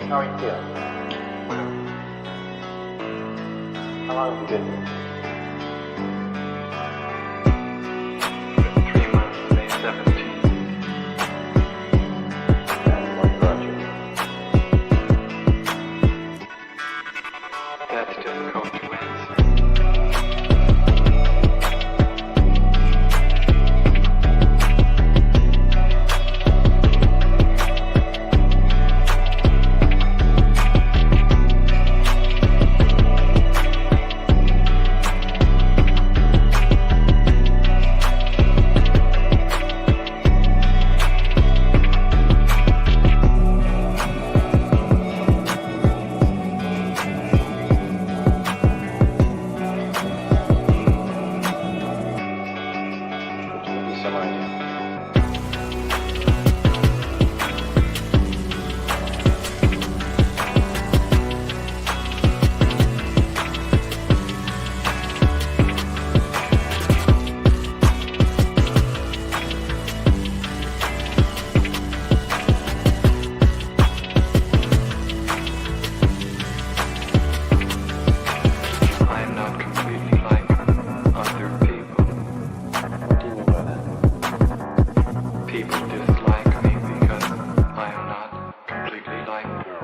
How are you feeling? How long have you been here? 3 months, May 17th. And what brought you? That's difficult to answer. Some idea. I'm not completely like other people. What do you mean by that? People dislike me because I am not completely like them.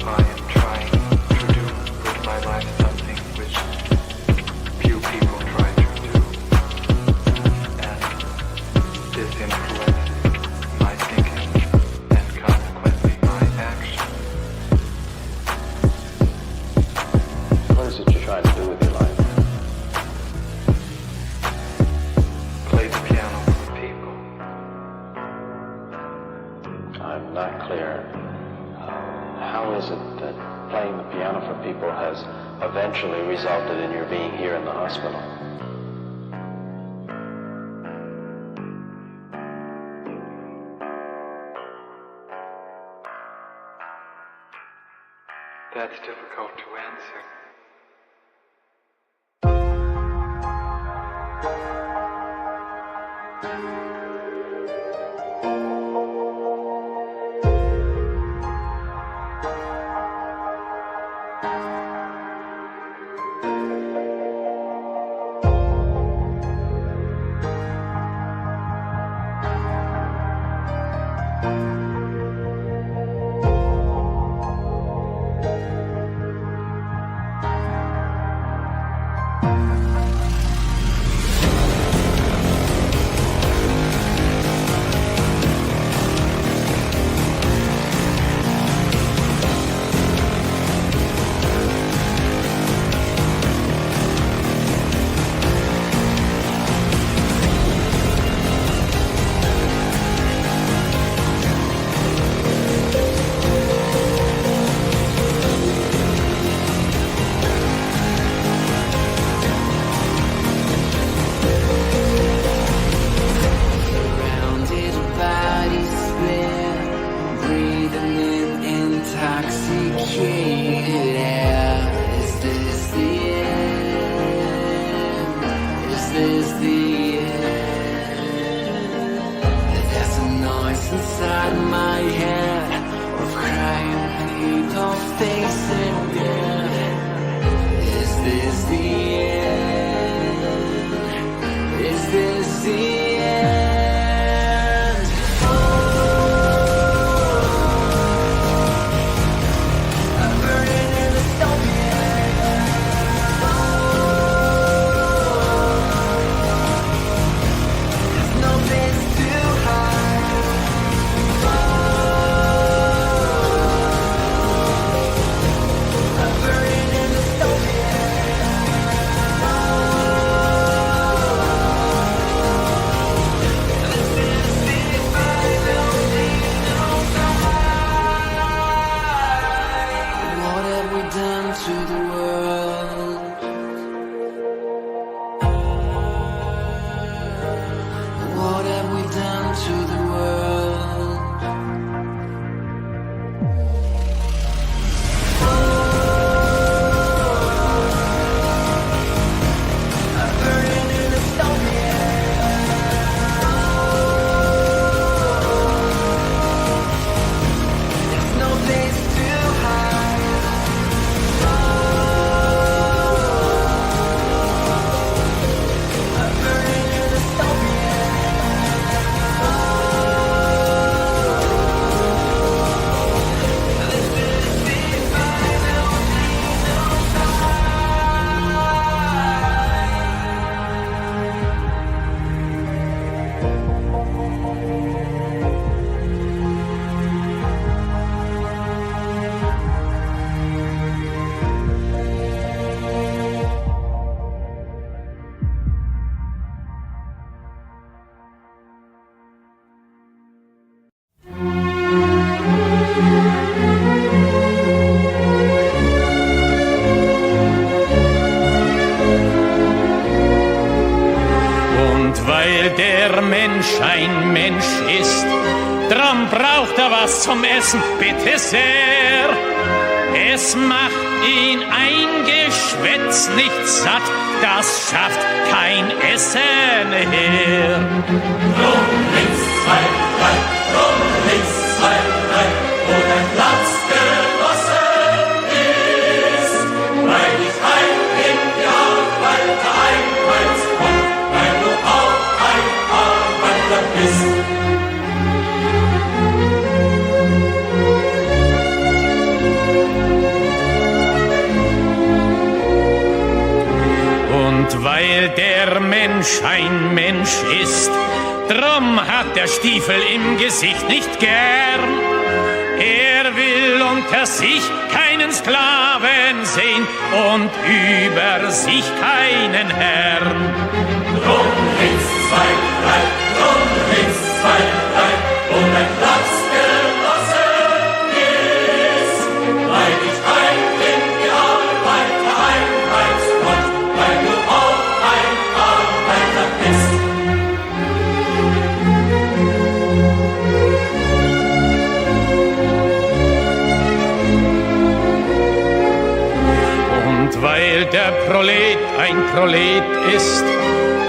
I am trying to do with my life something which few people try to do, and this influences my thinking and consequently my action. What is it you're trying to do with your life? Play the piano for people. I'm not clear. How is it that playing the piano for people has eventually resulted in your being here in the hospital? That's difficult to answer. the end? There's a noise inside my head of crying people facing death. Is this the end? Is this the end? I'm burning in the stone. There's no place to hide. I'm burning in the stone. This is the final sign. What have we done to the world? What have we done to the world? I'm burning in the stone. There's no place to hide. I'm burning in the stone. This is the final Und weil der Mensch ein Mensch ist, drum braucht er was zum Essen, bitte sehr. Es macht ihn ein Geschwätz nicht satt, das schafft kein Essen her. Drum links, zwei, drei, drum links, zwei, drei, wo dein Platz genossen ist, weil ich ein in die Arbeit einweist und weil du auch ein Arbeiter bist. Und weil der Mensch ein Mensch ist, drum hat der Stiefel im Gesicht nicht gern. Er will unter sich keinen Sklaven sehen und über sich keinen Herrn. Drum links, zwei, drei, drum links, zwei, drei, wo dein Platz genossen ist, weil ich ein in die Arbeiter einweist und weil du auch ein Arbeiter bist. Und weil der Prolet ein Prolet ist,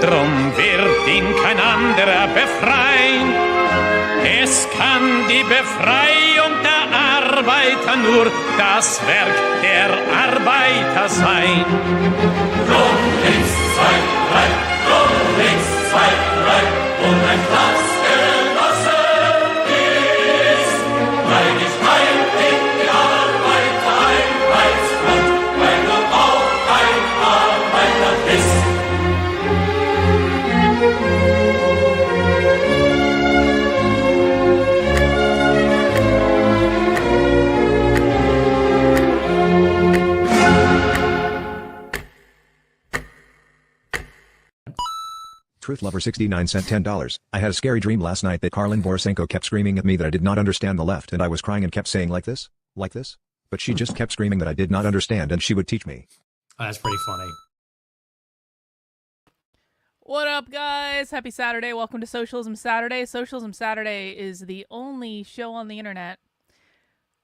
drum wird ihn kein anderer befreien. Es kann die Befreiung der Arbeiter nur das Werk der Arbeiter sein. Drum links, zwei, drei, drum links, zwei, drei, und ein Platz genossen ist, weil ich ein in die Arbeiter einweist und weil du auch ein Arbeiter bist. Truth Lover 69 sent $10. I had a scary dream last night that Karlin Borisenko kept screaming at me that I did not understand the left, and I was crying and kept saying like this. But she just kept screaming that I did not understand and she would teach me. Oh, that's pretty funny. What up, guys? Happy Saturday. Welcome to Socialism Saturday. Socialism Saturday is the only show on the internet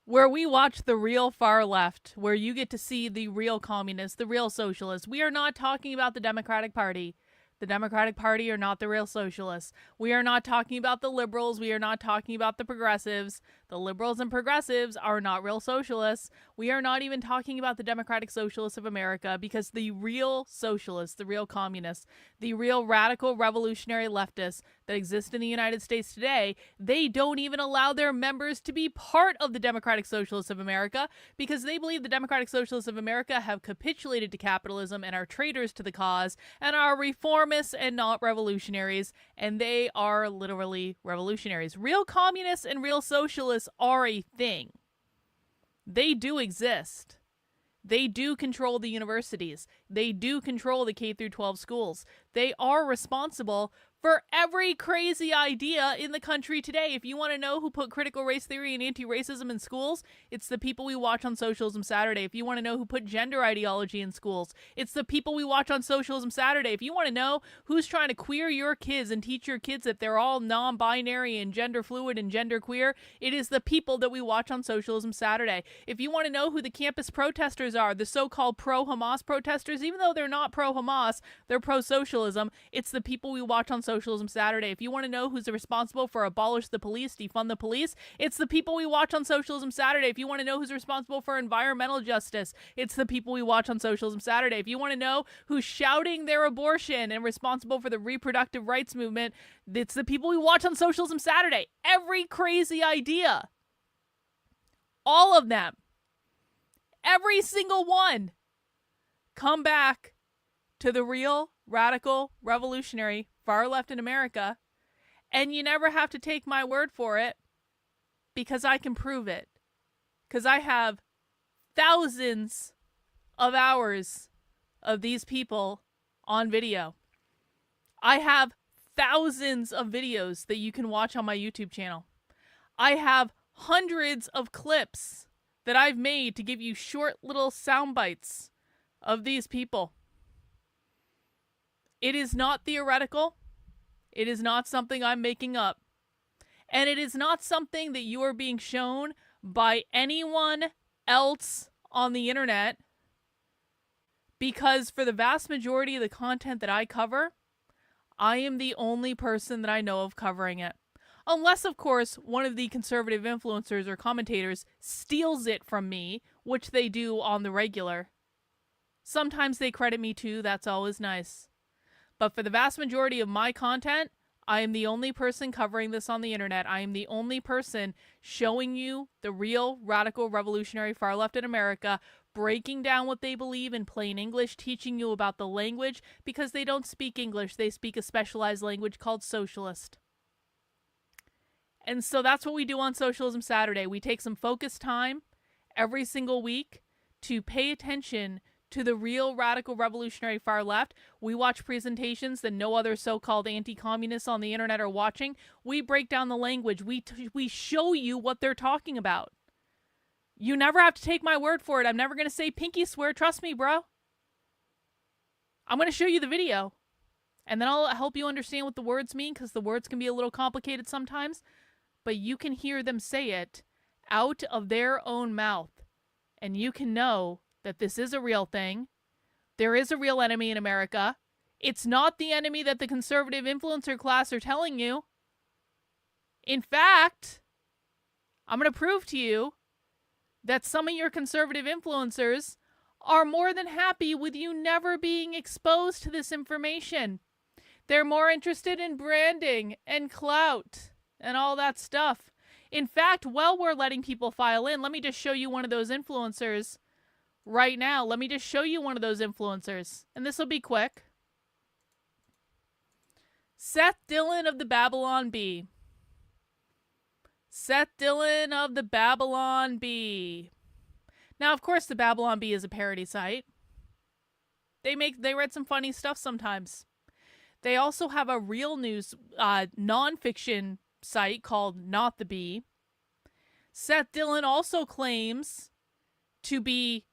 where we watch the real far left, where you get to see the real communists, the real socialists. We are not talking about the Democratic Party. The Democratic Party are not the real socialists. We are not talking about the liberals. We are not talking about the progressives. The liberals and progressives are not real socialists. We are not even talking about the Democratic Socialists of America, because the real socialists, the real communists, the real radical revolutionary leftists that exist in the United States today, they don't even allow their members to be part of the Democratic Socialists of America, because they believe the Democratic Socialists of America have capitulated to capitalism and are traitors to the cause and are reformists and not revolutionaries, and they are literally revolutionaries. Real communists and real socialists are a thing. They do exist. They do control the universities. They do control the K through 12 schools. They are responsible for every crazy idea in the country today. If you want to know who put critical race theory and anti-racism in schools, it's the people we watch on Socialism Saturday. If you want to know who put gender ideology in schools, it's the people we watch on Socialism Saturday. If you want to know who's trying to queer your kids and teach your kids that they're all non-binary and gender fluid and gender queer, it is the people that we watch on Socialism Saturday. If you want to know who the campus protesters are, the so-called pro-Hamas protesters, even though they're not pro-Hamas, they're pro-socialism, it's the people we watch on Socialism Saturday. If you want to know who's responsible for abolish the police, defund the police, it's the people we watch on Socialism Saturday. If you want to know who's responsible for environmental justice, it's the people we watch on Socialism Saturday. If you want to know who's shouting their abortion and responsible for the reproductive rights movement, it's the people we watch on Socialism Saturday. Every crazy idea. All of them. Every single one. Come back to the real, radical, revolutionary, far left in America, and you never have to take my word for it, because I can prove it. Because I have thousands of hours of these people on video. I have thousands of videos that you can watch on my YouTube channel. I have hundreds of clips that I've made to give you short little sound bites of these people. It is not theoretical. It is not something I'm making up. And it is not something that you are being shown by anyone else on the internet, because for the vast majority of the content that I cover, I am the only person that I know of covering it. Unless, of course, one of the conservative influencers or commentators steals it from me, which they do on the regular. Sometimes they credit me too, that's always nice. But for the vast majority of my content, I am the only person covering this on the internet. I am the only person showing you the real radical revolutionary far left in America, breaking down what they believe in plain English, teaching you about the language, because they don't speak English. They speak a specialized language called socialist. And so that's what we do on Socialism Saturday. We take some focused time every single week to pay attention to the real radical revolutionary far left. We watch presentations that no other so-called anti-communists on the internet are watching. We break down the language. We show you what they're talking about. You never have to take my word for it. I'm never going to say pinky swear. Trust me, bro. I'm going to show you the video. And then I'll help you understand what the words mean, because the words can be a little complicated sometimes. But you can hear them say it out of their own mouth. And you can know that this is a real thing. There is a real enemy in America. It's not the enemy that the conservative influencer class are telling you. In fact, I'm going to prove to you that some of your conservative influencers are more than happy with you never being exposed to this information. They're more interested in branding and clout and all that stuff. In fact, while we're letting people file in, let me just show you one of those influencers right now. Let me just show you one of those influencers. And this will be quick. Seth Dillon of the Babylon Bee. Seth Dillon of the Babylon Bee. Now, of course, the Babylon Bee is a parody site. They write some funny stuff sometimes. They also have a real news nonfiction site called Not the Bee. Seth Dillon also claims to be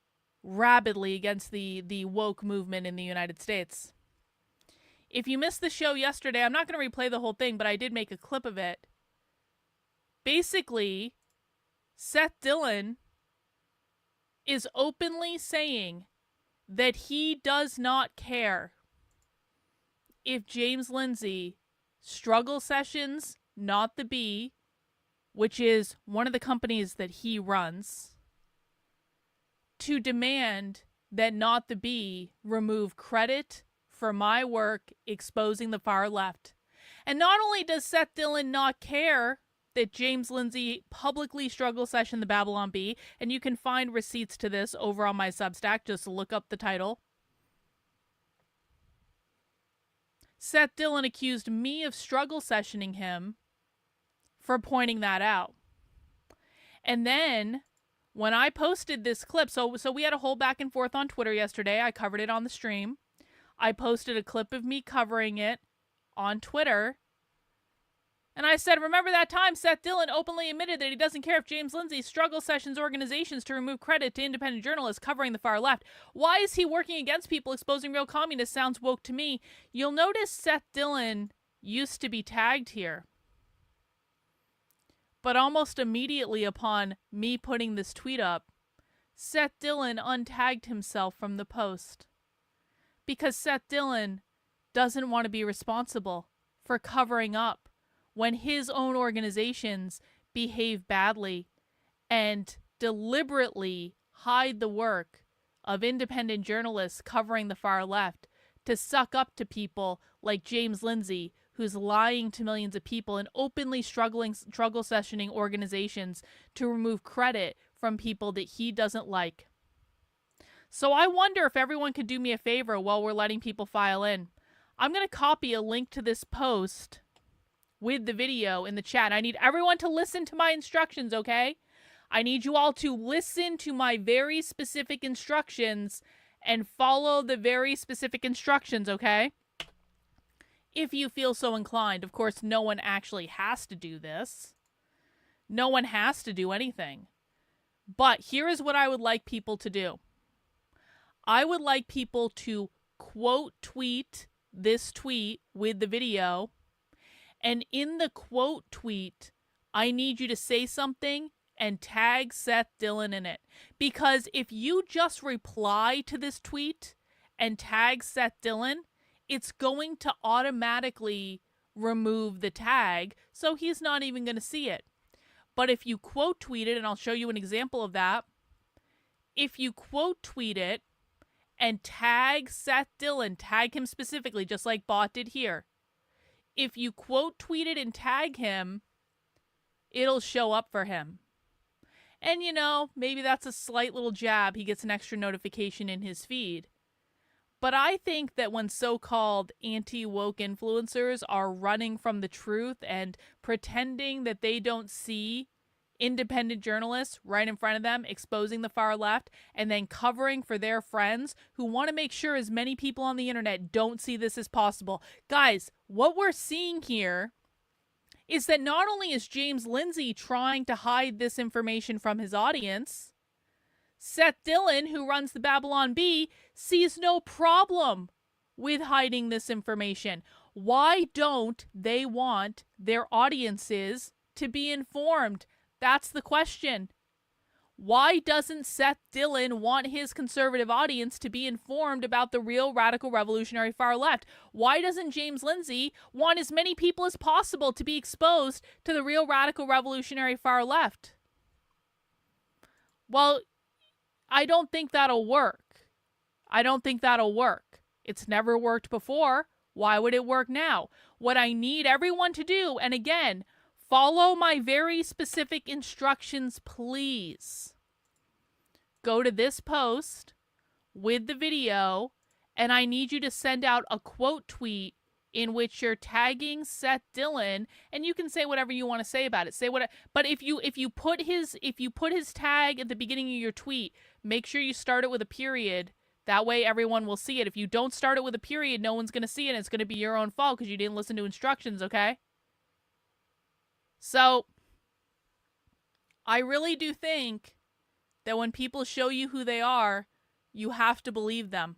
rabidly against the woke movement in the United States. If you missed the show yesterday, I'm not going to replay the whole thing, but I did make a clip of it. Basically, Seth Dillon is openly saying that he does not care if James Lindsay struggle sessions, Not the Bee, which is one of the companies that he runs, to demand that Not the Bee remove credit for my work exposing the far left. And not only does Seth Dillon not care that James Lindsay publicly struggle sessioned the Babylon Bee, and you can find receipts to this over on my Substack, just look up the title. Seth Dillon accused me of struggle sessioning him for pointing that out. And then when I posted this clip, so we had a whole back and forth on Twitter yesterday. I covered it on the stream. I posted a clip of me covering it on Twitter. And I said, remember that time Seth Dillon openly admitted that he doesn't care if James Lindsay struggle sessions organizations to remove credit to independent journalists covering the far left. Why is he working against people exposing real communists? Sounds woke to me. You'll notice Seth Dillon used to be tagged here. But almost immediately upon me putting this tweet up, Seth Dillon untagged himself from the post. Because Seth Dillon doesn't want to be responsible for covering up when his own organizations behave badly and deliberately hide the work of independent journalists covering the far left to suck up to people like James Lindsay, who's lying to millions of people and openly struggle sessioning organizations to remove credit from people that he doesn't like. So I wonder if everyone could do me a favor while we're letting people file in. I'm going to copy a link to this post with the video in the chat. I need everyone to listen to my instructions, okay? I need you all to listen to my very specific instructions and follow the very specific instructions, okay? If you feel so inclined. Of course, no one actually has to do this. No one has to do anything. But here is what I would like people to do. I would like people to quote tweet this tweet with the video. And in the quote tweet, I need you to say something and tag Seth Dillon in it. Because if you just reply to this tweet and tag Seth Dillon, it's going to automatically remove the tag, so he's not even going to see it. But if you quote tweet it, and I'll show you an example of that, if you quote tweet it and tag Seth Dillon, tag him specifically, just like Bot did here, if you quote tweet it and tag him, it'll show up for him. And you know, maybe that's a slight little jab. He gets an extra notification in his feed. But I think that when so-called anti-woke influencers are running from the truth and pretending that they don't see independent journalists right in front of them exposing the far left and then covering for their friends who want to make sure as many people on the internet don't see this as possible. Guys, what we're seeing here is that not only is James Lindsay trying to hide this information from his audience, Seth Dillon, who runs the Babylon Bee, sees no problem with hiding this information. Why don't they want their audiences to be informed? That's the question. Why doesn't Seth Dillon want his conservative audience to be informed about the real radical revolutionary far left? Why doesn't James Lindsay want as many people as possible to be exposed to the real radical revolutionary far left? Well, I don't think that'll work. I don't think that'll work. It's never worked before. Why would it work now? What I need everyone to do, and again, follow my very specific instructions, please. Go to this post with the video, and I need you to send out a quote tweet in which you're tagging Seth Dillon, and you can say whatever you want to say about it. Say what, but if you put his tag at the beginning of your tweet, make sure you start it with a period. That way everyone will see it. If you don't start it with a period, no one's going to see it, and it's going to be your own fault because you didn't listen to instructions, okay? So, I really do think that when people show you who they are, you have to believe them.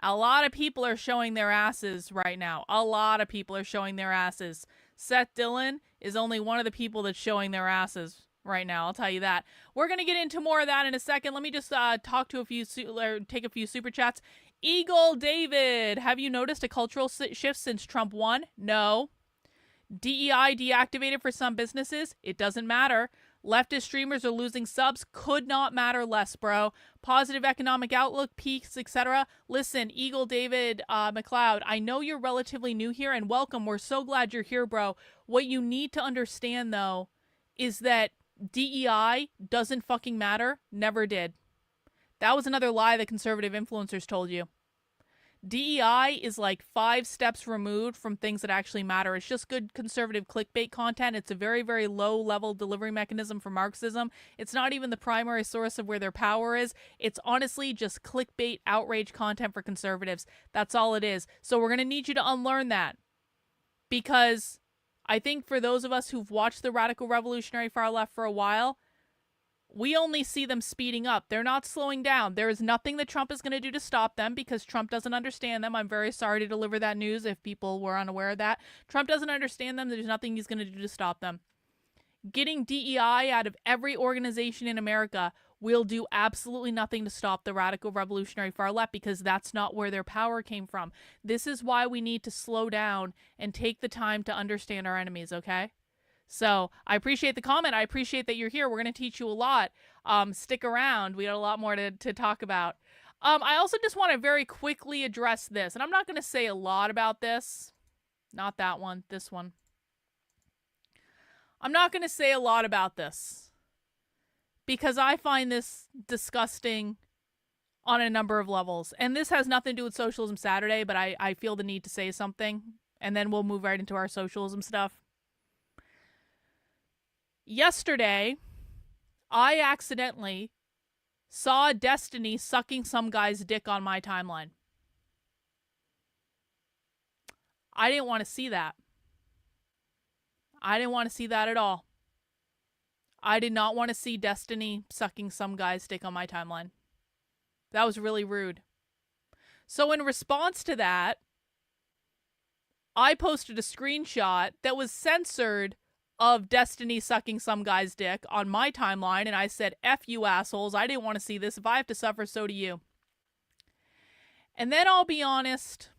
A lot of people are showing their asses right now. A lot of people are showing their asses. Seth Dillon is only one of the people that's showing their asses right now, I'll tell you that. We're going to get into more of that in a second. Let me just talk to take a few super chats. Eagle David, have you noticed a cultural shift since Trump won? No. DEI deactivated for some businesses? It doesn't matter. Leftist streamers are losing subs? Could not matter less, bro. Positive economic outlook, peaks, etc. Listen, Eagle David McLeod, I know you're relatively new here, and welcome. We're so glad you're here, bro. What you need to understand, though, is that DEI doesn't fucking matter. Never did. That was another lie the conservative influencers told you. DEI is like 5 steps removed from things that actually matter. It's just good conservative clickbait content. It's a very, very low-level delivery mechanism for Marxism. It's not even the primary source of where their power is. It's honestly just clickbait, outrage content for conservatives. That's all it is. So we're going to need you to unlearn that. Because I think for those of us who've watched the radical revolutionary far left for a while, we only see them speeding up. They're not slowing down. There is nothing that Trump is going to do to stop them because Trump doesn't understand them. I'm very sorry to deliver that news if people were unaware of that. Trump doesn't understand them. There's nothing he's going to do to stop them. Getting DEI out of every organization in America will do absolutely nothing to stop the radical revolutionary far left because that's not where their power came from. This is why we need to slow down and take the time to understand our enemies, okay? So I appreciate the comment. I appreciate that you're here. We're going to teach you a lot. Stick around. We got a lot more to talk about. I also just want to very quickly address this. And I'm not going to say a lot about this. Not that one. This one. I'm not going to say a lot about this. Because I find this disgusting on a number of levels. And this has nothing to do with Socialism Saturday, but I feel the need to say something. And then we'll move right into our socialism stuff. Yesterday, I accidentally saw Destiny sucking some guy's dick on my timeline. I didn't want to see that. I didn't want to see that at all. I did not want to see Destiny sucking some guy's dick on my timeline. That was really rude. So in response to that, I posted a screenshot that was censored of Destiny sucking some guy's dick on my timeline, and I said, F you assholes, I didn't want to see this. If I have to suffer, so do you. And then I'll be honest,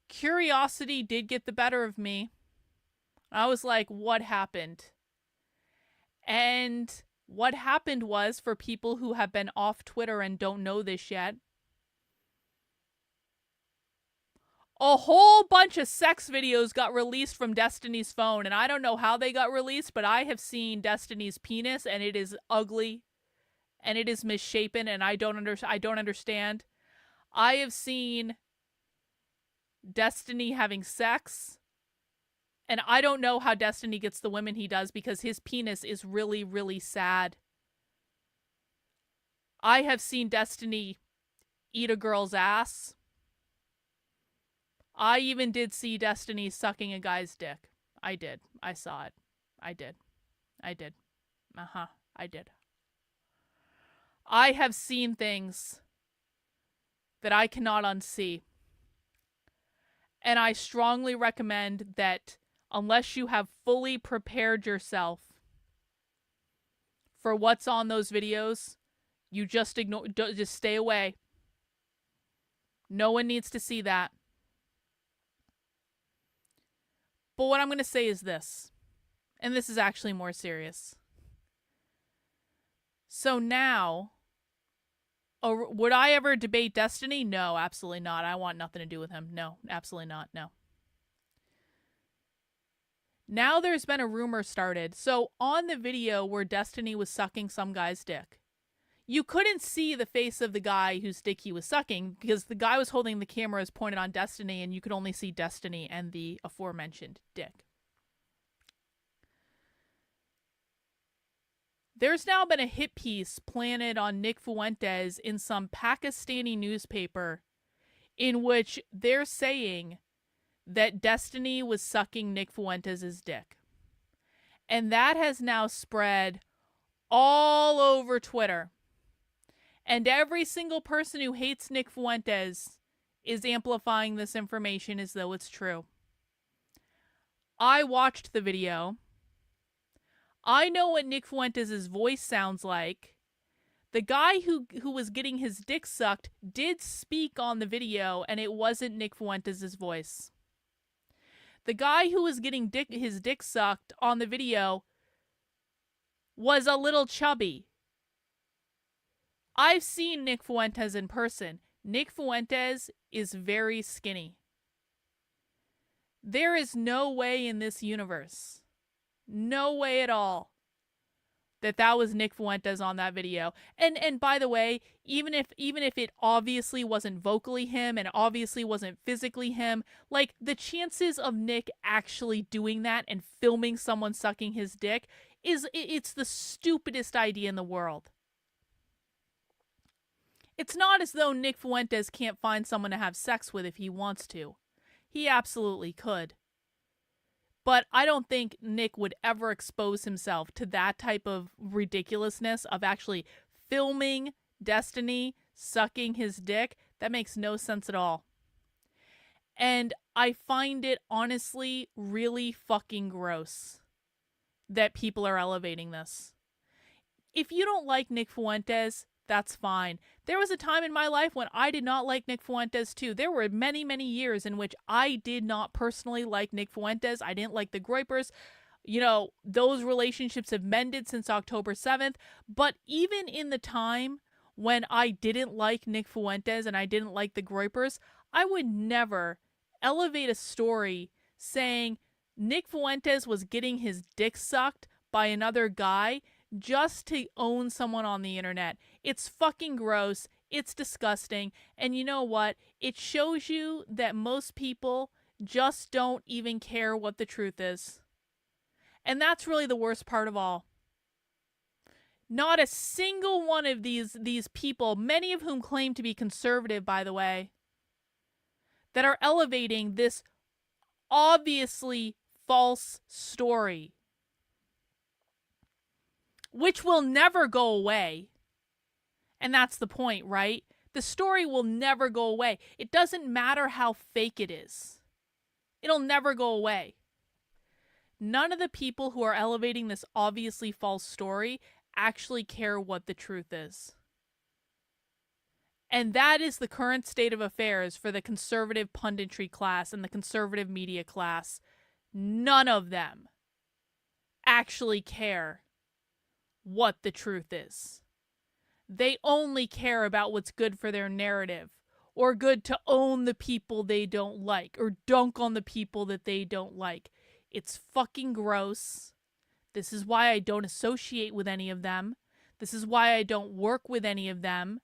curiosity did get the better of me. I was like, what happened? And what happened was, for people who have been off Twitter and don't know this yet, a whole bunch of sex videos got released from Destiny's phone, and I don't know how they got released, but I have seen Destiny's penis, and it is ugly, and it is misshapen, and I don't understand. I have seen Destiny having sex, and I don't know how Destiny gets the women he does because his penis is really, really sad. I have seen Destiny eat a girl's ass. I even did see Destiny sucking a guy's dick. I did. I saw it. I did. I did. I did. I have seen things that I cannot unsee. And I strongly recommend that unless you have fully prepared yourself for what's on those videos, you just ignore, just stay away. No one needs to see that. But what I'm going to say is this, and this is actually more serious. So now, would I ever debate Destiny? No, absolutely not. I want nothing to do with him. No, absolutely not. No. Now there's been a rumor started. So on the video where Destiny was sucking some guy's dick, you couldn't see the face of the guy whose dick he was sucking because the guy was holding the camera as pointed on Destiny, and you could only see Destiny and the aforementioned dick. There's now been a hit piece planted on Nick Fuentes in some Pakistani newspaper in which they're saying that Destiny was sucking Nick Fuentes' dick. And that has now spread all over Twitter. And every single person who hates Nick Fuentes is amplifying this information as though it's true. I watched the video. I know what Nick Fuentes' voice sounds like The guy who was getting his dick sucked did speak on the video, and it wasn't Nick Fuentes' voice. The guy who was getting his dick sucked on the video was a little chubby. I've seen Nick Fuentes in person. Nick Fuentes is very skinny. There is no way in this universe, no way at all, that was Nick Fuentes on that video. And by the way, even if it obviously wasn't vocally him and obviously wasn't physically him, like, the chances of Nick actually doing that and filming someone sucking his dick it's the stupidest idea in the world. It's not as though Nick Fuentes can't find someone to have sex with if he wants to. He absolutely could. But I don't think Nick would ever expose himself to that type of ridiculousness of actually filming Destiny sucking his dick. That makes no sense at all. And I find it honestly really fucking gross that people are elevating this. If you don't like Nick Fuentes, that's fine. There was a time in my life when I did not like Nick Fuentes too. There were many, many years in which I did not personally like Nick Fuentes. I didn't like the Groypers. You know, those relationships have mended since October 7th. But even in the time when I didn't like Nick Fuentes and I didn't like the Groypers, I would never elevate a story saying Nick Fuentes was getting his dick sucked by another guy just to own someone on the internet. It's fucking gross. It's disgusting. And you know what? It shows you that most people just don't even care what the truth is. And that's really the worst part of all. Not a single one of these people, many of whom claim to be conservative, by the way, that are elevating this obviously false story, which will never go away. And that's the point, right? The story will never go away. It doesn't matter how fake it is. It'll never go away. None of the people who are elevating this obviously false story actually care what the truth is. And that is the current state of affairs for the conservative punditry class and the conservative media class. None of them actually care what the truth is. They only care about what's good for their narrative, or good to own the people they don't like, or dunk on the people that they don't like. It's fucking gross. This is why I don't associate with any of them. This is why I don't work with any of them,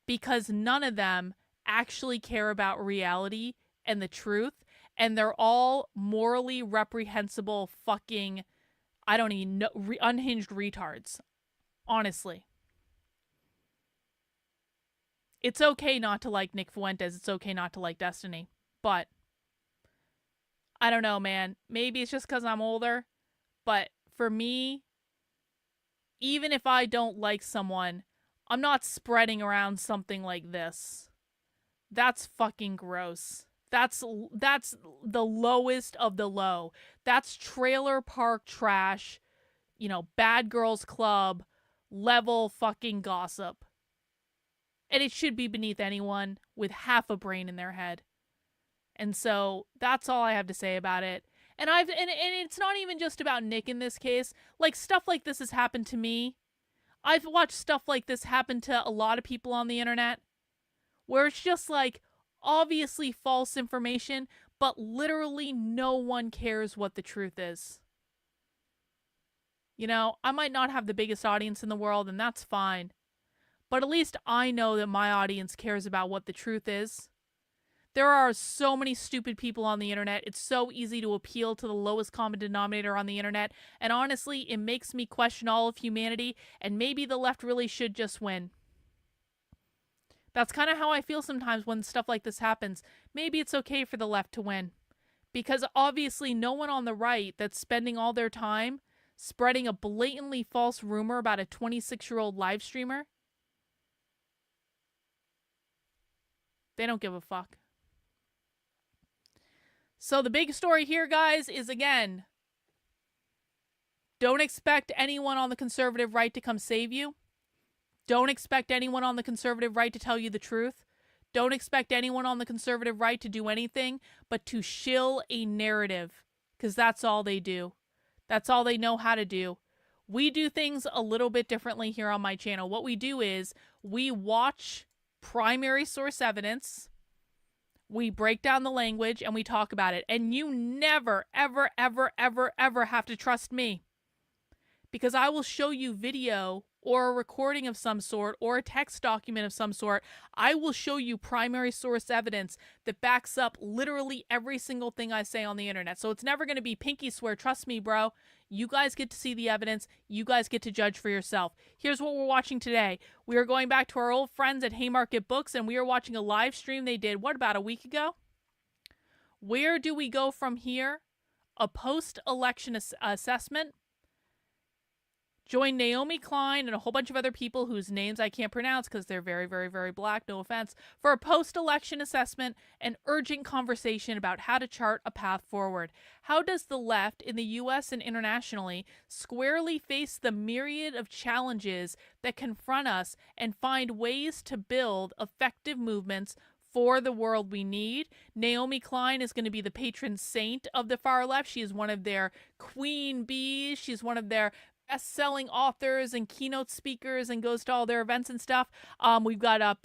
because none of them actually care about reality and the truth, and they're all morally reprehensible fucking, I don't even know, unhinged retards. Honestly. It's okay not to like Nick Fuentes. It's okay not to like Destiny. But I don't know, man. Maybe it's just because I'm older. But for me, even if I don't like someone, I'm not spreading around something like this. That's fucking gross. That's the lowest of the low. That's trailer park trash, you know, bad girls club level fucking gossip. And it should be beneath anyone with half a brain in their head. And so that's all I have to say about it. And it's not even just about Nick in this case. Like, stuff like this has happened to me. I've watched stuff like this happen to a lot of people on the internet, where it's just like obviously false information, but literally no one cares what the truth is. You know, I might not have the biggest audience in the world, and that's fine. But at least I know that my audience cares about what the truth is. There are so many stupid people on the internet. It's so easy to appeal to the lowest common denominator on the internet. And honestly, it makes me question all of humanity, and maybe the left really should just win. That's kind of how I feel sometimes when stuff like this happens. Maybe it's okay for the left to win. Because obviously no one on the right that's spending all their time spreading a blatantly false rumor about a 26-year-old live streamer, they don't give a fuck. So the big story here, guys, is again, don't expect anyone on the conservative right to come save you. Don't expect anyone on the conservative right to tell you the truth. Don't expect anyone on the conservative right to do anything but to shill a narrative, because that's all they do. That's all they know how to do. We do things a little bit differently here on my channel. What we do is we watch primary source evidence, we break down the language, and we talk about it. And you never, ever, ever, ever, ever have to trust me, because I will show you video or a recording of some sort or a text document of some sort. I will show you primary source evidence that backs up literally every single thing I say on the internet. So it's never going to be pinky swear. Trust me, bro. You guys get to see the evidence. You guys get to judge for yourself. Here's what we're watching today. We are going back to our old friends at Haymarket Books, and we are watching a live stream they did, what, about a week ago? Where do we go from here? A post-election assessment. Join Naomi Klein and a whole bunch of other people whose names I can't pronounce because they're very, very, very black, no offense, for a post-election assessment and urgent conversation about how to chart a path forward. How does the left in the U.S. and internationally squarely face the myriad of challenges that confront us and find ways to build effective movements for the world we need? Naomi Klein is going to be the patron saint of the far left. She is one of their queen bees. She's one of their best-selling authors and keynote speakers and goes to all their events and stuff. We've got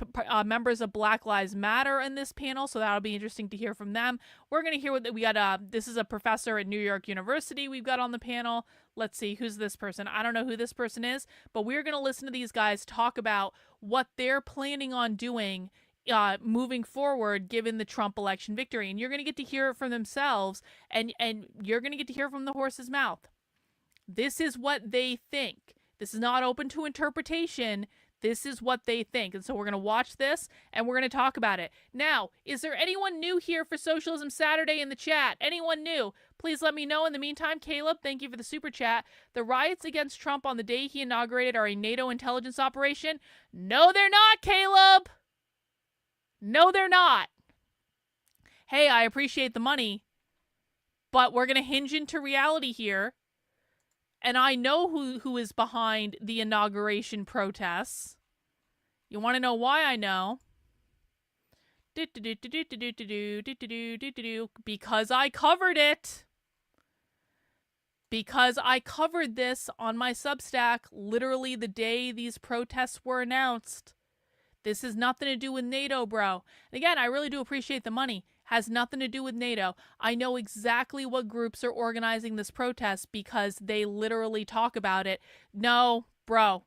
members of Black Lives Matter in this panel, so that'll be interesting to hear from them. We're going to hear what we got. This is a professor at New York University we've got on the panel. Let's see, who's this person? I don't know who this person is, but we're going to listen to these guys talk about what they're planning on doing moving forward given the Trump election victory. And you're going to get to hear it from themselves, and you're going to get to hear from the horse's mouth. This is what they think. This is not open to interpretation. This is what they think. And so we're going to watch this and we're going to talk about it. Now, is there anyone new here for Socialism Saturday in the chat? Anyone new? Please let me know. In the meantime, Caleb, thank you for the super chat. The riots against Trump on the day he inaugurated are a NATO intelligence operation. No, they're not, Caleb. No, they're not. Hey, I appreciate the money, but we're going to hinge into reality here. And I know who is behind the inauguration protests. You want to know why I know? Because I covered it. Because I covered this on my Substack literally the day these protests were announced. This has nothing to do with NATO, bro. And again, I really do appreciate the money. Has nothing to do with NATO. I know exactly what groups are organizing this protest because they literally talk about it. No, bro.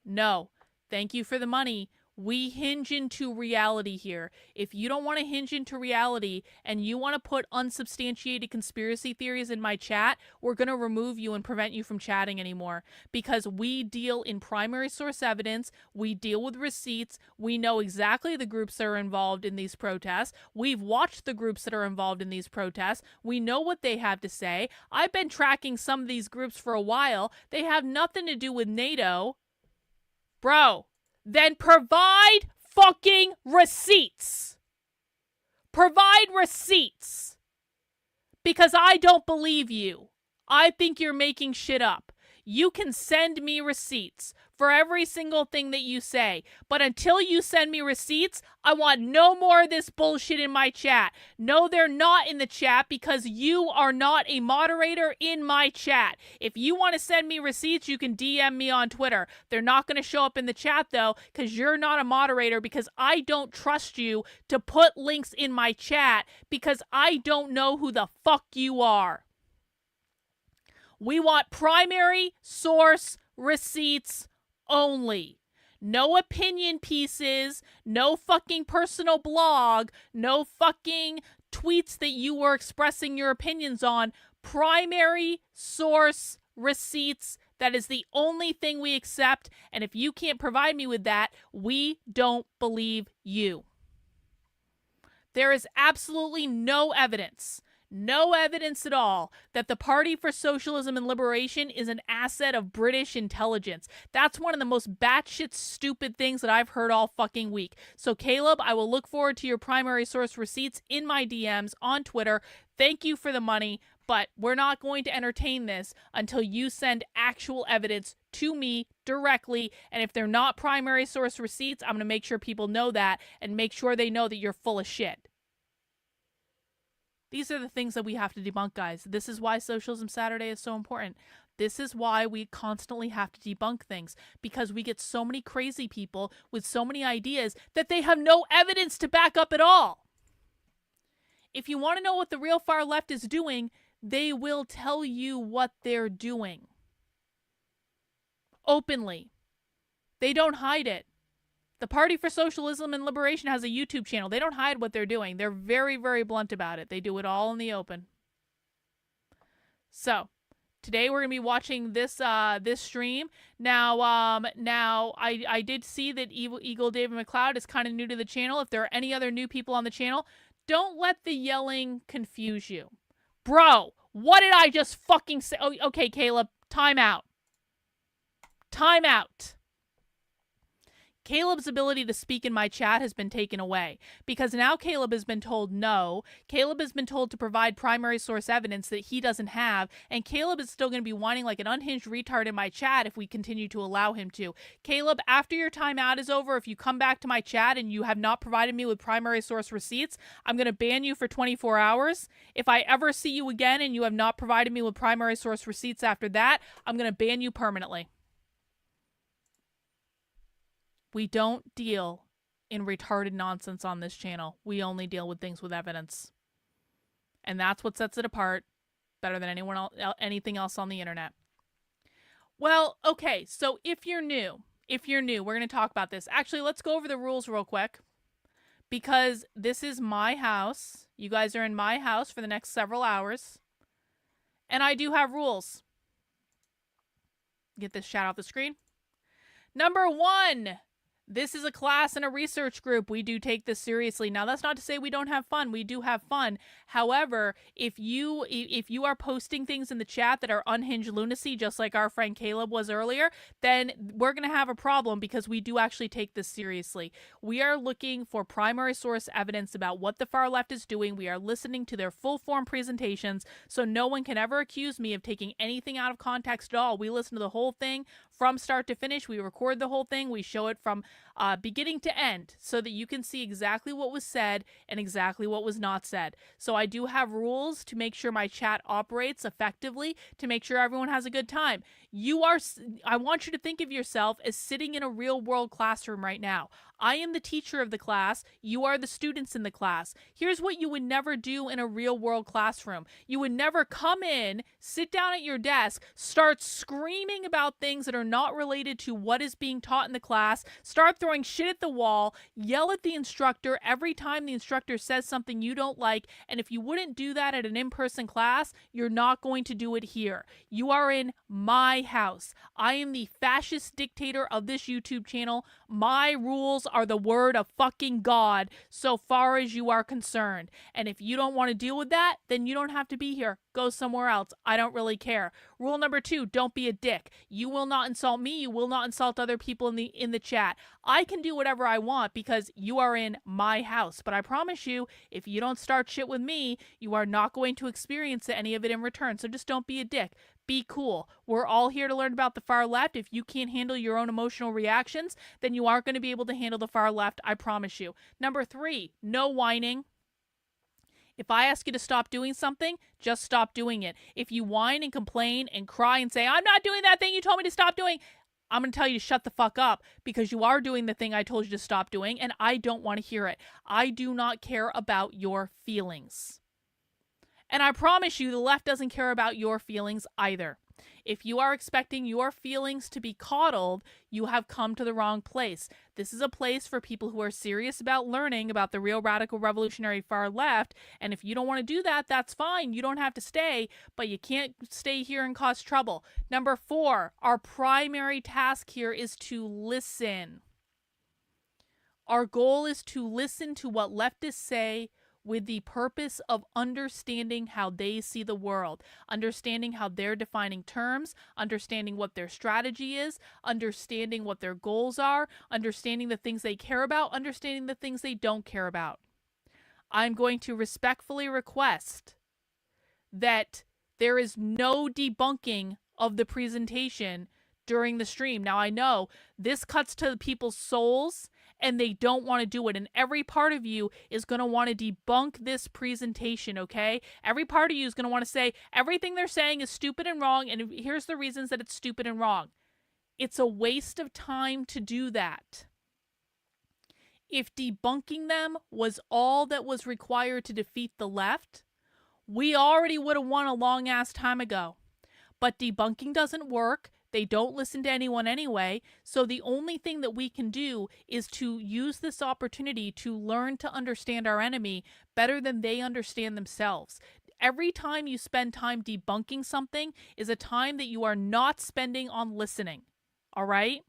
No. Thank you for the money. We hinge into reality here. If you don't want to hinge into reality and you want to put unsubstantiated conspiracy theories in my chat, we're going to remove you and prevent you from chatting anymore, because we deal in primary source evidence. We deal with receipts. We know exactly the groups that are involved in these protests. We've watched the groups that are involved in these protests. We know what they have to say. I've been tracking some of these groups for a while. They have nothing to do with NATO. Bro. Then provide fucking receipts. Provide receipts. Because I don't believe you. I think you're making shit up. You can send me receipts for every single thing that you say. But until you send me receipts, I want no more of this bullshit in my chat. No, they're not in the chat because you are not a moderator in my chat. If you want to send me receipts, you can DM me on Twitter. They're not going to show up in the chat, though, because you're not a moderator, because I don't trust you to put links in my chat because I don't know who the fuck you are. We want primary source receipts only. No opinion pieces, no fucking personal blog, no fucking tweets that you were expressing your opinions on. Primary source receipts. That is the only thing we accept. And if you can't provide me with that, we don't believe you. There is absolutely no evidence at all that the Party for Socialism and Liberation is an asset of British intelligence. That's one of the most batshit stupid things that I've heard all fucking week. So Caleb, I will look forward to your primary source receipts in my DMs on Twitter. Thank you for the money, but we're not going to entertain this until you send actual evidence to me directly. And if they're not primary source receipts, I'm going to make sure people know that and make sure they know that you're full of shit. These are the things that we have to debunk, guys. This is why Socialism Saturday is so important. This is why we constantly have to debunk things, because we get so many crazy people with so many ideas that they have no evidence to back up at all. If you want to know what the real far left is doing, they will tell you what they're doing. Openly. They don't hide it. The Party for Socialism and Liberation has a YouTube channel. They don't hide what they're doing. They're very, very blunt about it. They do it all in the open. So, today we're going to be watching this this stream. Now I did see that Eagle David McLeod is kind of new to the channel. If there are any other new people on the channel, don't let the yelling confuse you. Bro, what did I just fucking say? Oh, okay, Caleb, time out. Time out. Caleb's ability to speak in my chat has been taken away because now Caleb has been told no. Caleb has been told to provide primary source evidence that he doesn't have, and Caleb is still going to be whining like an unhinged retard in my chat if we continue to allow him to. Caleb, after your timeout is over, if you come back to my chat and you have not provided me with primary source receipts, I'm going to ban you for 24 hours. If I ever see you again and you have not provided me with primary source receipts after that, I'm going to ban you permanently. We don't deal in retarded nonsense on this channel. We only deal with things with evidence. And that's what sets it apart better than anything else on the internet. Well, okay, so if you're new, we're going to talk about this. Actually, let's go over the rules real quick because this is my house. You guys are in my house for the next several hours. And I do have rules. Get this chat off the screen. Number 1. This is a class and a research group. We do take this seriously. Now, that's not to say we don't have fun. We do have fun. However, if you are posting things in the chat that are unhinged lunacy, just like our friend Caleb was earlier, then we're going to have a problem because we do actually take this seriously. We are looking for primary source evidence about what the far left is doing. We are listening to their full-form presentations, so no one can ever accuse me of taking anything out of context at all. We listen to the whole thing from start to finish. We record the whole thing. We show it from beginning to end so that you can see exactly what was said and exactly what was not said. So I do have rules to make sure my chat operates effectively, to make sure everyone has a good time. I want you to think of yourself as sitting in a real world classroom right now. I am the teacher of the class. You are the students in the class. Here's what you would never do in a real world classroom. You would never come in, sit down at your desk, start screaming about things that are not related to what is being taught in the class, start throwing shit at the wall, yell at the instructor every time the instructor says something you don't like. And if you wouldn't do that at an in-person class, you're not going to do it here. You are in my house. I am the fascist dictator of this YouTube channel. My rules are the word of fucking God so far as you are concerned. And if you don't want to deal with that, then you don't have to be here. Go somewhere else. I don't really care. Rule number 2, don't be a dick. You will not insult me. You will not insult other people in the chat. I can do whatever I want because you are in my house. But I promise you, if you don't start shit with me, you are not going to experience any of it in return. So just don't be a dick. Be cool. We're all here to learn about the far left. If you can't handle your own emotional reactions, then you aren't going to be able to handle the far left. I promise you. Number 3, no whining. If I ask you to stop doing something, just stop doing it. If you whine and complain and cry and say, I'm not doing that thing you told me to stop doing, I'm going to tell you to shut the fuck up because you are doing the thing I told you to stop doing, and I don't want to hear it. I do not care about your feelings. And I promise you, the left doesn't care about your feelings either. If you are expecting your feelings to be coddled, you have come to the wrong place. This is a place for people who are serious about learning about the real radical revolutionary far left. And if you don't want to do that, that's fine. You don't have to stay, but you can't stay here and cause trouble. Number 4, our primary task here is to listen. Our goal is to listen to what leftists say with the purpose of understanding how they see the world, understanding how they're defining terms, understanding what their strategy is, understanding what their goals are, understanding the things they care about, understanding the things they don't care about. I'm going to respectfully request that there is no debunking of the presentation during the stream. Now, I know this cuts to people's souls and they don't want to do it. And every part of you is going to want to debunk this presentation, okay? Every part of you is going to want to say everything they're saying is stupid and wrong, and here's the reasons that it's stupid and wrong. It's a waste of time to do that. If debunking them was all that was required to defeat the left, we already would have won a long-ass time ago. But debunking doesn't work. They don't listen to anyone anyway, so the only thing that we can do is to use this opportunity to learn to understand our enemy better than they understand themselves. Every time you spend time debunking something is a time that you are not spending on listening. All right?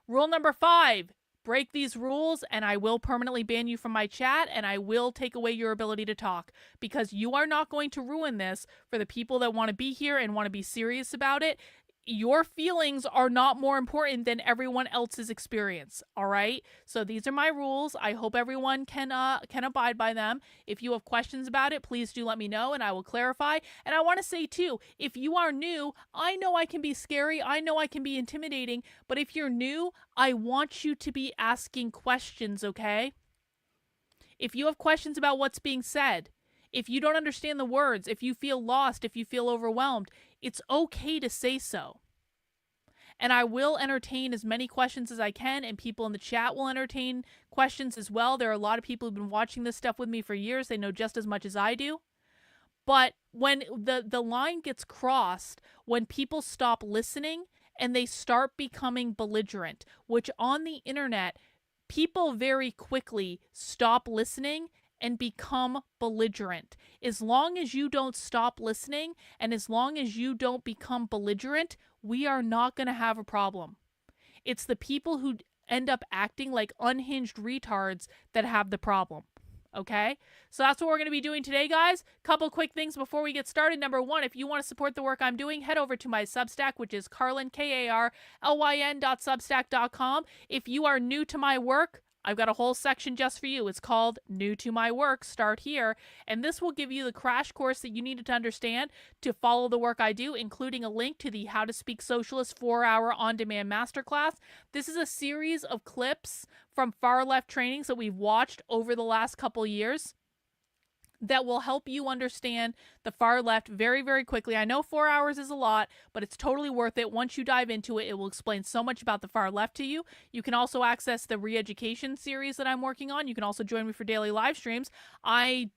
Rule number 5. Break these rules and I will permanently ban you from my chat and I will take away your ability to talk, because you are not going to ruin this for the people that want to be here and want to be serious about it. Your feelings are not more important than everyone else's experience, all right? So these are my rules. I hope everyone can abide by them. If you have questions about it, please do let me know and I will clarify. And I want to say too, if you are new, I know I can be scary. I know I can be intimidating, but if you're new, I want you to be asking questions, okay? If you have questions about what's being said, if you don't understand the words, if you feel lost, if you feel overwhelmed, it's okay to say so. And I will entertain as many questions as I can, and people in the chat will entertain questions as well. There are a lot of people who've been watching this stuff with me for years. They know just as much as I do. But when the line gets crossed, when people stop listening and they start becoming belligerent, which on the internet, people very quickly stop listening and become belligerent. As long as you don't stop listening and as long as you don't become belligerent, we are not going to have a problem. It's the people who end up acting like unhinged retards that have the problem. Okay? So that's what we're going to be doing today, guys. Couple quick things before we get started. Number 1, if you want to support the work I'm doing, head over to my Substack, which is Carlyn, KARLYN.substack.com. If you are new to my work, I've got a whole section just for you. It's called New to My Work, Start Here. And this will give you the crash course that you needed to understand to follow the work I do, including a link to the How to Speak Socialist 4-hour on-demand masterclass. This is a series of clips from far left trainings that we've watched over the last couple years that will help you understand the far left very, very quickly. I know 4 hours is a lot, but it's totally worth it. Once you dive into it, it will explain so much about the far left to you. You can also access the re-education series that I'm working on. You can also join me for daily live streams. I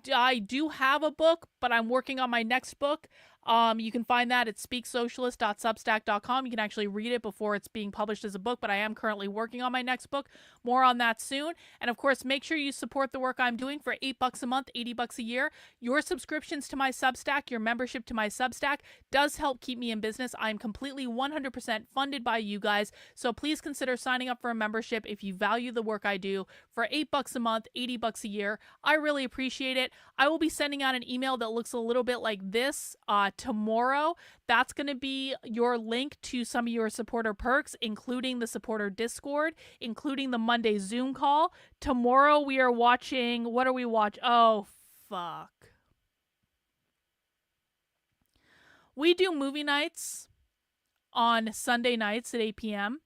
do have a book, but I'm working on my next book. You can find that at speaksocialist.substack.com. You can actually read it before it's being published as a book, but I am currently working on my next book. More on that soon. And of course, make sure you support the work I'm doing for $8 a month, $80 a year. Your subscriptions to my Substack, your membership to my Substack does help keep me in business. I'm completely 100% funded by you guys. So please consider signing up for a membership if you value the work I do for $8 a month, $80 a year. I really appreciate it. I will be sending out an email that looks a little bit like this tomorrow. That's going to be your link to some of your supporter perks, including the supporter Discord, including the Monday Zoom call. Tomorrow we are watching, what do we watch? Oh, fuck. We do movie nights on Sunday nights at 8 p.m.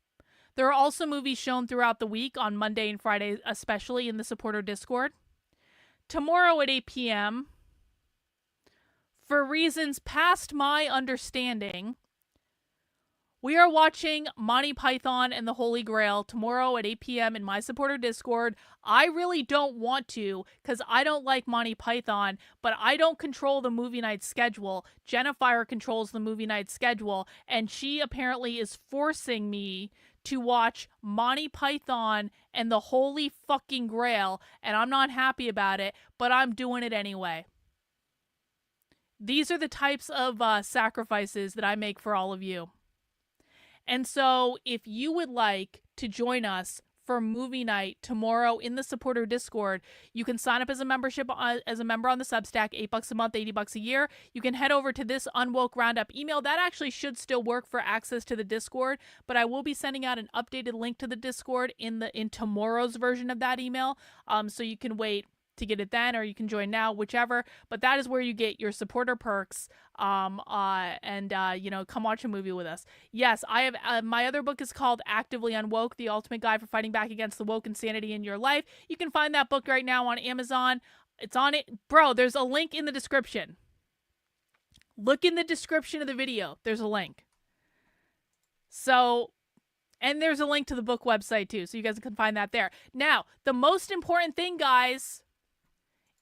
There are also movies shown throughout the week on Monday and Friday, especially in the supporter Discord. Tomorrow at 8 p.m., for reasons past my understanding, we are watching Monty Python and the Holy Grail tomorrow at 8 p.m. in my supporter Discord. I really don't want to because I don't like Monty Python, but I don't control the movie night schedule. Jenna Fire controls the movie night schedule, and she apparently is forcing me to watch Monty Python and the Holy fucking Grail, and I'm not happy about it, but I'm doing it anyway. These are the types of sacrifices that I make for all of you. And so if you would like to join us for movie night tomorrow in the supporter Discord, you can sign up as a member on the Substack, $8 a month, $80 a year. You can head over to this Unwoke Roundup email. That actually should still work for access to the Discord, but I will be sending out an updated link to the Discord in tomorrow's version of that email. So you can wait to get it then, or you can join now, whichever. But that is where you get your supporter perks. Come watch a movie with us. Yes, I have. My other book is called Actively Unwoke: The Ultimate Guide for Fighting Back Against the Woke Insanity in Your Life. You can find that book right now on Amazon. It's on it, bro. There's a link in the description. Look in the description of the video. There's a link. So, and there's a link to the book website too, so you guys can find that there. Now, the most important thing, guys,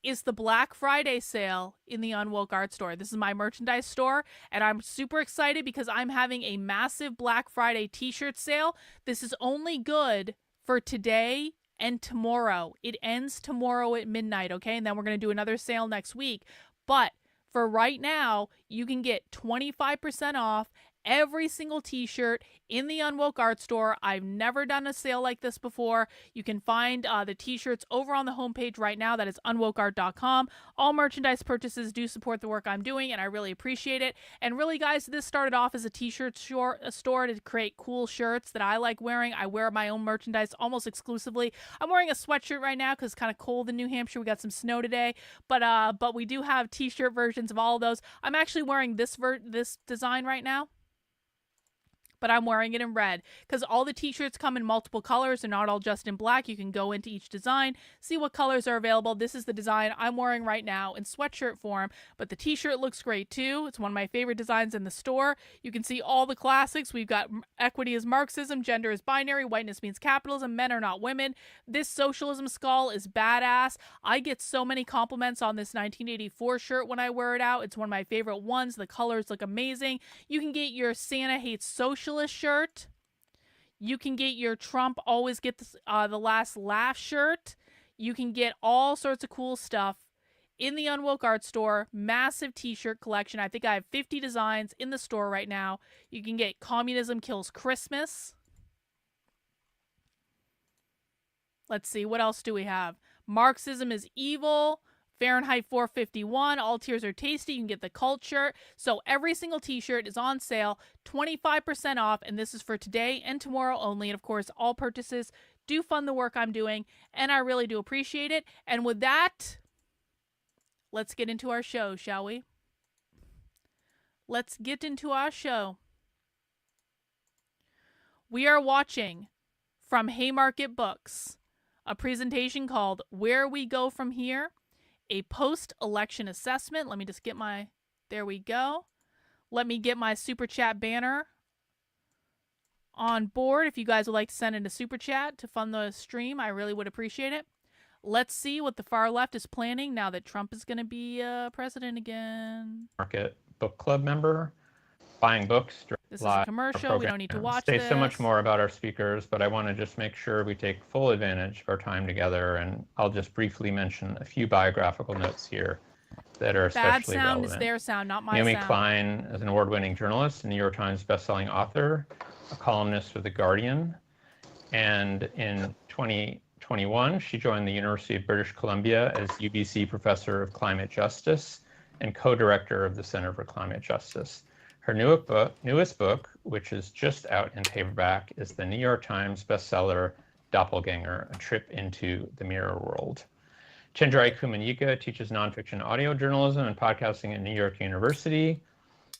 is the Black Friday sale in the Unwoke Art Store. This is my merchandise store, and I'm super excited because I'm having a massive Black Friday t-shirt sale. This is only good for today and tomorrow. It ends tomorrow at midnight, okay? And then we're going to do another sale next week. But for right now, you can get 25% off every single t-shirt in the Unwoke Art Store. I've never done a sale like this before. You can find the t-shirts over on the homepage right now. That is unwokeart.com. All merchandise purchases do support the work I'm doing, and I really appreciate it. And really, guys, this started off as a t-shirt store to create cool shirts that I like wearing. I wear my own merchandise almost exclusively. I'm wearing a sweatshirt right now because it's kind of cold in New Hampshire. We got some snow today, but we do have t-shirt versions of all of those. I'm actually wearing this design right now, but I'm wearing it in red because all the t-shirts come in multiple colors. They're not all just in black. You can go into each design, see what colors are available. This is the design I'm wearing right now in sweatshirt form, but the t-shirt looks great too. It's one of my favorite designs in the store. You can see all the classics. We've got equity is Marxism, gender is binary, whiteness means capitalism, men are not women. This socialism skull is badass. I get so many compliments on this 1984 shirt when I wear it out. It's one of my favorite ones. The colors look amazing. You can get your Santa Hates Socialists shirt. You can get your Trump always get the last laugh shirt. You can get all sorts of cool stuff in the Unwoke Art Store. Massive t-shirt collection. I think I have 50 designs in the store right now. You can get Communism Kills Christmas. Let's see, what else do we have? Marxism is Evil. Fahrenheit 451, all tiers are tasty. You can get the cult shirt. So every single t-shirt is on sale, 25% off, and this is for today and tomorrow only. And of course, all purchases do fund the work I'm doing, and I really do appreciate it. And with that, let's get into our show, shall we? Let's get into our show. We are watching from Haymarket Books a presentation called Where We Go From Here, a post-election assessment. Let me just get there we go. Let me get my super chat banner on board. If you guys would like to send in a super chat to fund the stream, I really would appreciate it. Let's see what the far left is planning now that Trump is going to be president again. Market Book Club member, buying books. This is a commercial. We don't need to watch this. Say so much more about our speakers, but I want to just make sure we take full advantage of our time together, and I'll just briefly mention a few biographical notes here that are especially relevant. Bad sound is their sound, not my Naomi sound. Klein is an award-winning journalist, a New York Times bestselling author, a columnist for The Guardian, and in 2021, she joined the University of British Columbia as UBC Professor of Climate Justice and co-director of the Center for Climate Justice. Her newest book, which is just out in paperback, is the New York Times bestseller Doppelganger, A Trip into the Mirror World. Chenjerai Kumanyika teaches nonfiction audio journalism and podcasting at New York University.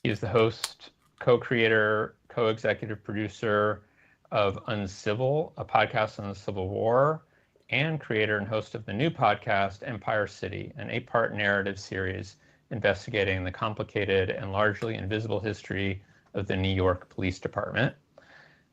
He is the host, co-creator, co-executive producer of Uncivil, a podcast on the Civil War, and creator and host of the new podcast Empire City, an 8-part narrative series investigating the complicated and largely invisible history of the New York Police Department.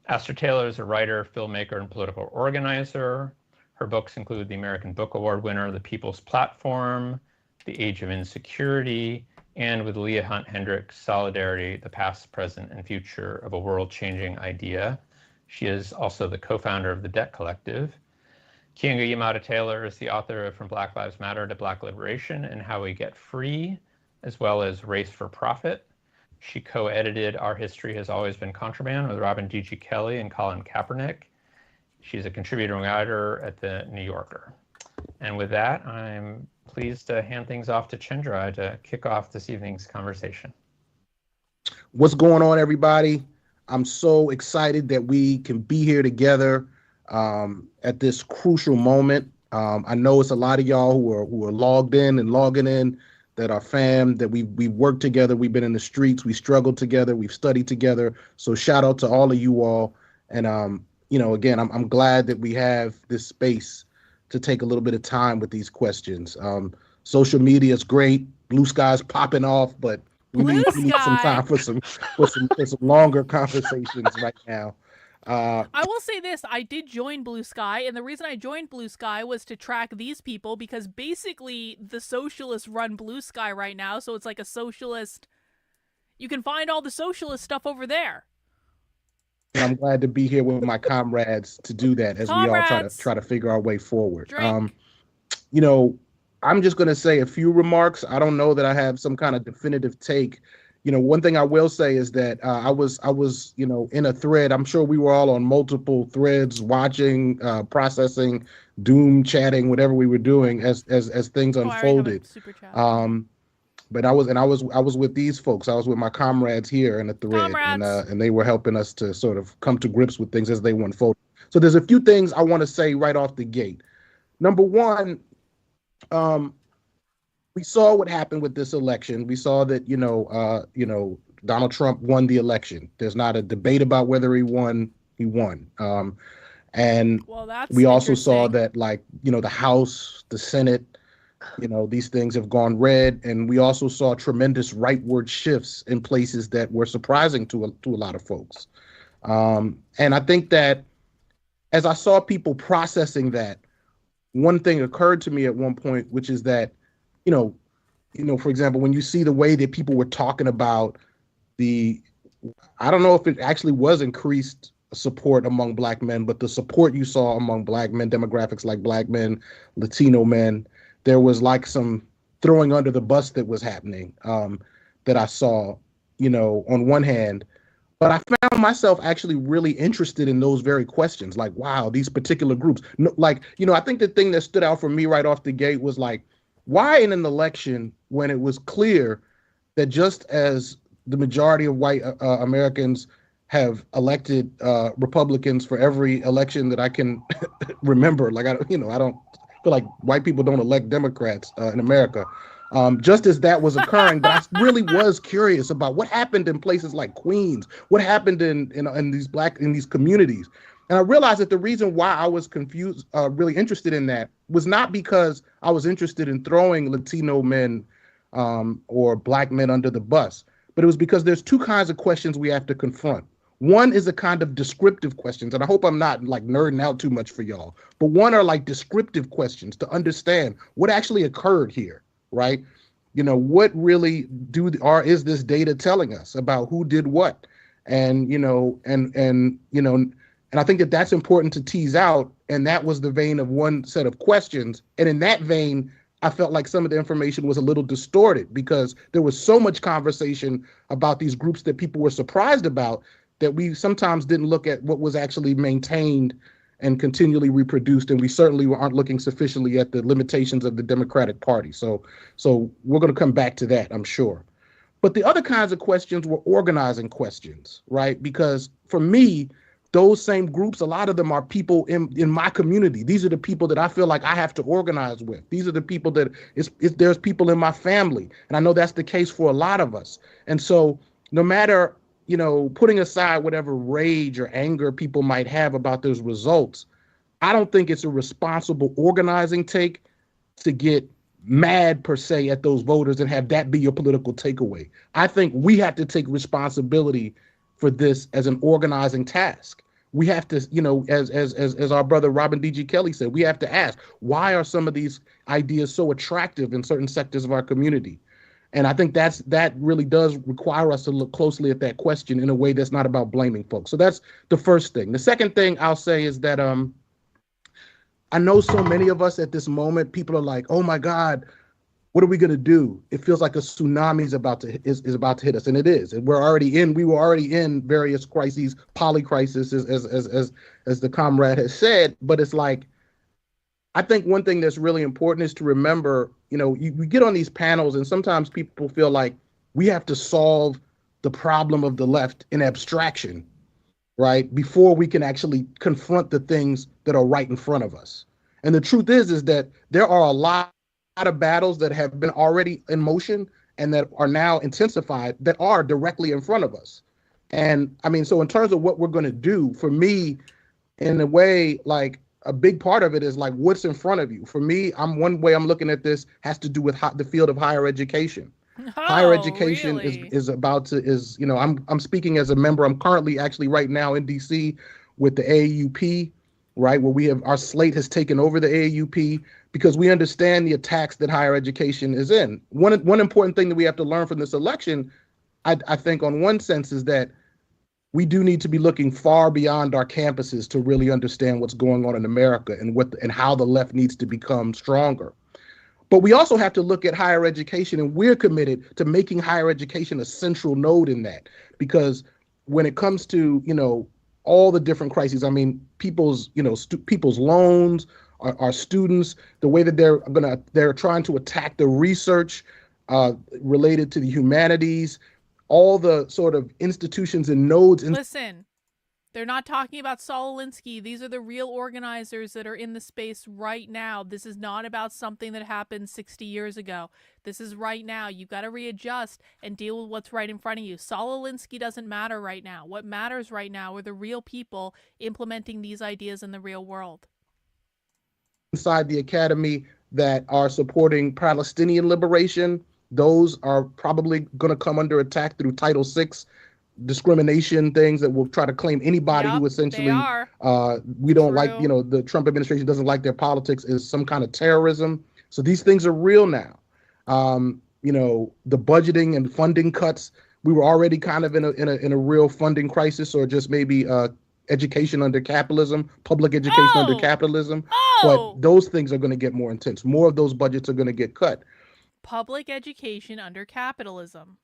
Astor Taylor is a writer, filmmaker, and political organizer. Her books include the American Book Award winner, The People's Platform, The Age of Insecurity, and with Leah Hunt Hendricks, Solidarity, the Past, Present, and Future of a World-Changing Idea. She is also the co-founder of the Debt Collective. Kianga Yamada Taylor is the author of From Black Lives Matter to Black Liberation and How We Get Free, as well as Race for Profit. She co-edited Our History Has Always Been Contraband with Robin G.G. Kelly and Colin Kaepernick. She's a contributing writer at The New Yorker. And with that, I'm pleased to hand things off to Chenjerai to kick off this evening's conversation. What's going on, everybody? I'm so excited that we can be here together at this crucial moment I know it's a lot of y'all who are logged in and logging in, that are fam, that we've worked together, we've been in the streets, we struggled together, we've studied together. So shout out to all of you all. And again, I'm glad that we have this space to take a little bit of time with these questions. Social media is great, blue sky's popping off, but we need some time for some longer conversations right now. I will say this, I did join Blue Sky, and the reason I joined Blue Sky was to track these people, because basically the socialists run Blue Sky right now, so it's like a socialist. You can find all the socialist stuff over there. And I'm glad to be here with my comrades to do that as we all try to figure our way forward. I'm just going to say a few remarks. I don't know that I have some kind of definitive take. One thing I will say is that I was in a thread. I'm sure we were all on multiple threads, watching, processing, doom chatting, whatever we were doing as things unfolded. But I was with these folks. I was with my comrades here in the thread, and they were helping us to sort of come to grips with things as they unfolded. So there's a few things I want to say right off the gate. Number one, we saw what happened with this election. We saw that, Donald Trump won the election. There's not a debate about whether he won. He won. And we also saw that, the House, the Senate, these things have gone red. And we also saw tremendous rightward shifts in places that were surprising to a lot of folks. And I think that as I saw people processing that, one thing occurred to me at one point, which is that, for example, when you see the way that people were talking about I don't know if it actually was increased support among Black men, but the support you saw among Black men, demographics like Black men, Latino men, there was like some throwing under the bus that was happening that I saw, on one hand. But I found myself actually really interested in those very questions. Like, wow, these particular groups. I think the thing that stood out for me right off the gate was why in an election when it was clear that just as the majority of white Americans have elected Republicans for every election that I can remember, I don't feel like white people don't elect Democrats in America. Just as that was occurring, but I really was curious about what happened in places like Queens, what happened in these communities. And I realized that the reason why I was confused, really interested in that, was not because I was interested in throwing Latino men or Black men under the bus, but it was because there's two kinds of questions we have to confront. One is a kind of descriptive questions, and I hope I'm not nerding out too much for y'all, but one are descriptive questions to understand what actually occurred here, right? What really is this data telling us about who did what? And I think that that's important to tease out. And that was the vein of one set of questions. And in that vein, I felt like some of the information was a little distorted because there was so much conversation about these groups that people were surprised about that we sometimes didn't look at what was actually maintained and continually reproduced. And we certainly aren't looking sufficiently at the limitations of the Democratic Party. So we're going to come back to that, I'm sure. But the other kinds of questions were organizing questions, right? Because for me, those same groups, a lot of them are people in my community. These are the people that I feel like I have to organize with. These are the people that there's people in my family. And I know that's the case for a lot of us. And so no matter, putting aside whatever rage or anger people might have about those results, I don't think it's a responsible organizing take to get mad per se at those voters and have that be your political takeaway. I think we have to take responsibility for this as an organizing task. We have to, as our brother Robin D.G. Kelly said, we have to ask, why are some of these ideas so attractive in certain sectors of our community? And I think that really does require us to look closely at that question in a way that's not about blaming folks. So that's the first thing. The second thing I'll say is that I know so many of us at this moment, people are like, oh my God, what are we going to do? It feels like a tsunami is about to hit us, and it is. And we were already in various crises, polycrisis, as the comrade has said. But it's I think one thing that's really important is to remember, we get on these panels and sometimes people feel like we have to solve the problem of the left in abstraction, right? Before we can actually confront the things that are right in front of us. And the truth is that there are a lot of battles that have been already in motion and that are now intensified that are directly in front of us. And I mean, so in terms of what we're going to do, for me, in a way, like a big part of it is like what's in front of you. For me, one way I'm looking at this has to do with the field of higher education. Higher education really? is I'm speaking as a member. I'm currently actually right now in DC with the AAUP, right, where we have our slate has taken over the AAUP because we understand the attacks that higher education is in. One important thing that we have to learn from this election, I think, on one sense, is that we do need to be looking far beyond our campuses to really understand what's going on in America and how the left needs to become stronger. But we also have to look at higher education, and we're committed to making higher education a central node in that, because when it comes to, all the different crises, I mean, people's loans, our students, the way that they're trying to attack the research related to the humanities, all the sort of institutions and nodes. Listen, they're not talking about Saul Alinsky. These are the real organizers that are in the space right now. This is not about something that happened 60 years ago. This is right now. You've got to readjust and deal with what's right in front of you. Saul Alinsky doesn't matter right now. What matters right now are the real people implementing these ideas in the real world. Inside the academy that are supporting Palestinian liberation, those are probably going to come under attack through Title VI discrimination things that will try to claim anybody who essentially we don't like, the Trump administration doesn't like their politics is some kind of terrorism. So these things are real now. The budgeting and funding cuts, we were already kind of in a real funding crisis, or just maybe education under capitalism, public education under capitalism. But those things are going to get more intense. More of those budgets are going to get cut. Public education under capitalism.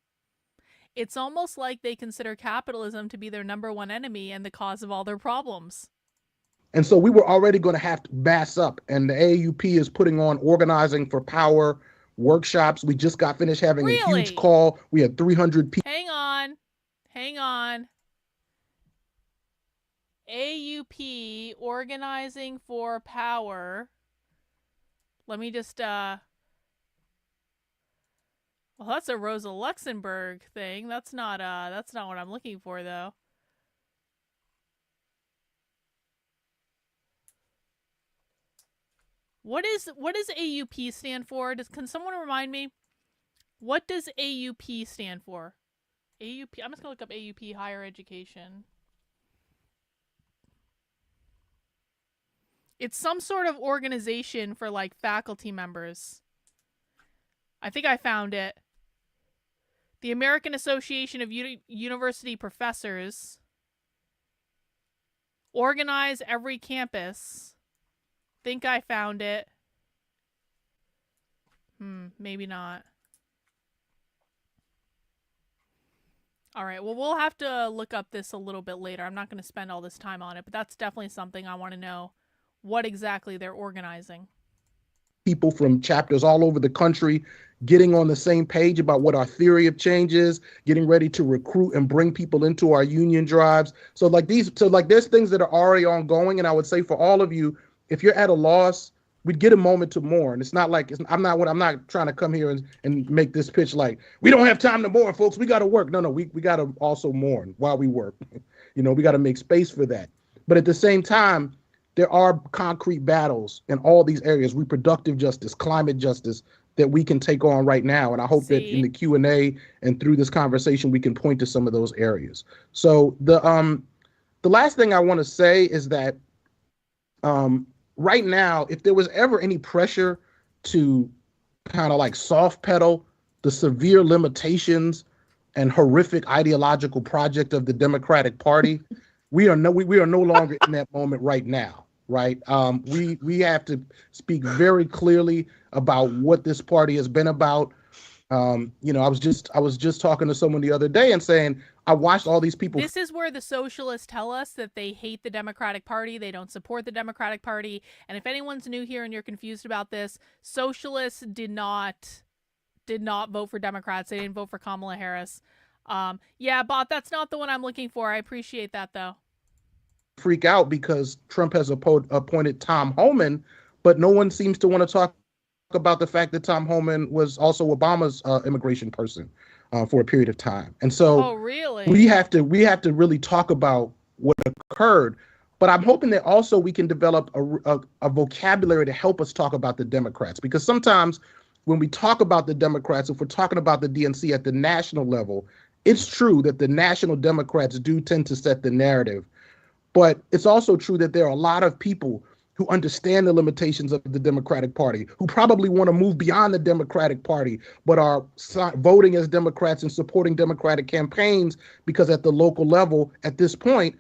It's almost like they consider capitalism to be their number one enemy and the cause of all their problems. And so we were already going to have to mass up, and the AAUP is putting on organizing for power workshops. We just got finished having a huge call. We had 300 people. Hang on. AUP organizing for power. Let me just well, that's a Rosa Luxemburg thing. That's not what I'm looking for, though. What does AUP stand for? Can someone remind me? What does AUP stand for? AUP. I'm just gonna look up AUP higher education. It's some sort of organization for like faculty members. I think I found it. The American Association of University Professors organize every campus. Think I found it. Maybe not. All right, well, we'll have to look up this a little bit later. I'm not going to spend all this time on it, but that's definitely something I want to know what exactly they're organizing. People from chapters all over the country getting on the same page about what our theory of change is, getting ready to recruit and bring people into our union drives. So there's things that are already ongoing. And I would say for all of you, if you're at a loss, we'd get a moment to mourn. It's not like I'm not trying to come here and make this pitch like we don't have time to mourn, folks. We got to work. No, we got to also mourn while we work. We got to make space for that. But at the same time, there are concrete battles in all these areas, reproductive justice, climate justice, that we can take on right now. And I hope that in the Q&A and through this conversation, we can point to some of those areas. So the last thing I want to say is that right now, if there was ever any pressure to kind of like soft pedal the severe limitations and horrific ideological project of the Democratic Party, we are no longer in that moment right now, right? We have to speak very clearly about what this party has been about. I was just talking to someone the other day and saying, I watched all these people. This is where the socialists tell us that they hate the Democratic Party. They don't support the Democratic Party. And if anyone's new here and you're confused about this, socialists did not vote for Democrats. They didn't vote for Kamala Harris. Yeah, Bot, that's not the one I'm looking for. I appreciate that, though. Freak out because Trump has appointed Tom Homan, but no one seems to want to talk about the fact that Tom Homan was also Obama's immigration person for a period of time. And so really? we have to really talk about what occurred. But I'm hoping that also we can develop a vocabulary to help us talk about the Democrats, because sometimes when we talk about the Democrats, if we're talking about the DNC at the national level, it's true that the national Democrats do tend to set the narrative. But it's also true that there are a lot of people who understand the limitations of the Democratic Party, who probably want to move beyond the Democratic Party, but are voting as Democrats and supporting Democratic campaigns because at the local level, at this point,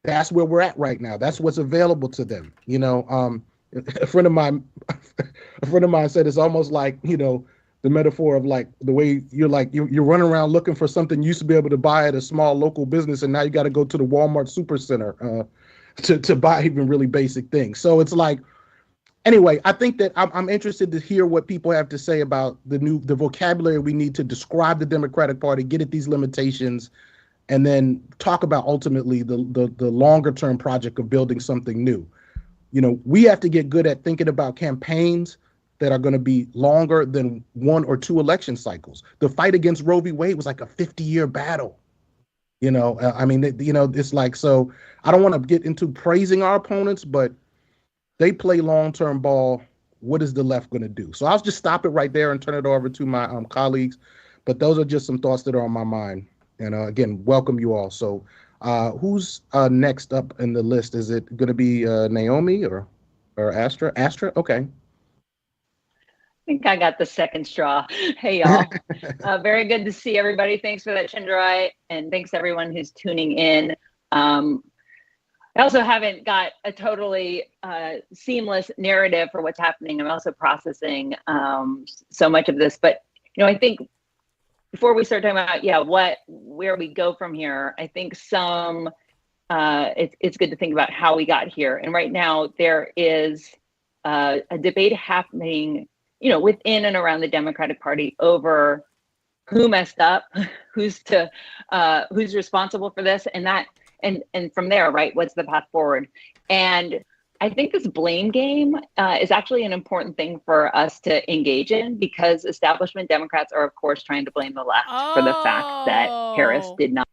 that's where we're at right now. That's what's available to them. You know, a friend of mine said it's almost like, you know, the metaphor of like the way you're running around looking for something you used to be able to buy at a small local business, and now you got to go to the Walmart Supercenter to buy even really basic things. So it's like, anyway, I think that I'm interested to hear what people have to say about the vocabulary we need to describe the Democratic Party, get at these limitations, and then talk about ultimately the longer term project of building something new. You know, we have to get good at thinking about campaigns that are going to be longer than 1 or 2 election cycles. The fight against Roe v. Wade was like a 50-year battle. You know, I mean, you know, it's like, so I don't want to get into praising our opponents, but they play long-term ball. What is the left going to do? So I'll just stop it right there and turn it over to my colleagues. But those are just some thoughts that are on my mind. And again, welcome you all. So who's next up in the list? Is it going to be Naomi or Astra? Astra? Okay. I think I got the second straw. Hey, y'all. Very good to see everybody. Thanks for that, Chindarai. And thanks everyone who's tuning in. I also haven't got a totally seamless narrative for what's happening. I'm also processing so much of this. But, you know, I think before we start talking about, where we go from here, I think it's good to think about how we got here. And right now there is a debate happening, you know, within and around the Democratic Party over who messed up, who's responsible for this, and from there, right, what's the path forward? And I think this blame game is actually an important thing for us to engage in, because establishment Democrats are, of course, trying to blame the left for the fact that Harris did not.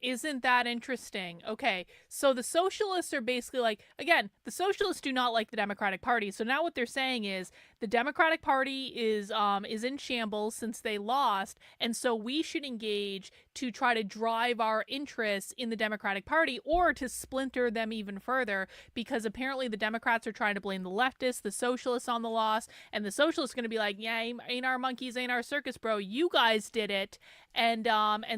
Isn't that interesting? Okay, so the socialists are basically like, again, the socialists do not like the Democratic Party. So now what they're saying is the Democratic Party is in shambles since they lost, and so we should engage to try to drive our interests in the Democratic Party, or to splinter them even further, because apparently the Democrats are trying to blame the leftists, the socialists on the loss, and the socialists are going to be like, yeah, ain't our monkeys, ain't our circus, bro. You guys did it. And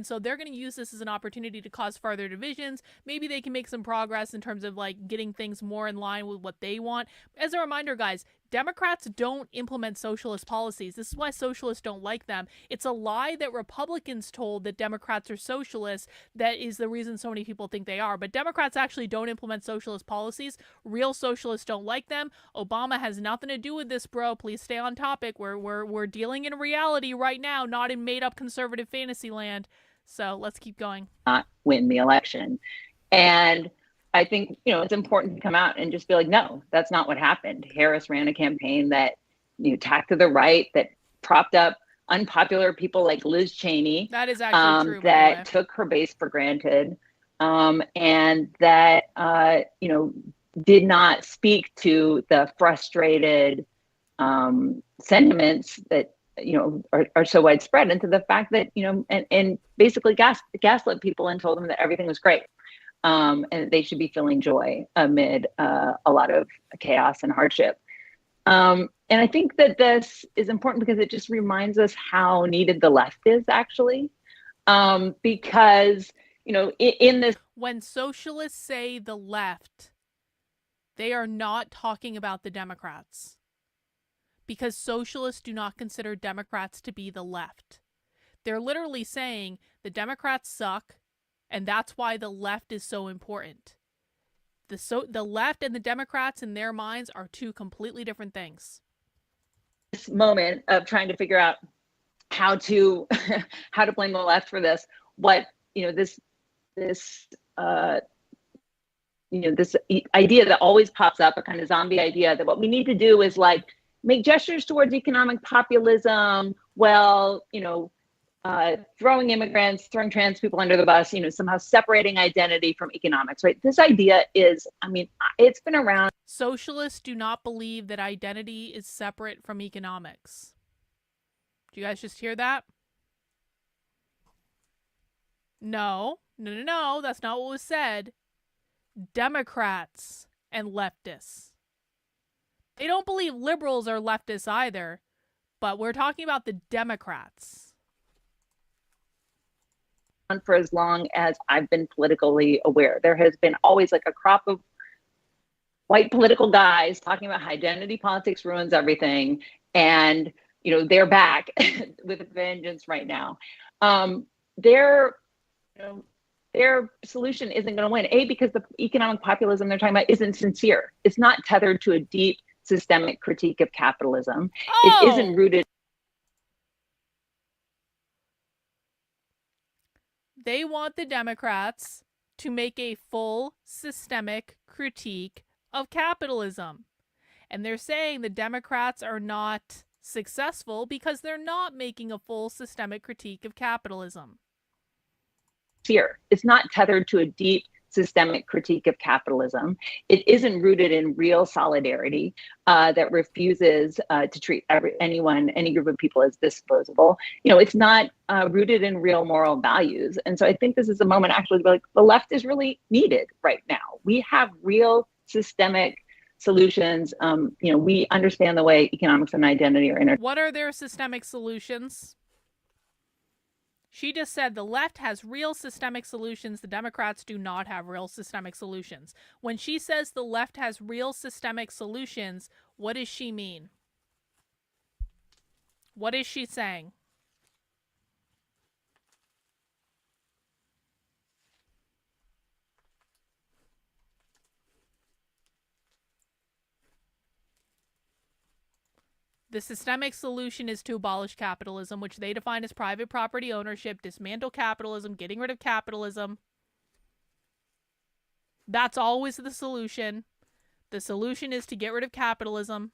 so they're going to use this as an opportunity to cause further divisions. Maybe they can make some progress in terms of like getting things more in line with what they want. As a reminder, guys, Democrats don't implement socialist policies. This is why socialists don't like them. It's a lie that Republicans told that Democrats are socialists that is the reason so many people think they are. But Democrats actually don't implement socialist policies. Real socialists don't like them. Obama has nothing to do with this, bro. Please stay on topic. We're dealing in reality right now, not in made-up conservative fantasy land. So let's keep going. Not win the election. And I think, you know, it's important to come out and just be like, no, that's not what happened. Harris ran a campaign that, you know, tacked to the right, that propped up unpopular people like Liz Cheney. That is actually true. That took her base for granted, and that, you know, did not speak to the frustrated sentiments that, you know, are so widespread, and to the fact that, you know, and basically gaslit people and told them that everything was great. And they should be feeling joy amid a lot of chaos and hardship. And I think that this is important because it just reminds us how needed the left is, actually. Because, you know, in this... When socialists say the left, they are not talking about the Democrats. Because socialists do not consider Democrats to be the left. They're literally saying the Democrats suck, and that's why the left is so important. The left and the Democrats in their minds are two completely different things. This moment of trying to figure out how to blame the left for this, what, you know, this this idea that always pops up, a kind of zombie idea that what we need to do is like make gestures towards economic populism, throwing immigrants, throwing trans people under the bus, somehow separating identity from economics, right? This idea is, it's been around. Socialists do not believe that identity is separate from economics. Do you guys just hear that? No, that's not what was said. Democrats and leftists. They don't believe liberals are leftists either, but we're talking about the Democrats. For as long as I've been politically aware, there has been always like a crop of white political guys talking about how identity politics ruins everything, and they're back with a vengeance right now. Their solution isn't going to win. Because the economic populism they're talking about isn't sincere. It's not tethered to a deep systemic critique of capitalism. It isn't rooted. They want the Democrats to make a full systemic critique of capitalism. And they're saying the Democrats are not successful because they're not making a full systemic critique of capitalism. Here, it's not tethered to a deep systemic critique of capitalism. It isn't rooted in real solidarity that refuses to treat any group of people as disposable. It's not rooted in real moral values. And so I think this is a moment actually like the left is really needed right now. We have real systemic solutions. We understand the way economics and identity are intertwined. What are their systemic solutions? She just said the left has real systemic solutions. The Democrats do not have real systemic solutions. When she says the left has real systemic solutions, what does she mean? What is she saying? The systemic solution is to abolish capitalism, which they define as private property ownership, dismantle capitalism, getting rid of capitalism. That's always the solution. The solution is to get rid of capitalism.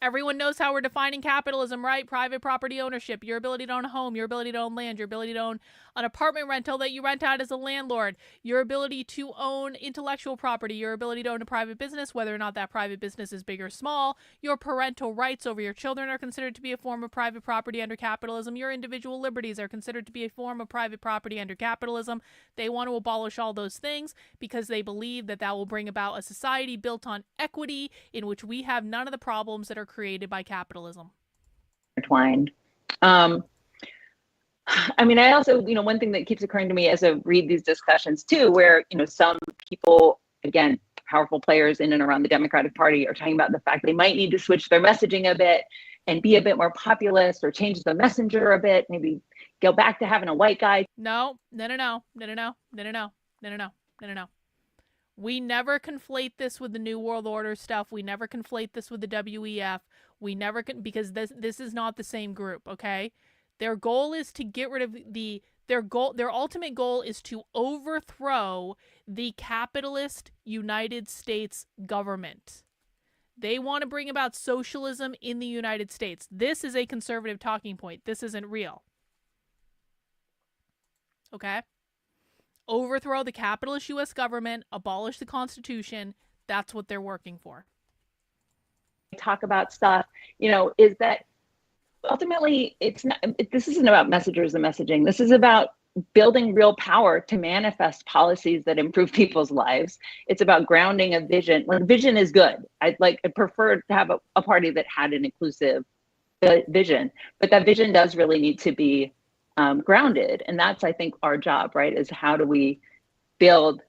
Everyone knows how we're defining capitalism, right? Private property ownership, your ability to own a home, your ability to own land, your ability to own an apartment rental that you rent out as a landlord, your ability to own intellectual property, your ability to own a private business, whether or not that private business is big or small, your parental rights over your children are considered to be a form of private property under capitalism, your individual liberties are considered to be a form of private property under capitalism. They want to abolish all those things because they believe that that will bring about a society built on equity in which we have none of the problems that are created by capitalism. Intertwined. I also, one thing that keeps occurring to me as I read these discussions too, where, some people, again, powerful players in and around the Democratic Party are talking about the fact they might need to switch their messaging a bit and be a bit more populist or change the messenger a bit, maybe go back to having a white guy. No. We never conflate this with the New World Order stuff. We never conflate this with the WEF. We never because this is not the same group, okay? Their goal is to get rid of their ultimate goal is to overthrow the capitalist United States government. They want to bring about socialism in the United States. This is a conservative talking point. This isn't real. Okay? Overthrow the capitalist U.S. government, abolish the Constitution. That's what they're working for. Talk about stuff, is that ultimately this isn't about messengers and messaging. This is about building real power to manifest policies that improve people's lives. It's about grounding a vision. Like, vision is good. I'd prefer to have a party that had an inclusive vision, but that vision does really need to be grounded. And that's, I think, our job, right? Is how do we build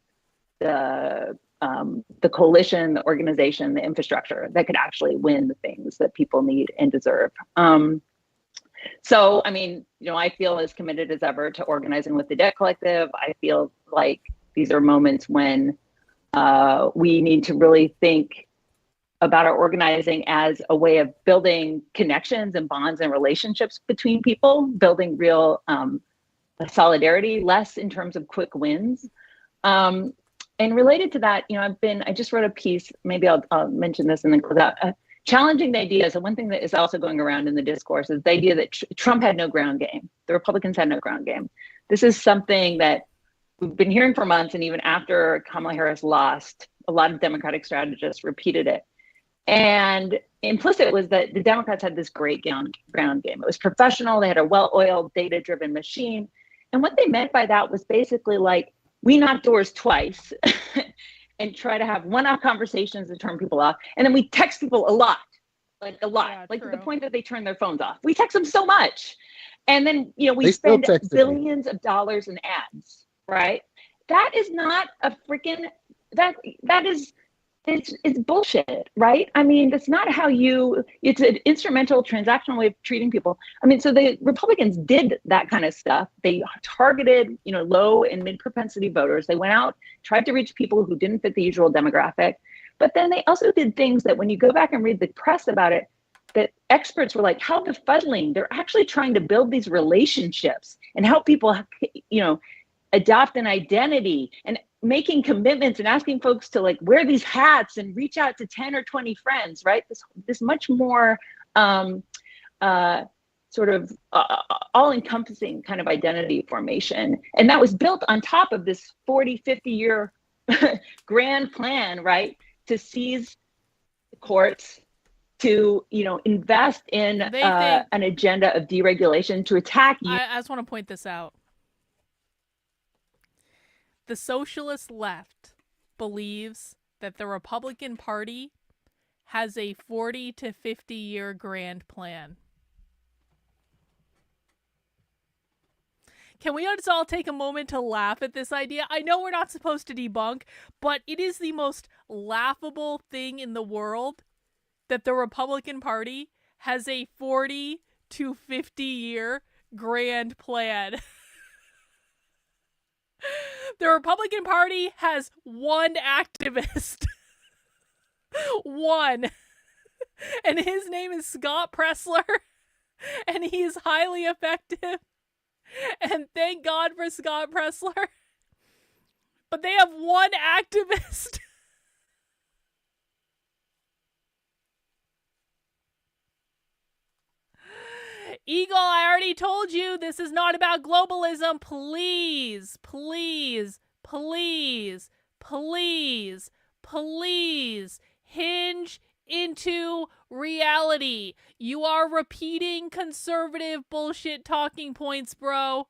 the coalition, the organization, the infrastructure that could actually win the things that people need and deserve. I feel as committed as ever to organizing with the Debt Collective. I feel like these are moments when we need to really think about our organizing as a way of building connections and bonds and relationships between people, building real solidarity, less in terms of quick wins. And related to that, I just wrote a piece, maybe I'll mention this and then close out, challenging the idea. So one thing that is also going around in the discourse is the idea that Trump had no ground game. The Republicans had no ground game. This is something that we've been hearing for months, and even after Kamala Harris lost, a lot of Democratic strategists repeated it. And implicit was that the Democrats had this great ground game. It was professional. They had a well-oiled, data-driven machine. And what they meant by that was basically like, we knock doors twice and try to have one-off conversations to turn people off. And then we text people a lot, like a lot, yeah, like true. to the point that they turn their phones off. We text them so much. And then, we spend billions of dollars in ads, right? That is not a freaking, it's bullshit, right? I mean, that's not how it's an instrumental transactional way of treating people. I mean, so the Republicans did that kind of stuff. They targeted, low and mid propensity voters. They went out, tried to reach people who didn't fit the usual demographic. But then they also did things that when you go back and read the press about it, that experts were like, how befuddling. They're actually trying to build these relationships and help people, adopt an identity and making commitments and asking folks to like wear these hats and reach out to 10 or 20 friends, right? This much more sort of all-encompassing kind of identity formation. And that was built on top of this 40, 50-year grand plan, right? To seize the courts, to, invest in an agenda of deregulation, to attack you. I just want to point this out. The socialist left believes that the Republican Party has a 40 to 50 year grand plan. Can we just all take a moment to laugh at this idea? I know we're not supposed to debunk, but it is the most laughable thing in the world that the Republican Party has a 40 to 50 year grand plan. The Republican Party has one activist. One. And his name is Scott Pressler. And he is highly effective. And thank God for Scott Pressler. But they have one activist. Eagle, I already told you this is not about globalism. Please, please, please, please, please hinge into reality. You are repeating conservative bullshit talking points, bro.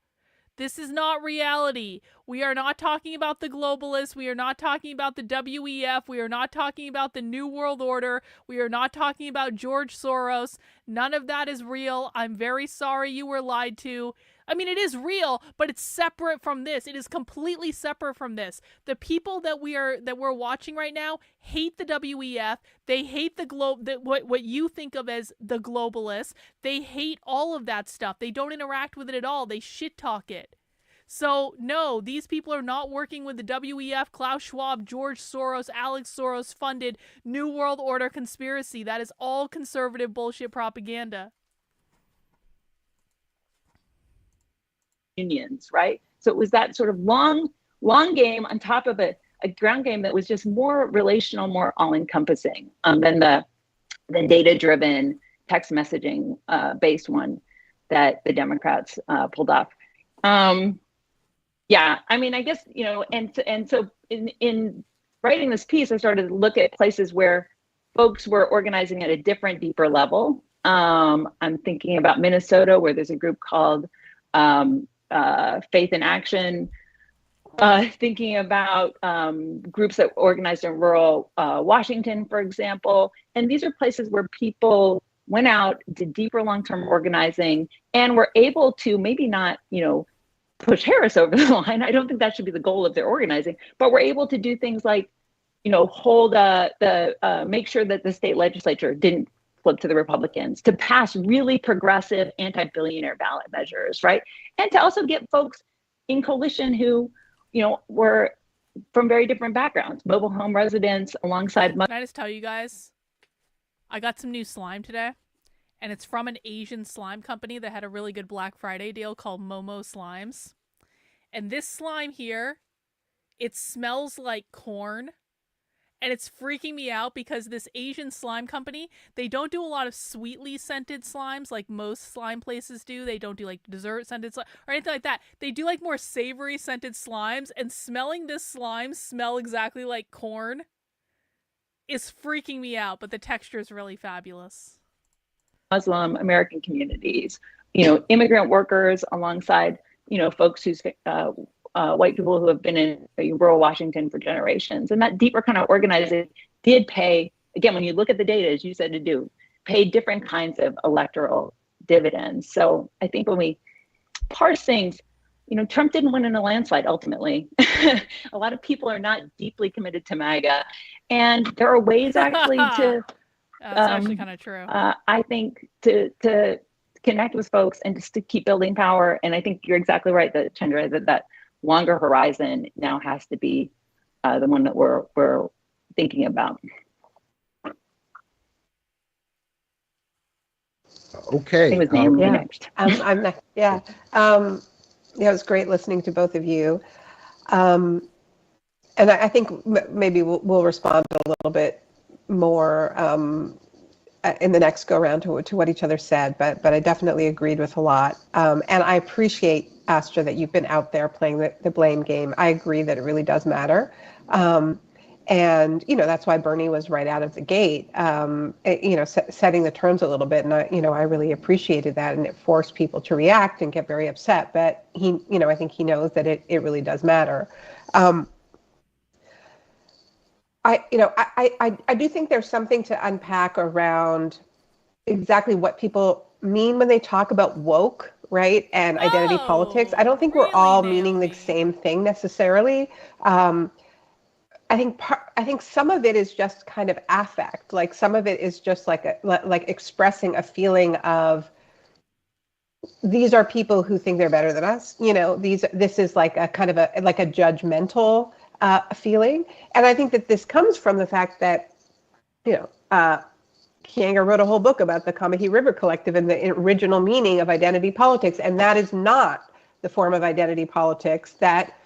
This is not reality. We are not talking about the globalists. We are not talking about the WEF. We are not talking about the New World Order. We are not talking about George Soros. None of that is real. I'm very sorry you were lied to. I mean, it is real, but it's separate from this. It is completely separate from this. The people that we're watching right now hate the WEF. They hate what you think of as the globalists. They hate all of that stuff. They don't interact with it at all. They shit talk it. So no, these people are not working with the WEF, Klaus Schwab, George Soros, Alex Soros funded New World Order conspiracy. That is all conservative bullshit propaganda. Unions, right? So it was that sort of long game on top of a ground game that was just more relational, more all-encompassing than the data-driven text messaging based one that the Democrats pulled off. Yeah, I mean, I guess, and so in writing this piece, I started to look at places where folks were organizing at a different, deeper level. I'm thinking about Minnesota, where there's a group called Faith in Action, thinking about groups that organized in rural Washington, for example. And these are places where people went out, did deeper long-term organizing, and were able to maybe not, push Harris over the line. I don't think that should be the goal of their organizing, but were able to do things like, hold make sure that the state legislature didn't flip to the Republicans, to pass really progressive anti-billionaire ballot measures, right? And to also get folks in coalition who, were from very different backgrounds, mobile home residents alongside. Can I just tell you guys, I got some new slime today, and it's from an Asian slime company that had a really good Black Friday deal called Momo Slimes. And this slime here it smells like corn. And it's freaking me out because this Asian slime company, they don't do a lot of sweetly scented slimes like most slime places do. They don't do like dessert scented slime or anything like that. They do like more savory scented slimes, and smelling this slime smell exactly like corn is freaking me out, but the texture is really fabulous. Muslim American communities, you know, immigrant workers alongside, you know, folks who's white people who have been in rural Washington for generations. And that deeper kind of organizing did pay, again, when you look at the data, as you said to do, pay different kinds of electoral dividends. So I think when we parse things, you know, Trump didn't win in a landslide ultimately. A lot of people are not deeply committed to MAGA. And there are ways actually to... That's actually kind of true. I think to connect with folks and just to keep building power. And I think you're exactly right, that Chandra, that longer horizon now has to be the one that we're thinking about. Okay. It was Naomi next. I'm next. Yeah. Yeah, it was great listening to both of you. And I think maybe we'll respond a little bit more in the next go around to what each other said, but I definitely agreed with a lot. And I appreciate, Astra, that you've been out there playing the blame game. I agree that it really does matter. And, you know, that's why Bernie was right out of the gate, you know, setting the terms a little bit. And, I really appreciated that. And it forced people to react and get very upset. But he, you know, I think he knows that it really does matter. I do think there's something to unpack around exactly what people mean when they talk about woke, right, and identity politics. I don't think we're all meaning the same thing necessarily. I think some of it is just kind of affect. Like some of it is just like expressing a feeling of these are people who think they're better than us. You know, this is like a kind of a judgmental feeling. And I think that this comes from the fact that, you know, Kianga wrote a whole book about the Combahee River Collective and the original meaning of identity politics. And that is not the form of identity politics that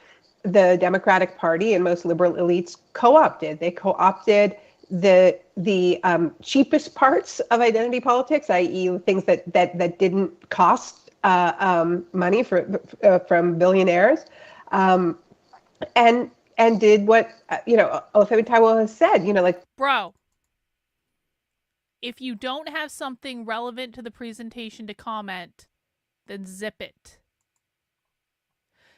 the Democratic Party and most liberal elites co-opted. They co-opted the cheapest parts of identity politics, i.e. things that didn't cost money from billionaires, and did what, you know, Olufemi Taiwo has said, you know, like... Bro, if you don't have something relevant to the presentation to comment, then zip it.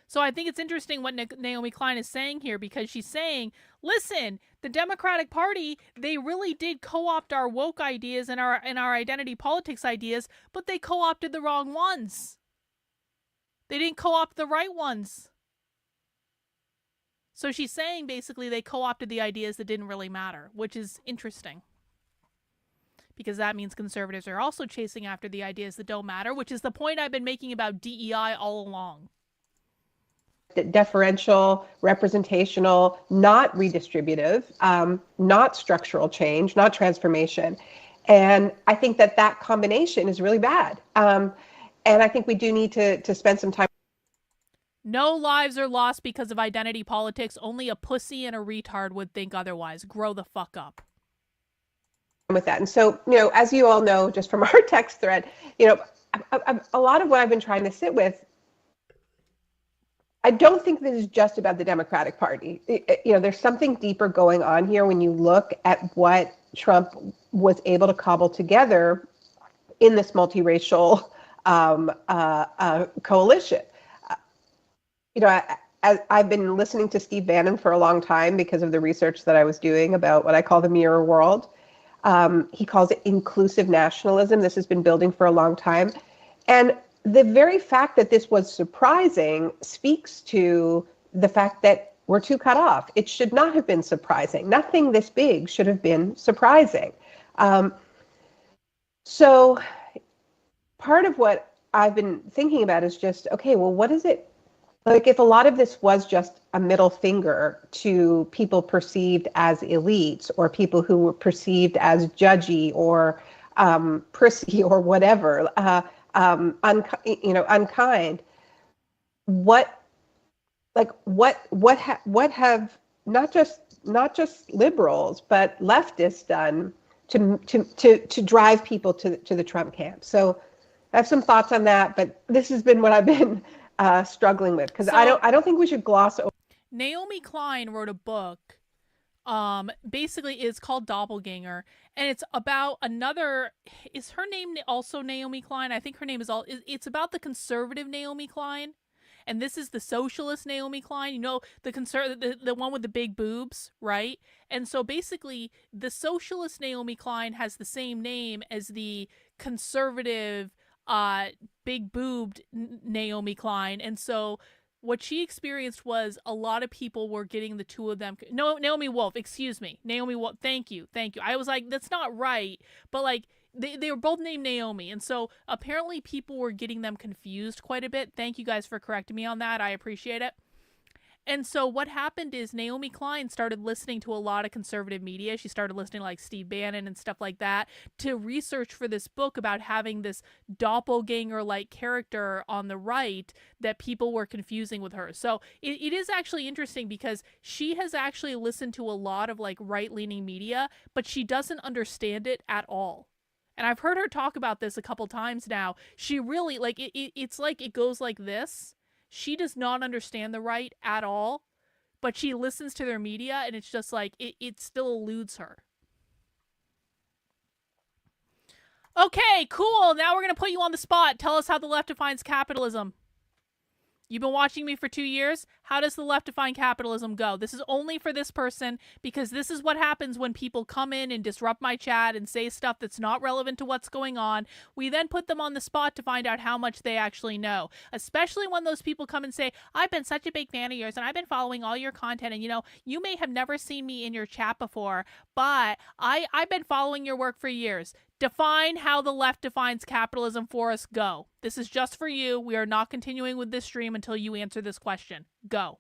So I think it's interesting what Naomi Klein is saying here, because she's saying, listen, the Democratic Party, they really did co-opt our woke ideas and our identity politics ideas, but they co-opted the wrong ones. They didn't co-opt the right ones. So she's saying basically they co-opted the ideas that didn't really matter, which is interesting. Because that means conservatives are also chasing after the ideas that don't matter, which is the point I've been making about DEI all along. Deferential, representational, not redistributive, not structural change, not transformation. And I think that combination is really bad. And I think we do need to spend some time. No lives are lost because of identity politics. Only a pussy and a retard would think otherwise. Grow the fuck up. With that. And so, you know, as you all know, just from our text thread, you know, a lot of what I've been trying to sit with, I don't think this is just about the Democratic Party. You know, there's something deeper going on here when you look at what Trump was able to cobble together in this multiracial coalition. You know, I've been listening to Steve Bannon for a long time because of the research that I was doing about what I call the mirror world. He calls it inclusive nationalism. This has been building for a long time. And the very fact that this was surprising speaks to the fact that we're too cut off. It should not have been surprising. Nothing this big should have been surprising. So part of what I've been thinking about is just, okay, well, what is it? Like, if a lot of this was just a middle finger to people perceived as elites or people who were perceived as judgy or prissy or whatever, unkind, what like what have not just liberals but leftists done to drive people to the Trump camp. So I have some thoughts on that, but this has been what I've been struggling with, because I don't think we should gloss over. Naomi Klein wrote a book. Basically it's called Doppelganger, and it's about another. Is her name also Naomi Klein? I think her name is all. It's about the conservative Naomi Klein. And this is the socialist Naomi Klein, you know, the one with the big boobs, right? And so basically, the socialist Naomi Klein has the same name as the conservative, big boobed Naomi Klein. And so what she experienced was a lot of people were getting the two of them. No, Naomi Wolf, excuse me. Naomi Wolf, thank you. I was like, that's not right. But like, they were both named Naomi, and so apparently people were getting them confused quite a bit. Thank you guys for correcting me on that. I appreciate it. And so what happened is Naomi Klein started listening to a lot of conservative media. She started listening to like Steve Bannon and stuff like that to research for this book about having this doppelganger-like character on the right that people were confusing with her. So it is actually interesting because she has actually listened to a lot of like right-leaning media, but she doesn't understand it at all. And I've heard her talk about this a couple times now. She really, like, it's like it goes like this. She does not understand the right at all, but she listens to their media, and it's just like, it still eludes her. Okay, cool. Now we're going to put you on the spot. Tell us how the left defines capitalism. You've been watching me for 2 years. How does the left define capitalism go? This is only for this person, because this is what happens when people come in and disrupt my chat and say stuff that's not relevant to what's going on. We then put them on the spot to find out how much they actually know, especially when those people come and say, I've been such a big fan of yours and I've been following all your content, and you know, you may have never seen me in your chat before, but I've been following your work for years. Define how the left defines capitalism for us. Go. This is just for you. We are not continuing with this stream until you answer this question. Go.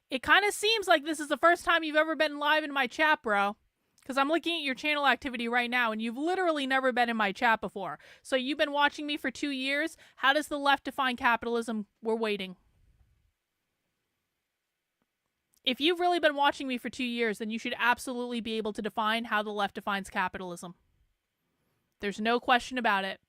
It kind of seems like this is the first time you've ever been live in my chat, bro. Because I'm looking at your channel activity right now, and you've literally never been in my chat before. So you've been watching me for 2 years. How does the left define capitalism? We're waiting. If you've really been watching me for 2 years, then you should absolutely be able to define how the left defines capitalism. There's no question about it.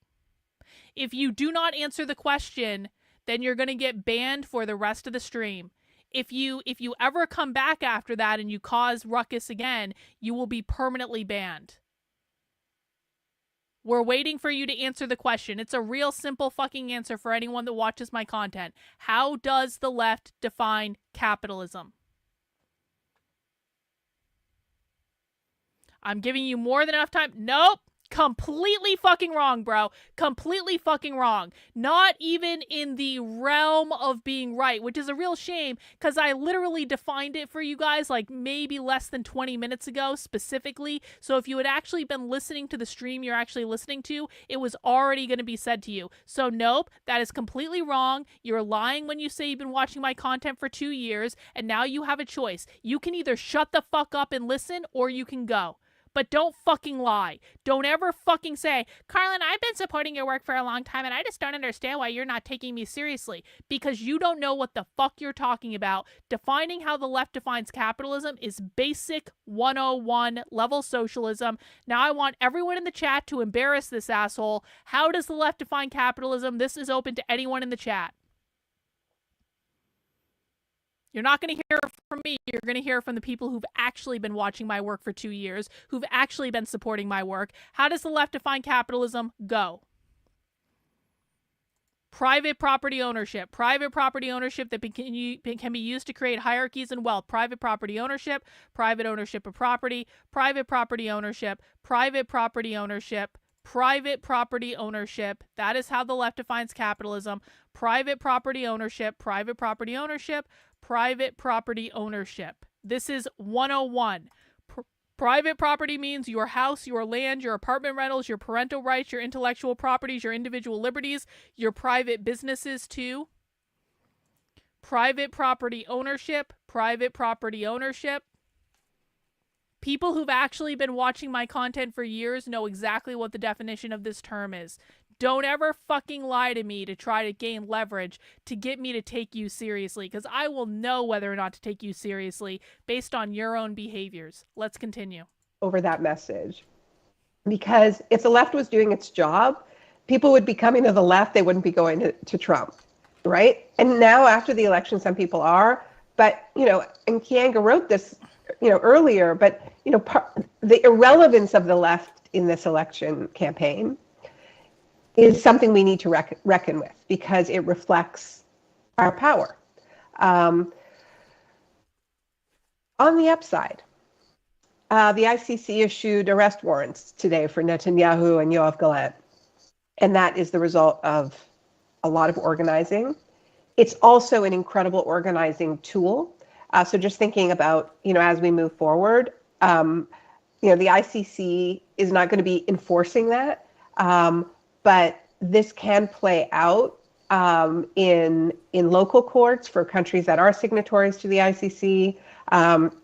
If you do not answer the question, then you're going to get banned for the rest of the stream. If you ever come back after that and you cause ruckus again, you will be permanently banned. We're waiting for you to answer the question. It's a real simple fucking answer for anyone that watches my content. How does the left define capitalism? I'm giving you more than enough time. Nope. Completely fucking wrong, bro. Completely fucking wrong. Not even in the realm of being right, which is a real shame, because I literally defined it for you guys like maybe less than 20 minutes ago specifically. So if you had actually been listening to the stream you're actually listening to, it was already going to be said to you. So nope, that is completely wrong. You're lying when you say you've been watching my content for 2 years, and now you have a choice. You can either shut the fuck up and listen, or you can go. But don't fucking lie. Don't ever fucking say, Carlin, I've been supporting your work for a long time and I just don't understand why you're not taking me seriously. Because you don't know what the fuck you're talking about. Defining how the left defines capitalism is basic 101 level socialism. Now I want everyone in the chat to embarrass this asshole. How does the left define capitalism? This is open to anyone in the chat. You're not going to hear from me. You're going to hear from the people who've actually been watching my work for 2 years, who've actually been supporting my work. How does the left define capitalism? Go. Private property ownership. Private property ownership that can be used to create hierarchies and wealth. Private property ownership. Private ownership of property. Private property ownership. Private property ownership. Private property ownership. That is how the left defines capitalism. Private property ownership. Private property ownership. Private property ownership. This is 101. Private property means your house, your land, your apartment rentals, your parental rights, your intellectual properties, your individual liberties, your private businesses too. Private property ownership, private property ownership. People who've actually been watching my content for years know exactly what the definition of this term is. Don't ever fucking lie to me to try to gain leverage to get me to take you seriously, because I will know whether or not to take you seriously based on your own behaviors. Let's continue. Over that message. Because if the left was doing its job, people would be coming to the left, they wouldn't be going to Trump, right? And now after the election, some people are, but, and Kianga wrote this, earlier, but, the irrelevance of the left in this election campaign is something we need to reckon with, because it reflects our power. On the upside, the ICC issued arrest warrants today for Netanyahu and Yoav Gallant, and that is the result of a lot of organizing. It's also an incredible organizing tool. So just thinking about, as we move forward, the ICC is not going to be enforcing that. But this can play out in local courts for countries that are signatories to the ICC,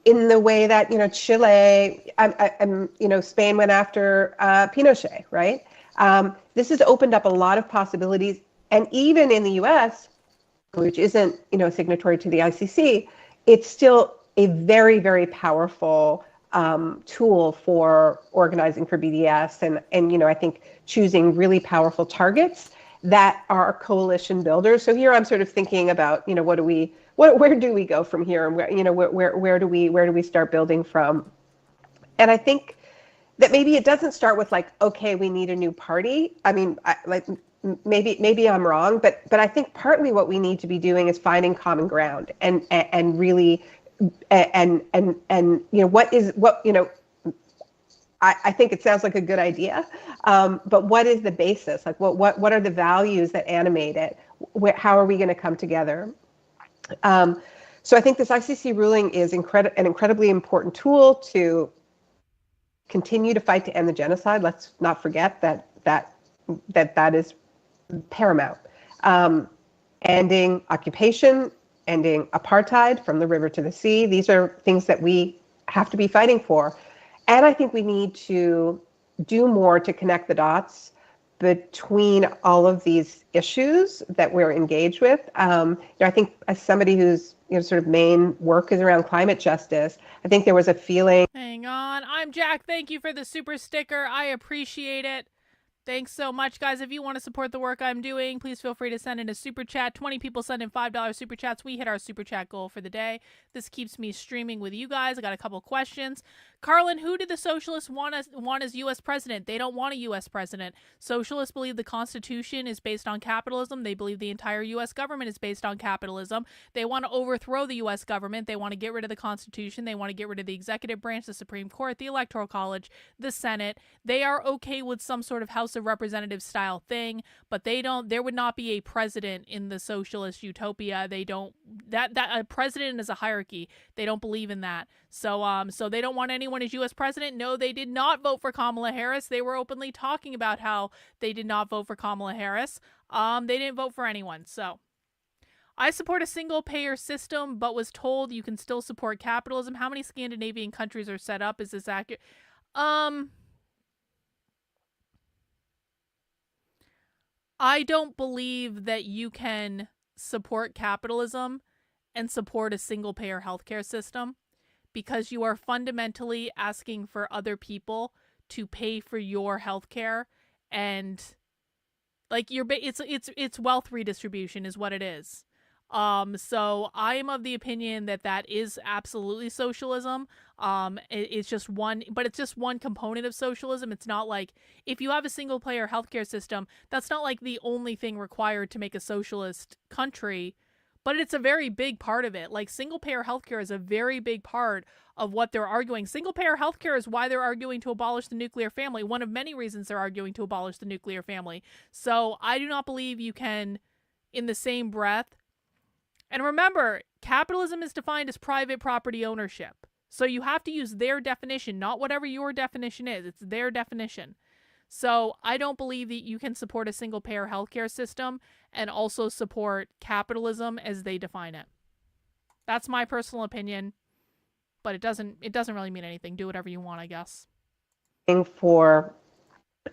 in the way that Chile and Spain went after Pinochet, right? This has opened up a lot of possibilities, and even in the U.S., which isn't a signatory to the ICC, it's still a very, very powerful tool for organizing for BDS, and I think choosing really powerful targets that are coalition builders. So here I'm sort of thinking about where do we go from here, and where do we start building from? And I think that maybe it doesn't start with okay, we need a new party. I mean, maybe I'm wrong, but I think partly what we need to be doing is finding common ground and really. And I think it sounds like a good idea, but what is the basis? What are the values that animate it? How are we going to come together? So I think this ICC ruling is an incredibly important tool to continue to fight to end the genocide. Let's not forget that is paramount. Ending occupation, ending apartheid from the river to the sea. These are things that we have to be fighting for. And I think we need to do more to connect the dots between all of these issues that we're engaged with. I think as somebody who's sort of main work is around climate justice, I think there was a feeling. Hang on. I'm Jack. Thank you for the super sticker. I appreciate it. Thanks so much, guys. If you want to support the work I'm doing, please feel free to send in a super chat. 20 people send in $5 super chats. We hit our super chat goal for the day. This keeps me streaming with you guys. I got a couple questions. Carlin, who did the socialists want as U.S. president? They don't want a U.S. president. Socialists believe the Constitution is based on capitalism. They believe the entire U.S. government is based on capitalism. They want to overthrow the U.S. government. They want to get rid of the Constitution. They want to get rid of the executive branch, the Supreme Court, the Electoral College, the Senate. They are okay with some sort of House of Representatives style thing, but there would not be a president in the socialist utopia. They don't, that a president is a hierarchy. They don't believe in that. So they don't want anyone as U.S. president. No, they did not vote for Kamala Harris. They were openly talking about how they did not vote for Kamala Harris. They didn't vote for anyone. So I support a single payer system, but was told you can still support capitalism. How many Scandinavian countries are set up? Is this accurate? I don't believe that you can support capitalism and support a single payer healthcare system, because you are fundamentally asking for other people to pay for your healthcare, and it's wealth redistribution is what it is. So I am of the opinion that is absolutely socialism. It's just one component of socialism. It's not like if you have a single payer healthcare system, that's not like the only thing required to make a socialist country. But it's a very big part of it. Like, single-payer healthcare is a very big part of what they're arguing. Single-payer healthcare is why they're arguing to abolish the nuclear family. One of many reasons they're arguing to abolish the nuclear family. So I do not believe you can, in the same breath. And remember, capitalism is defined as private property ownership. So you have to use their definition, not whatever your definition is. It's their definition. So I don't believe that you can support a single-payer healthcare system and also support capitalism as they define it. That's my personal opinion, but it doesn't really mean anything. Do whatever you want, I guess. For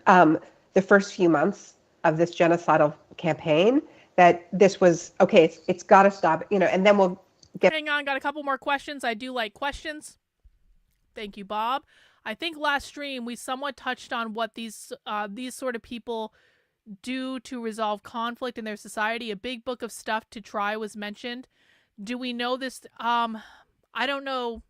the first few months of this genocidal campaign, that this was okay. It's got to stop, and then we'll get. Hang on, got a couple more questions. I do like questions. Thank you, Bob. I think last stream we somewhat touched on what these sort of people do to resolve conflict in their society. A big book of stuff to try was mentioned. Do we know this? I don't know.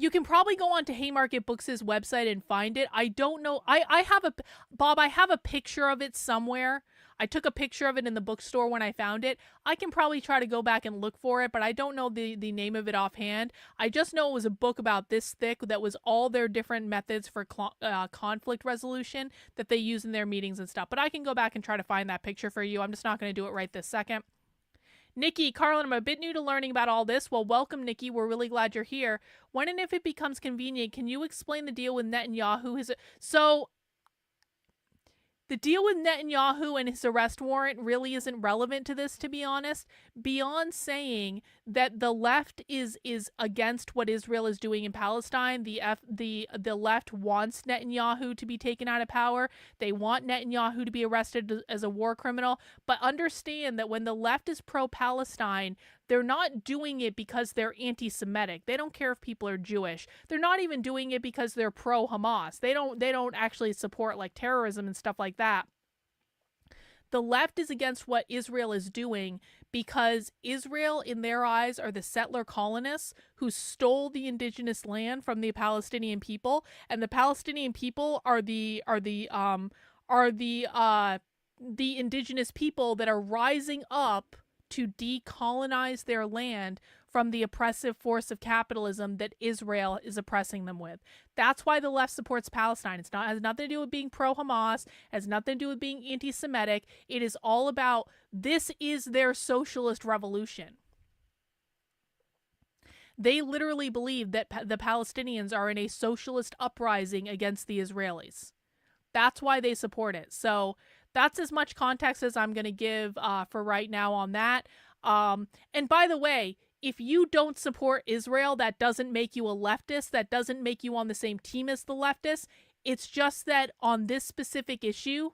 You can probably go on to Haymarket Books' website and find it. I don't know. I have a picture of it somewhere. I took a picture of it in the bookstore when I found it. I can probably try to go back and look for it, but I don't know the name of it offhand. I just know it was a book about this thick that was all their different methods for conflict resolution that they use in their meetings and stuff. But I can go back and try to find that picture for you. I'm just not going to do it right this second. Nikki, Carlin, I'm a bit new to learning about all this. Well, welcome, Nikki. We're really glad you're here. When and if it becomes convenient, can you explain the deal with Netanyahu? So the deal with Netanyahu and his arrest warrant really isn't relevant to this, to be honest, beyond saying that the left is against what Israel is doing in Palestine. The left wants Netanyahu to be taken out of power. They want Netanyahu to be arrested as a war criminal. But understand that when the left is pro-Palestine, they're not doing it because they're anti-Semitic. They don't care if people are Jewish. They're not even doing it because they're pro-Hamas. They don't actually support like terrorism and stuff like that. The left is against what Israel is doing because Israel, in their eyes, are the settler colonists who stole the indigenous land from the Palestinian people, and the Palestinian people are the indigenous people that are rising up to decolonize their land from the oppressive force of capitalism that Israel is oppressing them with. That's why the left supports Palestine. It has nothing to do with being pro-Hamas. It has nothing to do with being anti-Semitic. It is all about, this is their socialist revolution. They literally believe that the Palestinians are in a socialist uprising against the Israelis. That's why they support it. So that's as much context as I'm going to give for right now on that. And by the way, if you don't support Israel, that doesn't make you a leftist. That doesn't make you on the same team as the leftists. It's just that on this specific issue,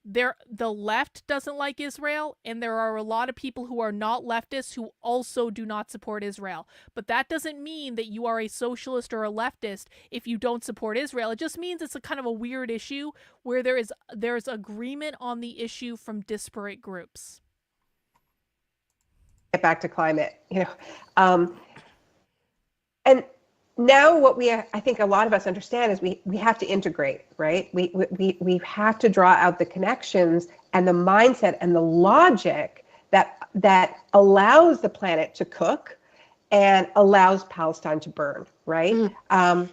the left doesn't like Israel, and there are a lot of people who are not leftists who also do not support Israel. But that doesn't mean that you are a socialist or a leftist if you don't support Israel. It just means it's a kind of a weird issue where there's agreement on the issue from disparate groups. Get back to climate, and now what I think a lot of us understand is we have to integrate, right? We have to draw out the connections and the mindset and the logic that allows the planet to cook and allows Palestine to burn, right? And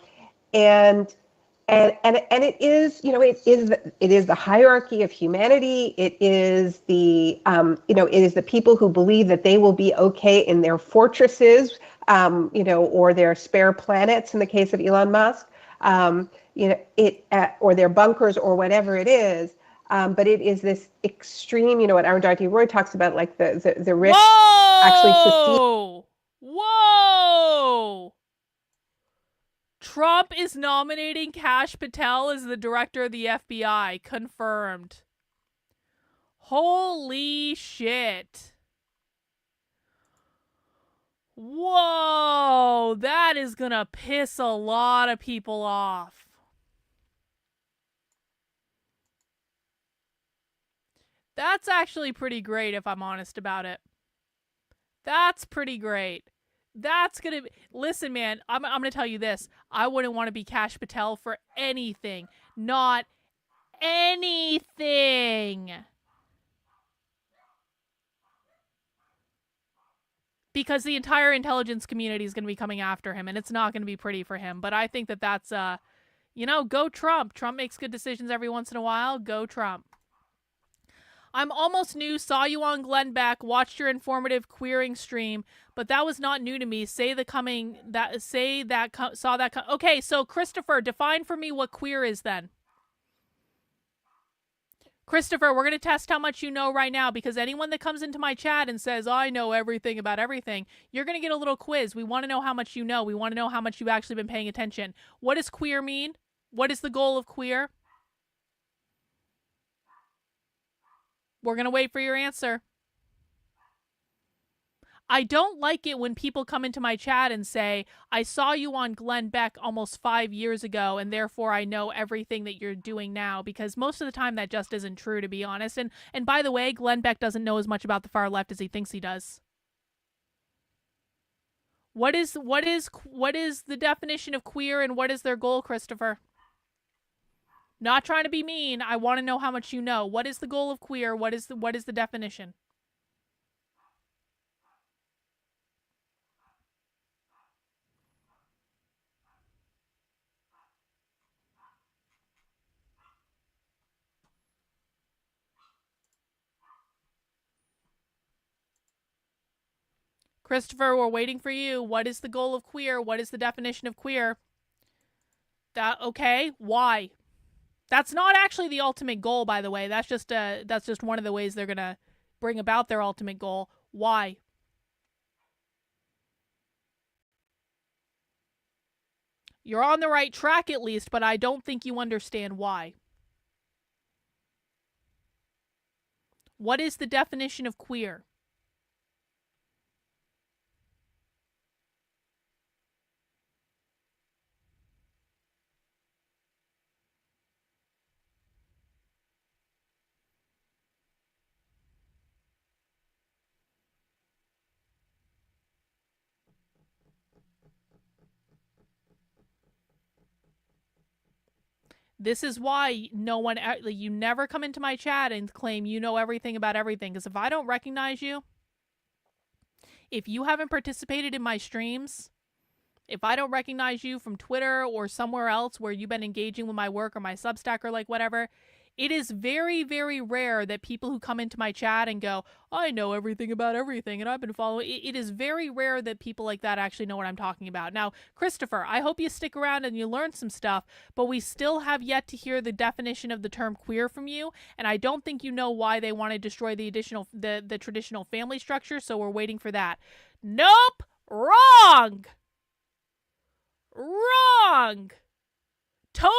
it is, it is the hierarchy of humanity. It is the it is the people who believe that they will be okay in their fortresses, or their spare planets in the case of Elon Musk, or their bunkers or whatever it is. But it is this extreme, what Arundhati Roy talks about, like the rich actually secede. Whoa! Trump is nominating Kash Patel as the director of the FBI. Confirmed. Holy shit. Whoa, that is gonna piss a lot of people off. That's actually pretty great if I'm honest about it. That's pretty great. That's gonna be, listen, man, I'm gonna tell you this. I wouldn't want to be Kash Patel for anything. Not anything. Because the entire intelligence community is going to be coming after him, and it's not going to be pretty for him. But I think that that's, go Trump. Trump makes good decisions every once in a while. Go Trump. I'm almost new, saw you on Glenn Beck, watched your informative queering stream, but that was not new to me. Saw that. Okay, so Christopher, define for me what queer is then. Christopher, we're going to test how much you know right now, because anyone that comes into my chat and says, I know everything about everything, you're going to get a little quiz. We want to know how much you know. We want to know how much you've actually been paying attention. What does queer mean? What is the goal of queer? We're going to wait for your answer. I don't like it when people come into my chat and say, I saw you on Glenn Beck almost 5 years ago, and therefore I know everything that you're doing now, because most of the time that just isn't true, to be honest. And by the way, Glenn Beck doesn't know as much about the far left as he thinks he does. What is the definition of queer, and what is their goal, Christopher? Not trying to be mean. I want to know how much you know. What is the goal of queer? What is the definition? Christopher, we're waiting for you. What is the goal of queer? What is the definition of queer? Okay, why? That's not actually the ultimate goal, by the way. That's just one of the ways they're going to bring about their ultimate goal. Why? You're on the right track at least, but I don't think you understand why. What is the definition of queer? This is why you never come into my chat and claim you know everything about everything. Because if I don't recognize you, if you haven't participated in my streams, if I don't recognize you from Twitter or somewhere else where you've been engaging with my work or my Substack or like whatever, it is very, very rare that people who come into my chat and go, I know everything about everything and I've been following. It is very rare that people like that actually know what I'm talking about. Now, Christopher, I hope you stick around and you learn some stuff, but we still have yet to hear the definition of the term queer from you, and I don't think you know why they want to destroy the traditional family structure, so we're waiting for that. Nope! Wrong! Wrong! Totally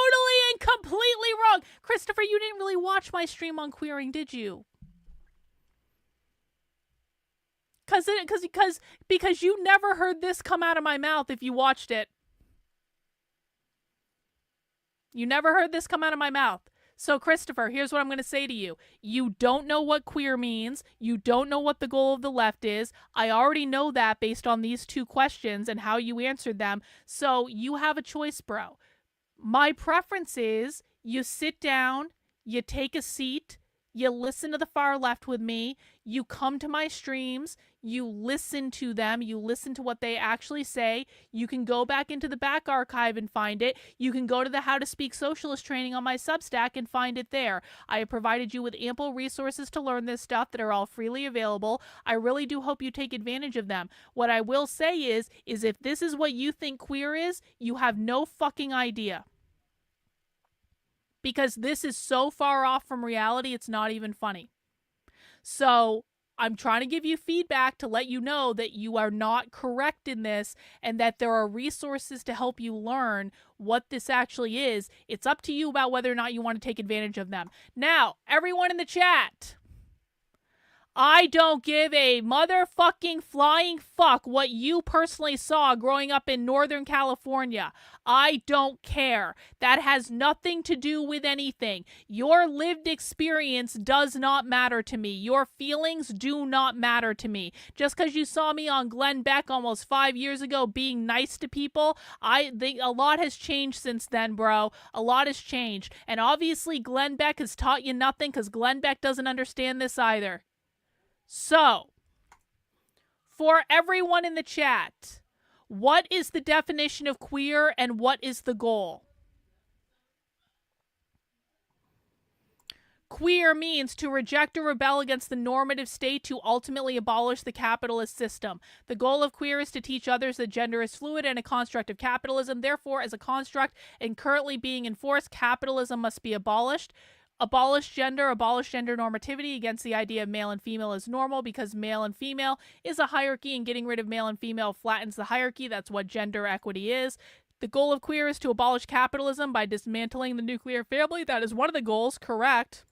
and completely wrong. Christopher, you didn't really watch my stream on queering, did you? Because you never heard this come out of my mouth if you watched it. You never heard this come out of my mouth. So, Christopher, here's what I'm going to say to you. You don't know what queer means. You don't know what the goal of the left is. I already know that based on these two questions and how you answered them. So, you have a choice, bro. My preference is you sit down, you take a seat, you listen to the far left with me, you come to my streams, you listen to them, you listen to what they actually say. You can go back into the back archive and find it. You can go to the How to Speak Socialist training on my Substack and find it there. I have provided you with ample resources to learn this stuff that are all freely available. I really do hope you take advantage of them. What I will say is if this is what you think queer is, you have no fucking idea. Because this is so far off from reality, it's not even funny. So I'm trying to give you feedback to let you know that you are not correct in this and that there are resources to help you learn what this actually is. It's up to you about whether or not you want to take advantage of them. Now, everyone in the chat, I don't give a motherfucking flying fuck what you personally saw growing up in Northern California. I don't care. That has nothing to do with anything. Your lived experience does not matter to me. Your feelings do not matter to me. Just because you saw me on Glenn Beck almost 5 years ago being nice to people, I think a lot has changed since then, bro. A lot has changed. And obviously Glenn Beck has taught you nothing because Glenn Beck doesn't understand this either. So, for everyone in the chat, what is the definition of queer and what is the goal? queer means to reject or rebel against the normative state to ultimately abolish the capitalist system. The goal of queer is to teach others that gender is fluid and a construct of capitalism. Therefore, as a construct and currently being enforced, capitalism must be abolished. Abolish gender normativity against the idea of male and female as normal, because male and female is a hierarchy, and getting rid of male and female flattens the hierarchy. That's what gender equity is. The goal of queer is to abolish capitalism by dismantling the nuclear family. That is one of the goals, correct.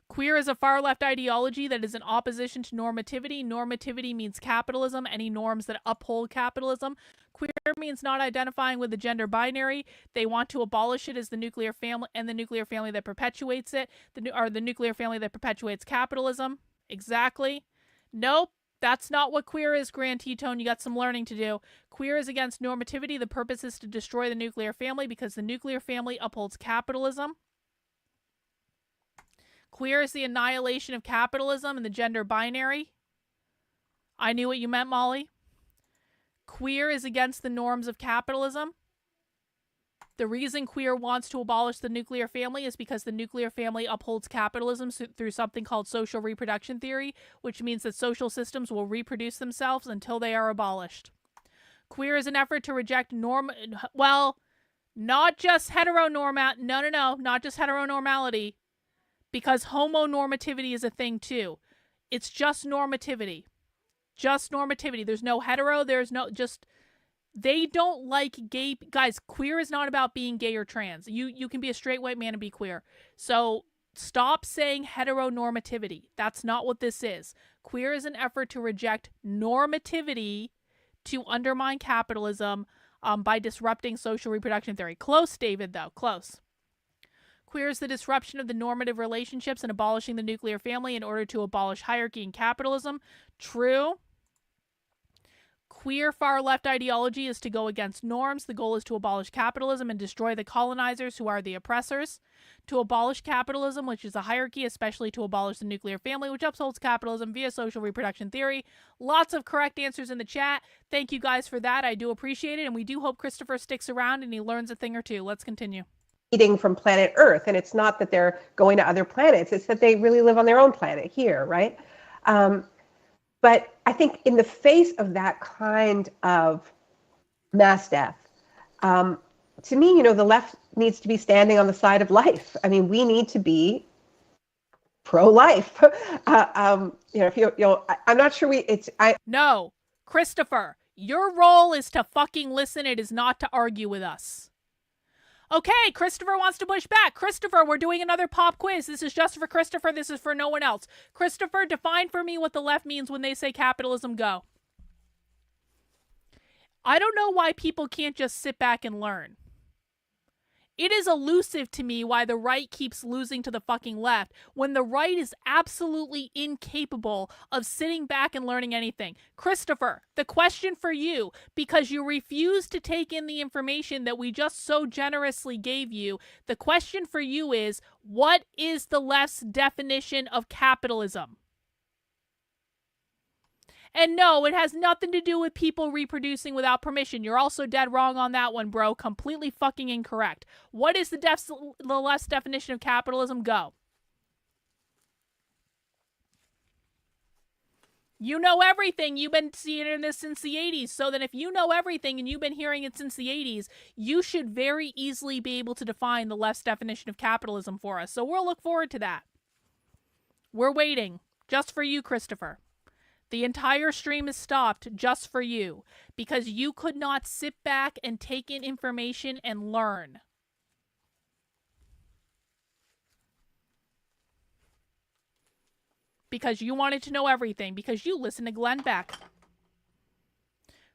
Queer is a far-left ideology that is in opposition to normativity. Normativity means capitalism, any norms that uphold capitalism. Queer means not identifying with the gender binary. They want to abolish it as the nuclear family, and the nuclear family that perpetuates it, the nuclear family that perpetuates capitalism. Exactly. Nope. That's not what queer is, Grand T-Tone. You got some learning to do. Queer is against normativity. The purpose is to destroy the nuclear family because the nuclear family upholds capitalism. Queer is the annihilation of capitalism and the gender binary. I knew what you meant, Molly. Queer is against the norms of capitalism. The reason queer wants to abolish the nuclear family is because the nuclear family upholds capitalism through something called social reproduction theory, which means that social systems will reproduce themselves until they are abolished. Queer is an effort to reject not just not just heteronormality, because homonormativity is a thing too. It's just normativity. Just normativity. There's no hetero, they don't like gay guys. Queer is not about being gay or trans. You can be a straight white man and be queer. So stop saying heteronormativity. That's not what this is. Queer is an effort to reject normativity to undermine capitalism by disrupting social reproduction theory. Close, David, though. Close. Queer is the disruption of the normative relationships and abolishing the nuclear family in order to abolish hierarchy and capitalism. True. Queer far-left ideology is to go against norms. The goal is to abolish capitalism and destroy the colonizers who are the oppressors. To abolish capitalism, which is a hierarchy, especially to abolish the nuclear family, which upholds capitalism via social reproduction theory. Lots of correct answers in the chat. Thank you guys for that. I do appreciate it, and we do hope Christopher sticks around and he learns a thing or two. Let's continue. Eating from planet Earth, and it's not that they're going to other planets, it's that they really live on their own planet here, right? But I think in the face of that kind of mass death, to me, the left needs to be standing on the side of life. I mean, we need to be pro-life. If I'm not sure No, Christopher, your role is to fucking listen. It is not to argue with us. Okay, Christopher wants to push back. Christopher, we're doing another pop quiz. This is just for Christopher. This is for no one else. Christopher, define for me what the left means when they say capitalism, go. I don't know why people can't just sit back and learn. It is elusive to me why the right keeps losing to the fucking left when the right is absolutely incapable of sitting back and learning anything. Christopher, the question for you, because you refuse to take in the information that we just so generously gave you, the question for you is, what is the left's definition of capitalism? And no, it has nothing to do with people reproducing without permission. You're also dead wrong on that one, bro. Completely fucking incorrect. What is the left's definition of capitalism? Go. You know everything. You've been seeing this since the 80s. So then if you know everything and you've been hearing it since the 80s, you should very easily be able to define the left's definition of capitalism for us. So we'll look forward to that. We're waiting. Just for you, Christopher. The entire stream is stopped just for you because you could not sit back and take in information and learn. Because you wanted to know everything, because you listened to Glenn Beck.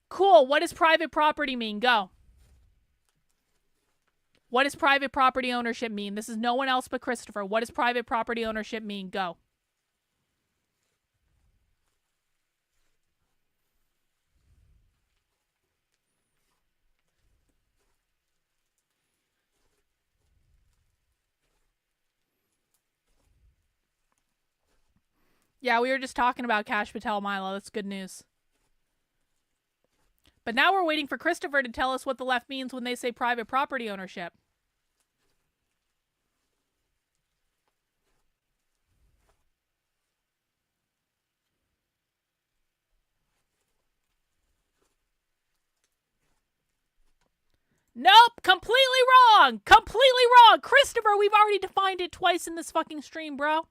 Cool, what does private property mean? Go. What does private property ownership mean? This is no one else but Christopher. What does private property ownership mean? Go. Yeah, we were just talking about Kash Patel, Milo. That's good news. But now we're waiting for Christopher to tell us what the left means when they say private property ownership. Nope, completely wrong. Completely wrong. Christopher, we've already defined it twice in this fucking stream, bro.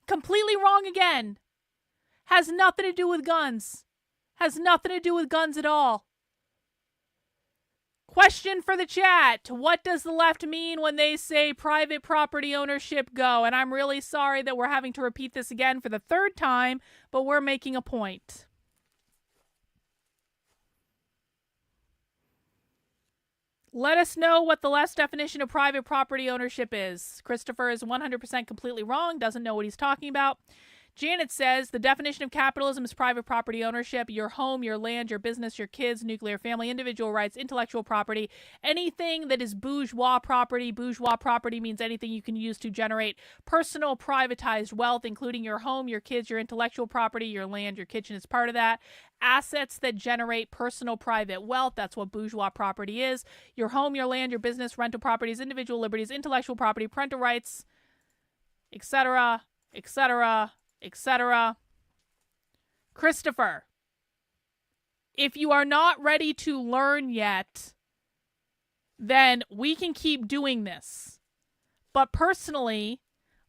Completely wrong again. Has nothing to do with guns. Has nothing to do with guns at all. Question for the chat. What does the left mean when they say private property ownership go? And I'm really sorry that we're having to repeat this again for the third time, but we're making a point. Let us know what the left's definition of private property ownership is. Christopher is 100% completely wrong, doesn't know what he's talking about. Janet says the definition of capitalism is private property ownership, your home, your land, your business, your kids, nuclear family, individual rights, intellectual property, anything that is bourgeois property. Bourgeois property means anything you can use to generate personal privatized wealth, including your home, your kids, your intellectual property, your land, your kitchen is part of that. Assets that generate personal private wealth, that's what bourgeois property is. Your home, your land, your business, rental properties, individual liberties, intellectual property, parental rights, etc., etc., etc. Christopher, if you are not ready to learn yet, then we can keep doing this. But personally,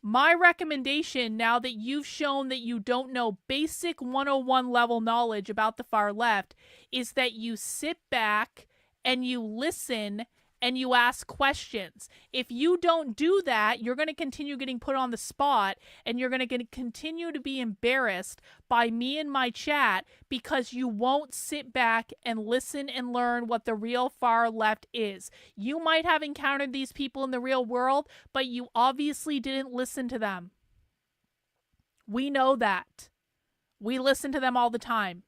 my recommendation, now that you've shown that you don't know basic 101 level knowledge about the far left, is that you sit back and you listen and you ask questions. If you don't do that, you're going to continue getting put on the spot, and you're going to continue to be embarrassed by me and my chat because you won't sit back and listen and learn what the real far left is. You might have encountered these people in the real world, but you obviously didn't listen to them. We know that. We listen to them all the time.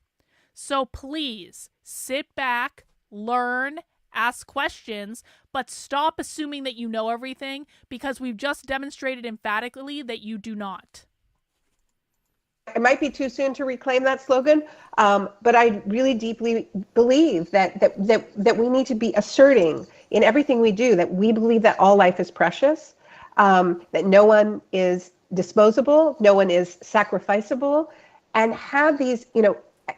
So please sit back, learn, ask questions, but stop assuming that you know everything, because we've just demonstrated emphatically that you do not. It might be too soon to reclaim that slogan, but I really deeply believe that we need to be asserting in everything we do that we believe that all life is precious, that no one is disposable, no one is sacrificable, and have these,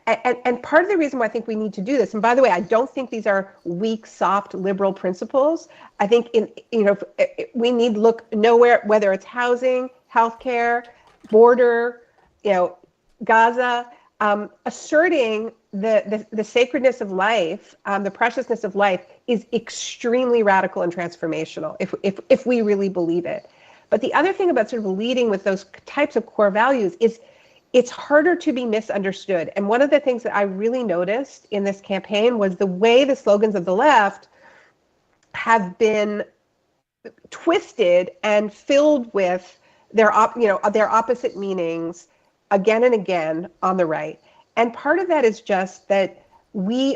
and part of the reason why I think we need to do this, and by the way, I don't think these are weak, soft, liberal principles. I think we need to look nowhere, whether it's housing, healthcare, border, Gaza, asserting the sacredness of life, the preciousness of life is extremely radical and transformational if we really believe it. But the other thing about sort of leading with those types of core values is it's harder to be misunderstood. And one of the things that I really noticed in this campaign was the way the slogans of the left have been twisted and filled with their opposite meanings again and again on the right. And part of that is just that we're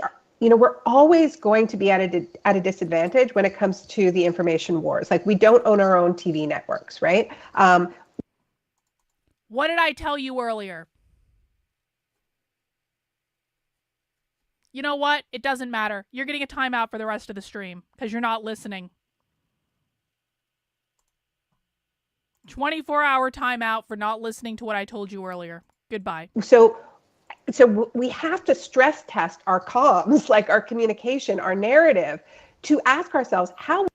always going to be at a disadvantage when it comes to the information wars. Like, we don't own our own TV networks, right? What did I tell you earlier? You know what? It doesn't matter. You're getting a timeout for the rest of the stream because you're not listening. 24-hour timeout for not listening to what I told you earlier. Goodbye. So we have to stress test our comms, like our communication, our narrative, to ask ourselves, how...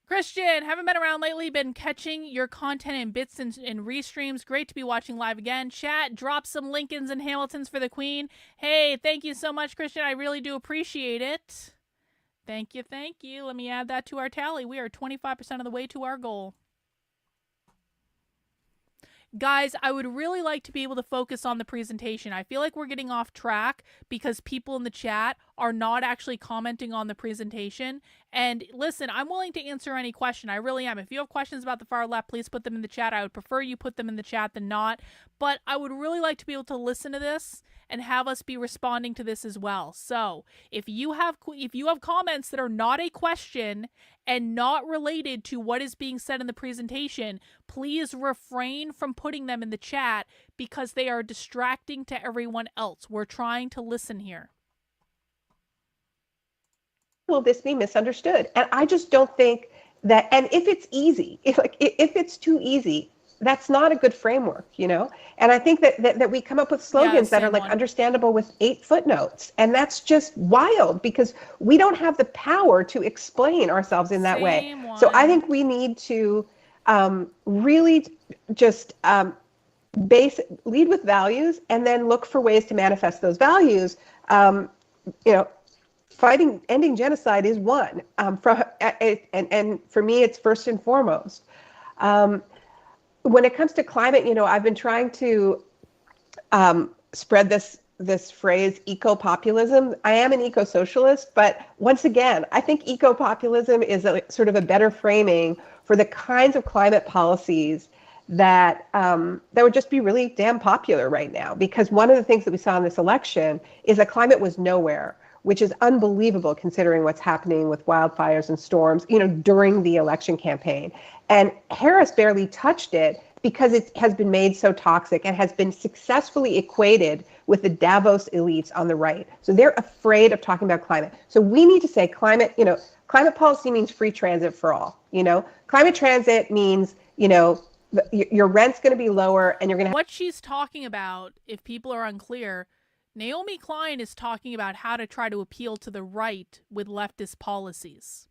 Christian, haven't been around lately, been catching your content in bits and restreams. Great to be watching live again. Chat, drop some Lincolns and Hamiltons for the Queen. Hey, thank you so much, Christian. I really do appreciate it. Thank you, thank you. Let me add that to our tally. We are 25% of the way to our goal. Guys, I would really like to be able to focus on the presentation. I feel like we're getting off track because people in the chat are not actually commenting on the presentation. And listen, I'm willing to answer any question. I really am. If you have questions about the far left, please put them in the chat. I would prefer you put them in the chat than not. But I would really like to be able to listen to this and have us be responding to this as well. So if you have comments that are not a question and not related to what is being said in the presentation, please refrain from putting them in the chat because they are distracting to everyone else. We're trying to listen here. Will this be misunderstood? And I just don't think that, and if it's easy, if it's too easy, that's not a good framework, And I think that we come up with slogans that are like understandable with 8 footnotes. And that's just wild because we don't have the power to explain ourselves in that way. So I think we need to really just lead with values and then look for ways to manifest those values. Ending genocide is one. And for me, it's first and foremost. When it comes to climate, I've been trying to spread this phrase, eco-populism. I am an eco-socialist, but once again, I think eco-populism is sort of a better framing for the kinds of climate policies that would just be really damn popular right now. Because one of the things that we saw in this election is that climate was nowhere, which is unbelievable considering what's happening with wildfires and storms, during the election campaign. And Harris barely touched it because it has been made so toxic and has been successfully equated with the Davos elites on the right. So they're afraid of talking about climate. So we need to say climate policy means free transit for all. Climate transit means, your rent's going to be lower and you're going to. What she's talking about, if people are unclear, Naomi Klein is talking about how to try to appeal to the right with leftist policies.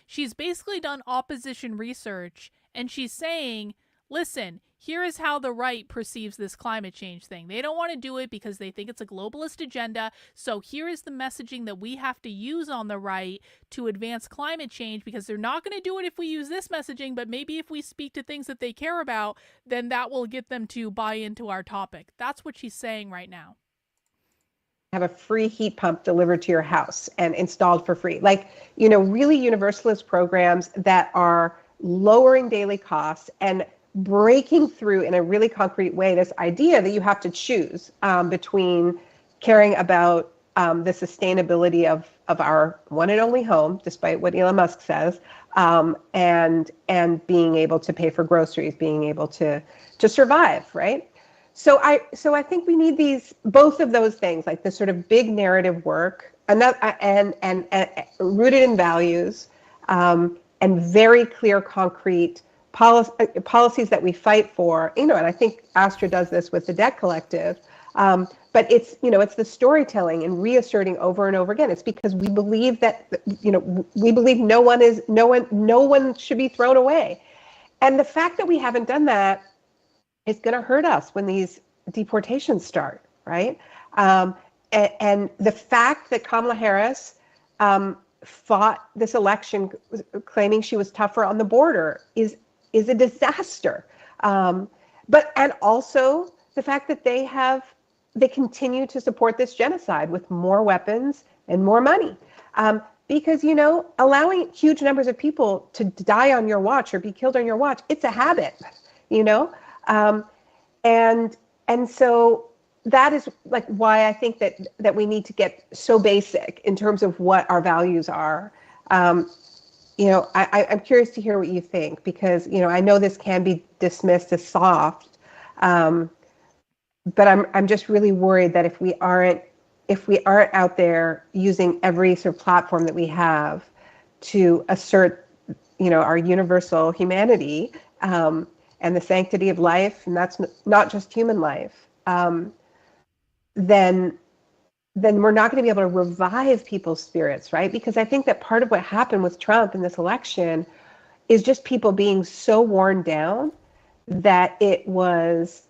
She's basically done opposition research, and she's saying, listen, here is how the right perceives this climate change thing. They don't want to do it because they think it's a globalist agenda. So here is the messaging that we have to use on the right to advance climate change, because they're not going to do it if we use this messaging, but maybe if we speak to things that they care about, then that will get them to buy into our topic. That's what she's saying right now. Have a free heat pump delivered to your house and installed for free. Really universalist programs that are lowering daily costs and breaking through in a really concrete way this idea that you have to choose between caring about the sustainability of our one and only home, despite what Elon Musk says, and being able to pay for groceries, being able to survive, right? So I think we need both of those things, like this sort of big narrative work, and rooted in values, and very clear, concrete policies that we fight for. And I think Astra does this with the Debt Collective. But it's the storytelling and reasserting over and over again. It's because we believe that no one should be thrown away, and the fact that we haven't done that is going to hurt us when these deportations start, right? And the fact that Kamala Harris fought this election claiming she was tougher on the border is a disaster. And also the fact that they continue to support this genocide with more weapons and more money. Because, allowing huge numbers of people to die on your watch or be killed on your watch, it's a habit, and so that is why I think that we need to get so basic in terms of what our values are. I'm curious to hear what you think, because I know this can be dismissed as soft, but I'm just really worried that if we aren't out there using every sort of platform that we have to assert our universal humanity, and the sanctity of life, and that's not just human life, then we're not going to be able to revive people's spirits, right? Because I think that part of what happened with Trump in this election is just people being so worn down that it was,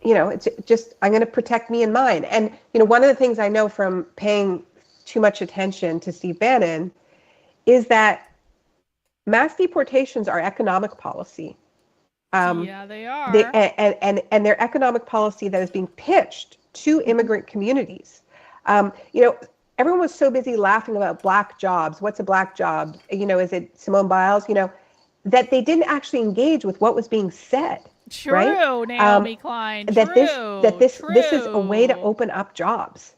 it's just, I'm going to protect me and mine. And, one of the things I know from paying too much attention to Steve Bannon is that mass deportations are economic policy. Yeah, they are. And they're economic policy that is being pitched to immigrant communities. Everyone was so busy laughing about black jobs. What's a black job? Is it Simone Biles? That they didn't actually engage with what was being said. True, right? Naomi Klein. This is a way to open up jobs,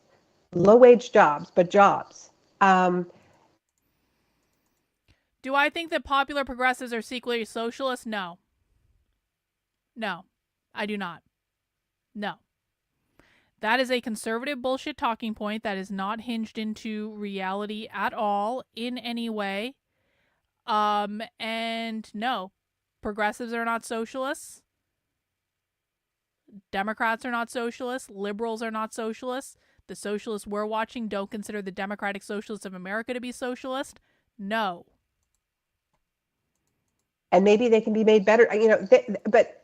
low wage jobs, but jobs. Do I think that popular progressives are secretly socialists? No, I do not. No. That is a conservative bullshit talking point that is not hinged into reality at all in any way. And no, Progressives are not socialists. Democrats are not socialists. Liberals are not socialists. The socialists we're watching don't consider the Democratic Socialists of America to be socialist. No. And maybe they can be made better. But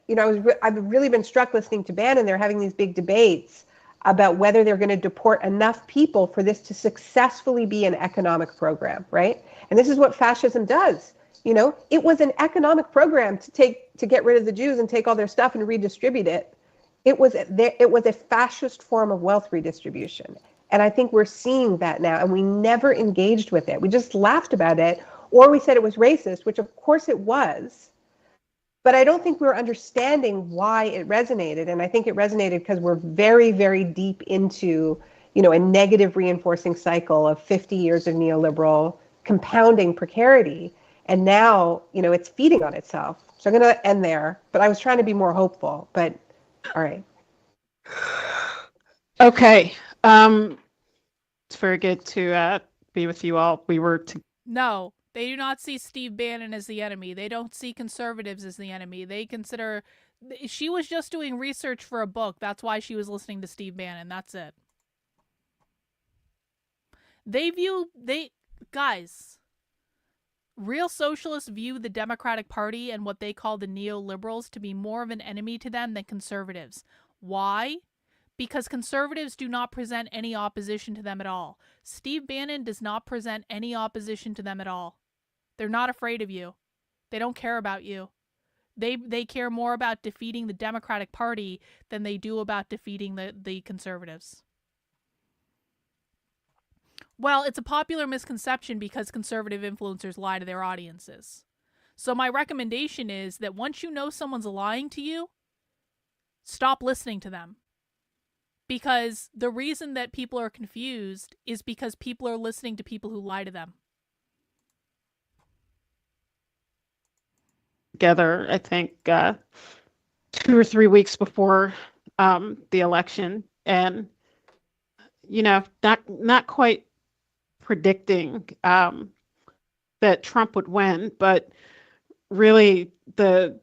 I've really been struck listening to Bannon. They're having these big debates about whether they're going to deport enough people for this to successfully be an economic program, right? And this is what fascism does. It was an economic program to get rid of the Jews and take all their stuff and redistribute it. It was a fascist form of wealth redistribution. And I think we're seeing that now, and we never engaged with it. We just laughed about it, or we said it was racist, which of course it was. But I don't think we were understanding why it resonated. And I think it resonated because we're very, very deep into, a negative reinforcing cycle of 50 years of neoliberal compounding precarity. And now, it's feeding on itself. So I'm going to end there. But I was trying to be more hopeful. But all right. Okay. It's very good to be with you all. No, they do not see Steve Bannon as the enemy. They don't see conservatives as the enemy. They consider... She was just doing research for a book. That's why she was listening to Steve Bannon. That's it. Guys... Real socialists view the Democratic Party and what they call the neoliberals to be more of an enemy to them than conservatives. Why? Because conservatives do not present any opposition to them at all. Steve Bannon does not present any opposition to them at all. They're not afraid of you. They don't care about you. They care more about defeating the Democratic Party than they do about defeating the conservatives. Well, it's a popular misconception because conservative influencers lie to their audiences. So my recommendation is that once you know someone's lying to you, stop listening to them. Because the reason that people are confused is because people are listening to people who lie to them. Together, I think, 2 or 3 weeks before the election, and not quite predicting that Trump would win, but really the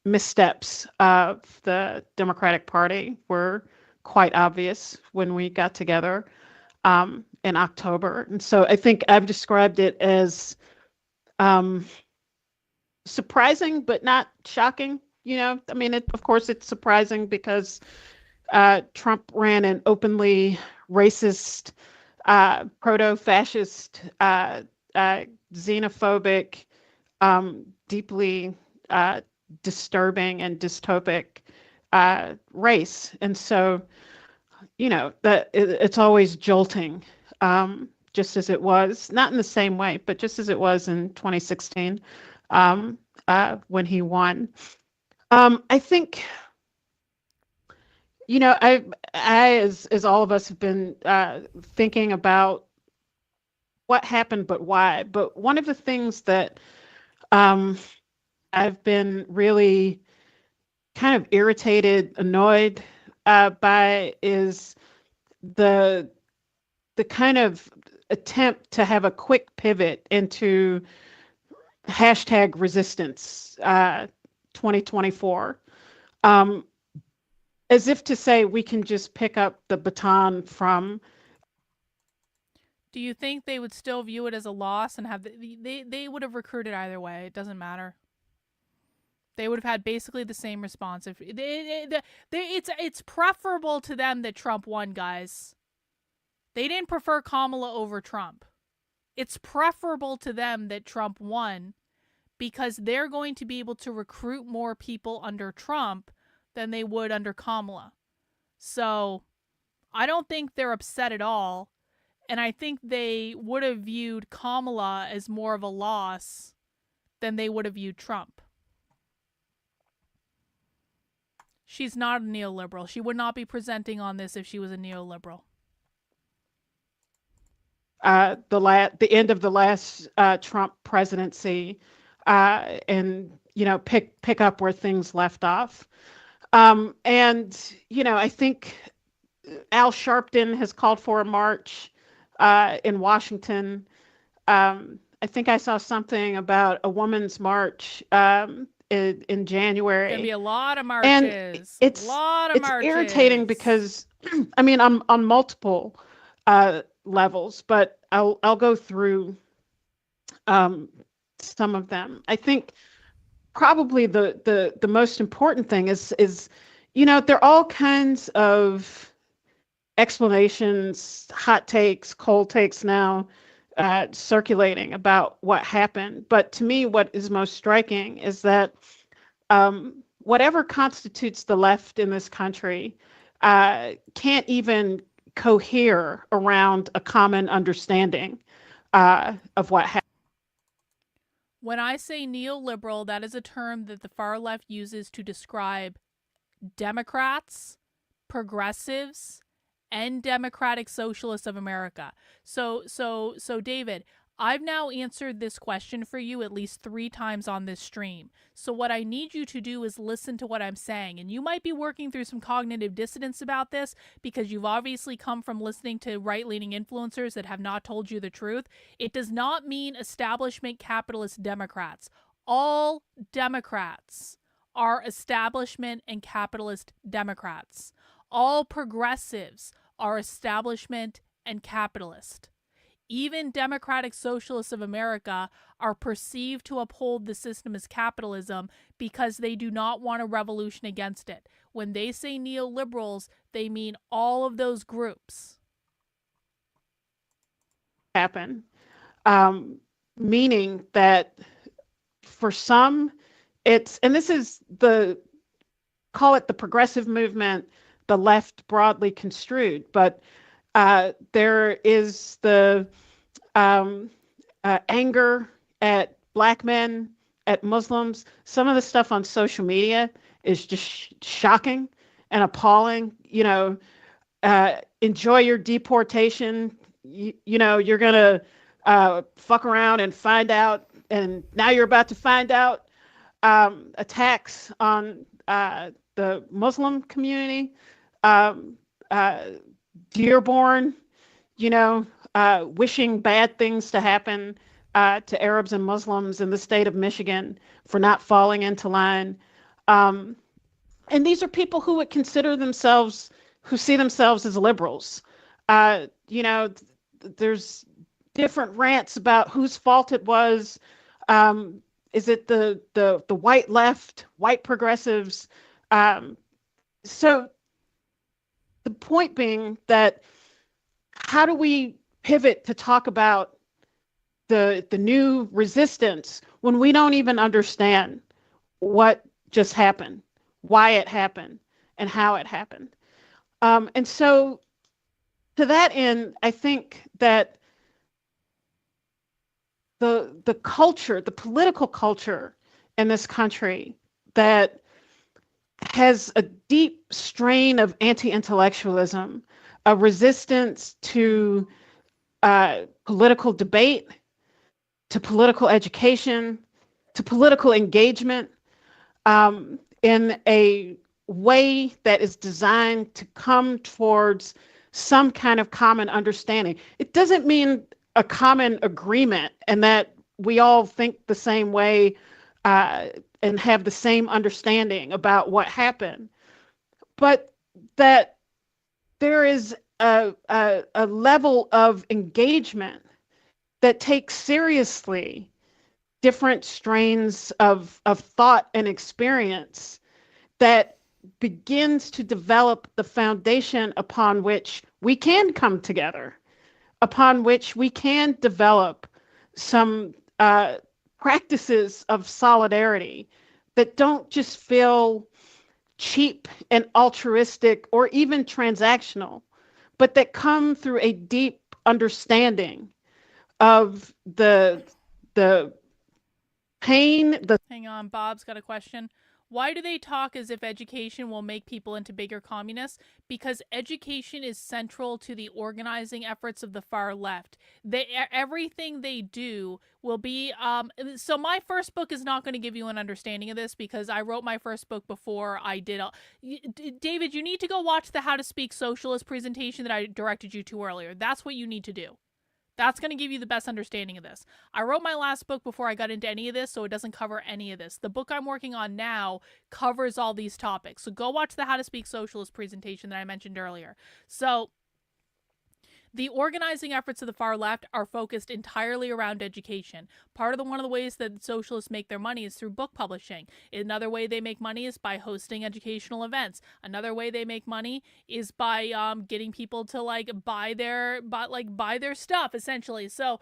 missteps of the Democratic Party were quite obvious when we got together in October. And so I think I've described it as surprising, but not shocking. Of course, it's surprising because Trump ran an openly racist, proto-fascist, xenophobic, deeply disturbing and dystopic race. And so, that it's always jolting, just as it was, not in the same way, but just as it was in 2016 when he won. I think... I as all of us have been thinking about what happened, but why. But one of the things that I've been really kind of irritated, annoyed by is the kind of attempt to have a quick pivot into #resistance 2024. As if to say we can just pick up the baton from. Do you think they would still view it as a loss and have they would have recruited either way? It doesn't matter. They would have had basically the same response. If it's preferable to them that Trump won, guys. They didn't prefer Kamala over Trump. It's preferable to them that Trump won because they're going to be able to recruit more people under Trump than they would under Kamala. So I don't think they're upset at all. And I think they would have viewed Kamala as more of a loss than they would have viewed Trump. She's not a neoliberal. She would not be presenting on this if she was a neoliberal. The end of the last Trump presidency, and pick up where things left off. I think Al Sharpton has called for a march in Washington. I think I saw something about a women's march in January. Gonna be a lot of marches. And it's irritating because, I mean, I'm on multiple levels, but I'll go through some of them. I think probably the most important thing is there are all kinds of explanations, hot takes, cold takes now circulating about what happened. But to me, what is most striking is that whatever constitutes the left in this country can't even cohere around a common understanding of what happened. When I say neoliberal, that is a term that the far left uses to describe Democrats, progressives, and democratic socialists of America. So David, I've now answered this question for you at least 3 times on this stream. So what I need you to do is listen to what I'm saying. And you might be working through some cognitive dissonance about this because you've obviously come from listening to right-leaning influencers that have not told you the truth. It does not mean establishment capitalist Democrats. All Democrats are establishment and capitalist Democrats. All progressives are establishment and capitalist. Even democratic socialists of America are perceived to uphold the system as capitalism because they do not want a revolution against it. When they say neoliberals, they mean all of those groups. Happen, meaning that for some, and this is call it the progressive movement, the left broadly construed, but there is the anger at Black men, at Muslims. Some of the stuff on social media is just shocking and appalling. Enjoy your deportation. You're going to fuck around and find out. And now you're about to find out. Attacks on the Muslim community. Dearborn, wishing bad things to happen to Arabs and Muslims in the state of Michigan for not falling into line. And these are people who would consider themselves, who see themselves as liberals. There's different rants about whose fault it was. Is it the white left, white progressives? So the point being that how do we pivot to talk about the new resistance when we don't even understand what just happened, why it happened, and how it happened? And so to that end, I think that the culture, the political culture in this country that has a deep strain of anti-intellectualism, a resistance to political debate, to political education, to political engagement, in a way that is designed to come towards some kind of common understanding. It doesn't mean a common agreement and that we all think the same way and have the same understanding about what happened, but that there is a level of engagement that takes seriously different strains of thought and experience that begins to develop the foundation upon which we can come together, upon which we can develop some practices of solidarity that don't just feel cheap and altruistic or even transactional, but that come through a deep understanding of the pain. Hang on, Bob's got a question. Why do they talk as if education will make people into bigger communists? Because education is central to the organizing efforts of the far left. Everything they do will be... so my first book is not going to give you an understanding of this because I wrote my first book before I did... David, you need to go watch the How to Speak Socialist presentation that I directed you to earlier. That's what you need to do. That's going to give you the best understanding of this. I wrote my last book before I got into any of this, so it doesn't cover any of this. The book I'm working on now covers all these topics. So go watch the How to Speak Socialist presentation that I mentioned earlier. So the organizing efforts of the far left are focused entirely around education. One of the ways that socialists make their money is through book publishing. Another way they make money is by hosting educational events. Another way they make money is by getting people to buy their stuff, essentially. So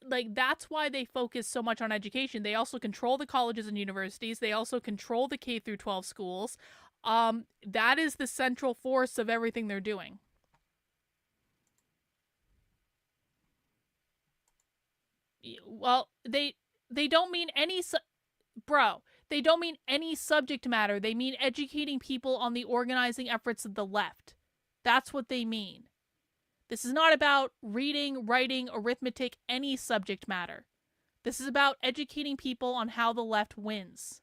that's why they focus so much on education. They also control the colleges and universities. They also control the K through 12 schools. That is the central force of everything they're doing. Well, they don't mean any they don't mean any subject matter. They mean educating people on the organizing efforts of the left. That's what they mean. This is not about reading, writing, arithmetic, any subject matter. This is about educating people on how the left wins.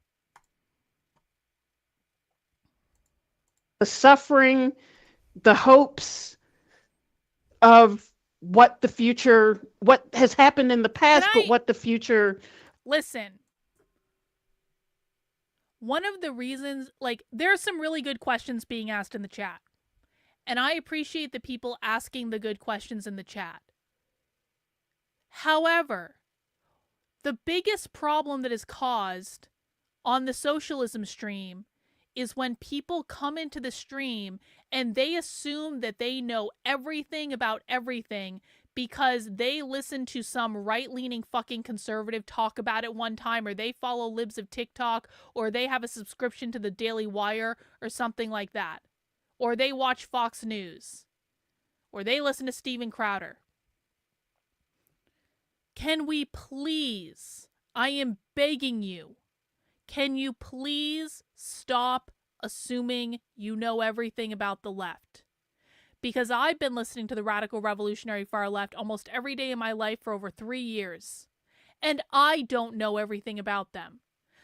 The suffering, the hopes of what has happened in the past, but what the future. Listen, one of the reasons, there are some really good questions being asked in the chat. And I appreciate the people asking the good questions in the chat. However, the biggest problem that is caused on the socialism stream is when people come into the stream and they assume that they know everything about everything because they listen to some right-leaning fucking conservative talk about it one time, or they follow libs of TikTok, or they have a subscription to the Daily Wire or something like that. Or they watch Fox News. Or they listen to Steven Crowder. Can we please, I am begging you, can you please stop assuming you know everything about the left? Because I've been listening to the radical revolutionary far left almost every day in my life for over 3 years, and I don't know everything about them.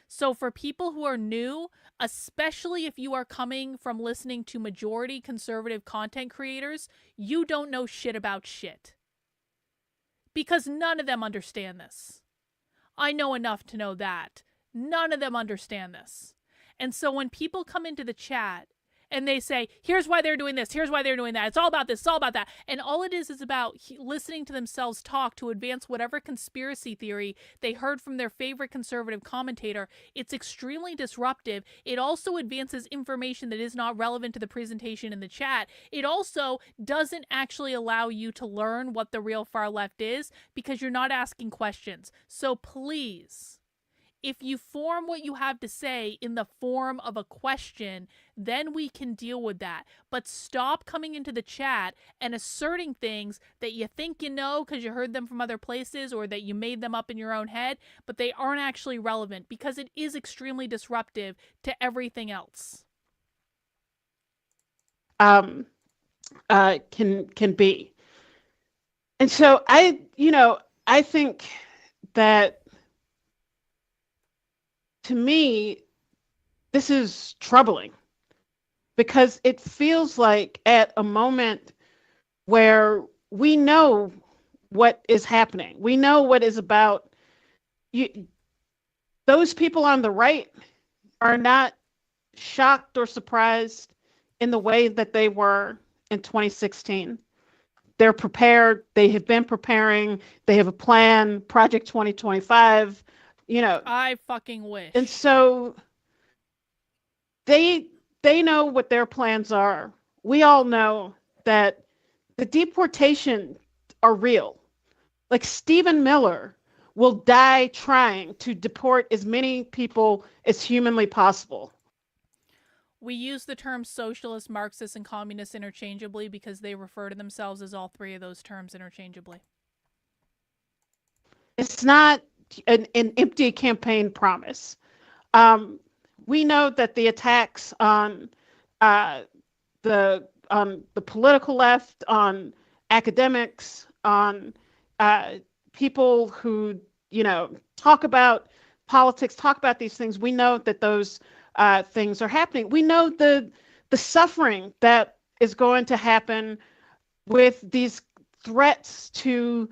So for people who are new, especially if you are coming from listening to majority conservative content creators, you don't know shit about shit. Because none of them understand this. I know enough to know that. None of them understand this. And so when people come into the chat and they say, here's why they're doing this, here's why they're doing that, it's all about this, it's all about that. And all it is about listening to themselves talk to advance whatever conspiracy theory they heard from their favorite conservative commentator. It's extremely disruptive. It also advances information that is not relevant to the presentation in the chat. It also doesn't actually allow you to learn what the real far left is because you're not asking questions. So please, if you form what you have to say in the form of a question, then we can deal with that. But stop coming into the chat and asserting things that you think you know because you heard them from other places or that you made them up in your own head, but they aren't actually relevant because it is extremely disruptive to everything else. Can be. And so I think that, to me, this is troubling because it feels like at a moment where we know what is happening. We know what is about. Those people on the right are not shocked or surprised in the way that they were in 2016. They're prepared. They have been preparing. They have a plan, Project 2025. I fucking wish. And so they know what their plans are. We all know that the deportation are real. Like Stephen Miller will die trying to deport as many people as humanly possible. We use the terms socialist, Marxist, and communist interchangeably because they refer to themselves as all three of those terms interchangeably. It's not an empty campaign promise. We know that the attacks on the political left, on academics, on people who talk about politics, talk about these things. We know that those things are happening. We know the suffering that is going to happen with these threats to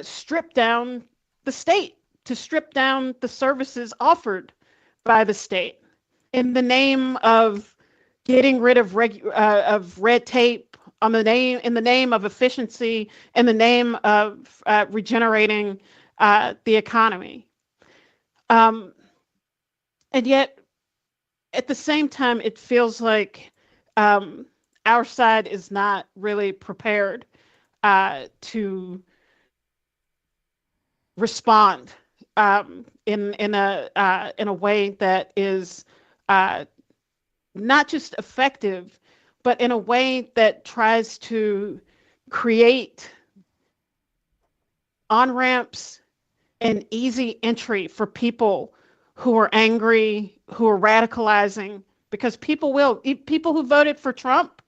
strip down the state, to strip down the services offered by the state in the name of getting rid of red tape, in the name of efficiency, in the name of regenerating the economy. And yet, at the same time, it feels like our side is not really prepared to respond in a way that is not just effective, but in a way that tries to create on-ramps and easy entry for people who are angry, who are radicalizing, because people who voted for Trump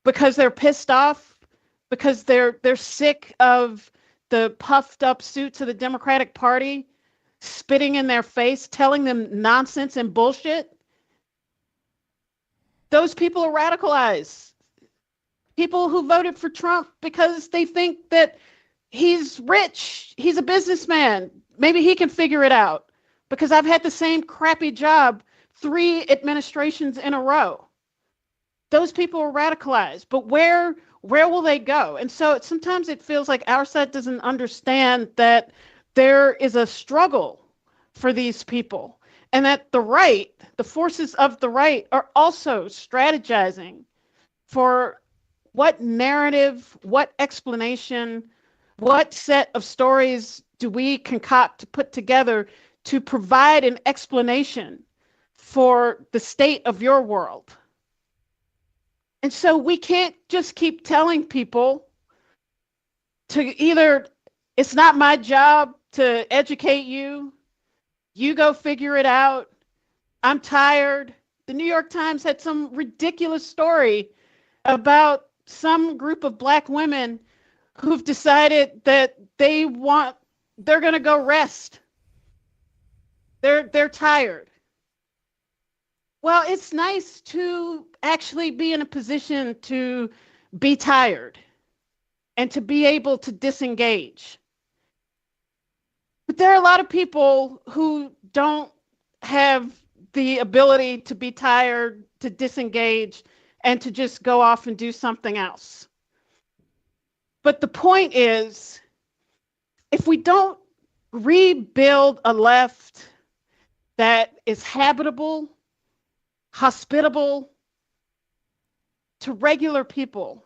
because they're pissed off, because they're sick of the puffed up suits of the Democratic Party spitting in their face, telling them nonsense and bullshit. Those people are radicalized. People who voted for Trump because they think that he's rich, he's a businessman, maybe he can figure it out, because I've had the same crappy job 3 administrations in a row. Those people are radicalized, but where will they go? And so sometimes it feels like our side doesn't understand that there is a struggle for these people, and that the right, the forces of the right, are also strategizing for what narrative, what explanation, what set of stories do we concoct to put together to provide an explanation for the state of your world. And so we can't just keep telling people to either, it's not my job to educate you, you go figure it out, I'm tired. The New York Times had some ridiculous story about some group of Black women who've decided that they're going to go rest. They're tired. Well, it's nice to actually be in a position to be tired and to be able to disengage. But there are a lot of people who don't have the ability to be tired, to disengage, and to just go off and do something else. But the point is, if we don't rebuild a left that is habitable, hospitable to regular people,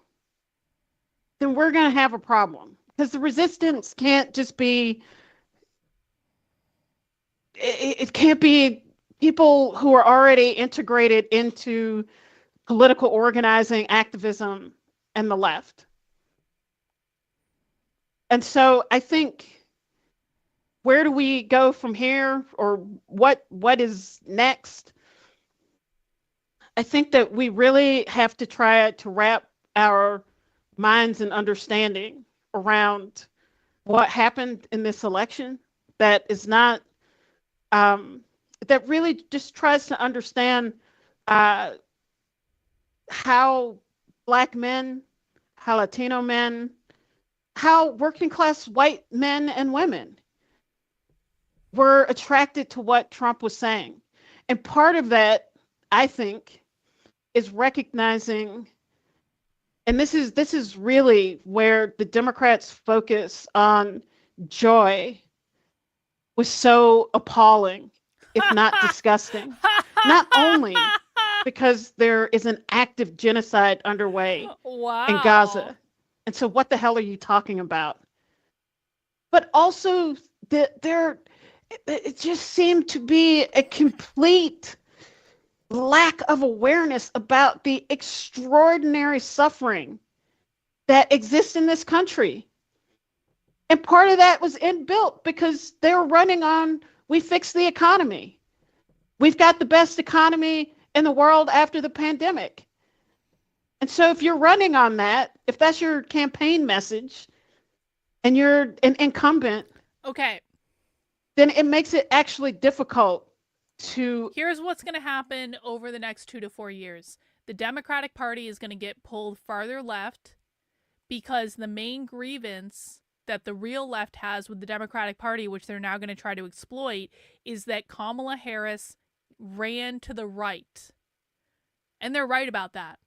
then we're going to have a problem. Because the resistance can't just be, it can't be people who are already integrated into political organizing, activism, and the left. And so I think, where do we go from here, or what is next? I think that we really have to try to wrap our minds and understanding around what happened in this election that is not, that really just tries to understand how Black men, how Latino men, how working class white men and women were attracted to what Trump was saying. And part of that, I think, is recognizing, and this is really where the Democrats' focus on joy was so appalling, if not disgusting. Not only because there is an active genocide underway in Gaza, and so what the hell are you talking about? But also it just seemed to be a complete lack of awareness about the extraordinary suffering that exists in this country. And part of that was inbuilt because they were running on, we fixed the economy. We've got the best economy in the world after the pandemic. And so if you're running on that, if that's your campaign message and you're an incumbent, okay, then it makes it actually difficult to... Here's what's going to happen over the next 2 to 4 years. The Democratic Party is going to get pulled farther left because the main grievance that the real left has with the Democratic Party, which they're now going to try to exploit, is that Kamala Harris ran to the right. And they're right about that.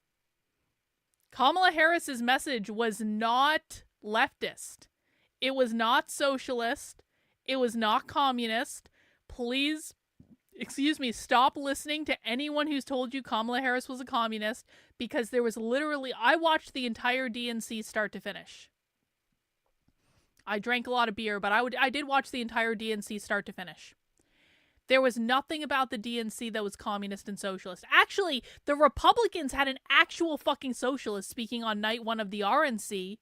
Kamala Harris's message was not leftist. It was not socialist. It was not communist. Please, stop listening to anyone who's told you Kamala Harris was a communist, because there was literally, I watched the entire DNC start to finish. I drank a lot of beer, but I did watch the entire DNC start to finish. There was nothing about the DNC that was communist and socialist. Actually, the Republicans had an actual fucking socialist speaking on night one of the RNC.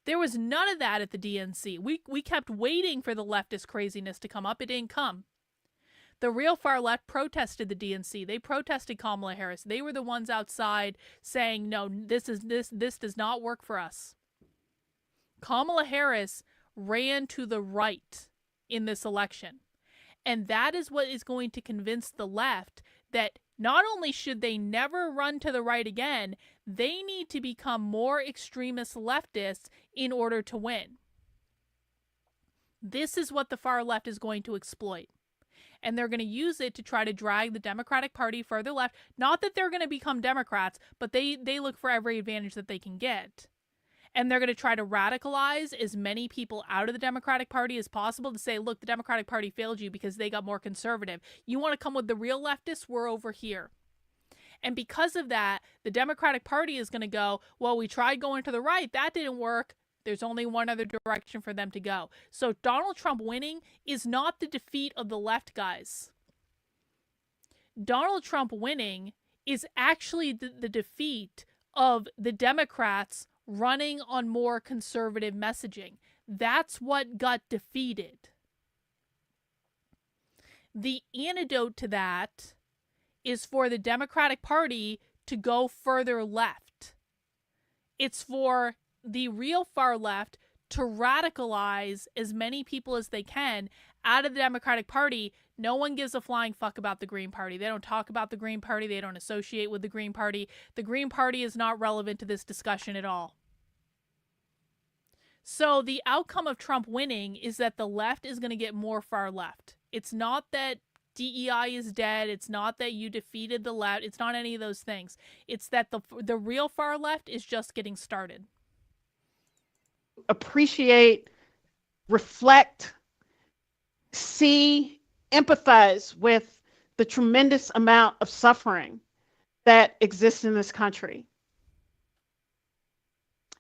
There was none of that at the DNC. We kept waiting for the leftist craziness to come up. It didn't come. The real far left protested the DNC. They protested Kamala Harris. They were the ones outside saying, no, this does not work for us. Kamala Harris ran to the right in this election. And that is what is going to convince the left that not only should they never run to the right again, they need to become more extremist leftists in order to win. This is what the far left is going to exploit. And they're going to use it to try to drag the Democratic Party further left. Not that they're going to become Democrats, but they look for every advantage that they can get. And they're going to try to radicalize as many people out of the Democratic Party as possible to say, look, the Democratic Party failed you because they got more conservative. You want to come with the real leftists? We're over here. And because of that, the Democratic Party is going to go, well, we tried going to the right. That didn't work. There's only one other direction for them to go. So Donald Trump winning is not the defeat of the left, guys. Donald Trump winning is actually the defeat of the Democrats running on more conservative messaging. That's what got defeated. The antidote to that is for the Democratic Party to go further left. It's for the real far left to radicalize as many people as they can out of the Democratic Party. No one gives a flying fuck about the Green Party. They don't talk about the Green Party. They don't associate with the Green Party. The Green Party is not relevant to this discussion at all. So the outcome of Trump winning is that the left is going to get more far left. It's not that DEI is dead. It's not that you defeated the left. It's not any of those things. It's that the real far left is just getting started. Appreciate, reflect, see, empathize with the tremendous amount of suffering that exists in this country.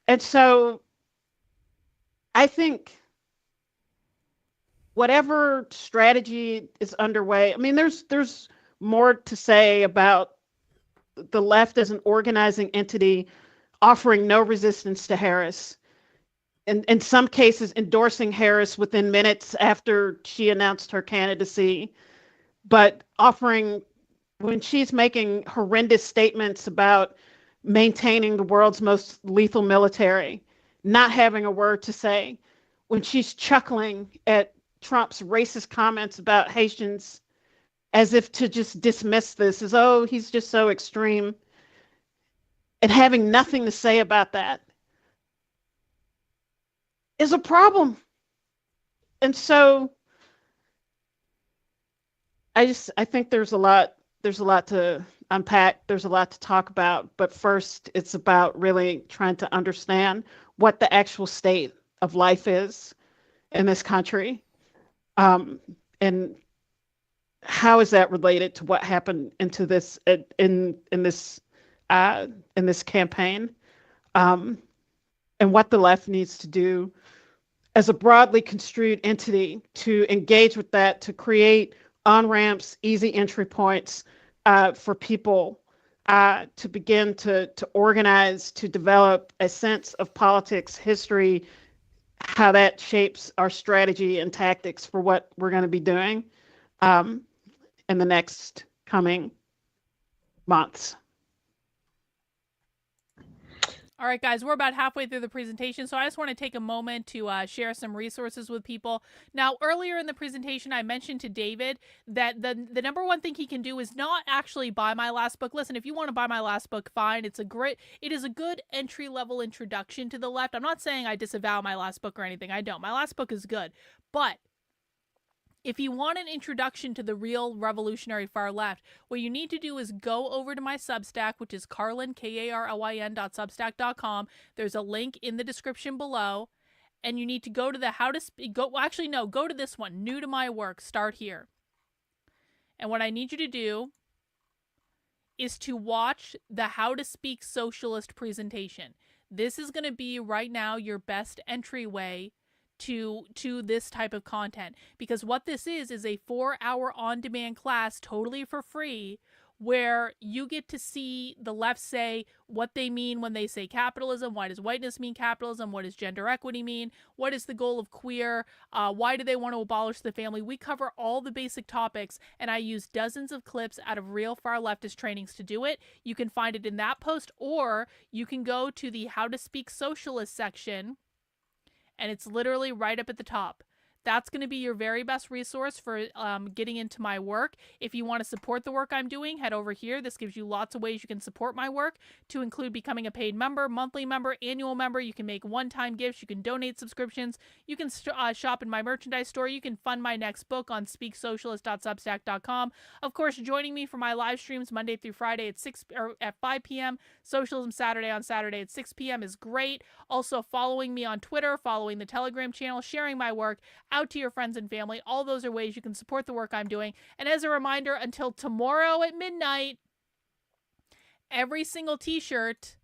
And so I think whatever strategy is underway, I mean, there's more to say about the left as an organizing entity offering no resistance to Harris. And in some cases, endorsing Harris within minutes after she announced her candidacy, but offering, when she's making horrendous statements about maintaining the world's most lethal military, not having a word to say, when she's chuckling at Trump's racist comments about Haitians as if to just dismiss this as, oh, he's just so extreme, and having nothing to say about that is a problem. And so I think there's a lot to unpack. There's a lot to talk about, but first it's about really trying to understand what the actual state of life is in this country. And how is that related to what happened in this campaign, and what the left needs to do as a broadly construed entity to engage with that, to create on-ramps, easy entry points for people to begin to organize, to develop a sense of politics, history, how that shapes our strategy and tactics for what we're going to be doing in the next coming months. All right, guys, we're about halfway through the presentation, so I just want to take a moment to share some resources with people. Now, earlier in the presentation, I mentioned to David that the number one thing he can do is not actually buy my last book. Listen, if you want to buy my last book, fine. It is a good entry-level introduction to the left. I'm not saying I disavow my last book or anything. I don't. My last book is good. But if you want an introduction to the real revolutionary far left, what you need to do is go over to my Substack, which is Carlyn, KARLYN.substack.com. There's a link in the description below, and you need to go to the go to this one, new to my work, start here. And what I need you to do is to watch the How to Speak Socialist presentation. This is going to be right now your best entryway to this type of content, because what this is a 4-hour on-demand class totally for free, where you get to see the left say what they mean when they say capitalism. Why does whiteness mean capitalism? What does gender equity mean? What is the goal of queer? Why do they want to abolish the family? We cover all the basic topics, and I use dozens of clips out of real far leftist trainings to do it. You can find it in that post, or you can go to the How to Speak Socialist section, and it's literally right up at the top. That's going to be your very best resource for getting into my work. If you want to support the work I'm doing, head over here. This gives you lots of ways you can support my work, to include becoming a paid member, monthly member, annual member. You can make one-time gifts. You can donate subscriptions. You can shop in my merchandise store. You can fund my next book on speaksocialist.substack.com. Of course, joining me for my live streams Monday through Friday at 5 p.m. Socialism Saturday on Saturday at 6 p.m. is great. Also, following me on Twitter, following the Telegram channel, sharing my work out to your friends and family. All those are ways you can support the work I'm doing. And as a reminder, until tomorrow at midnight, every single t-shirt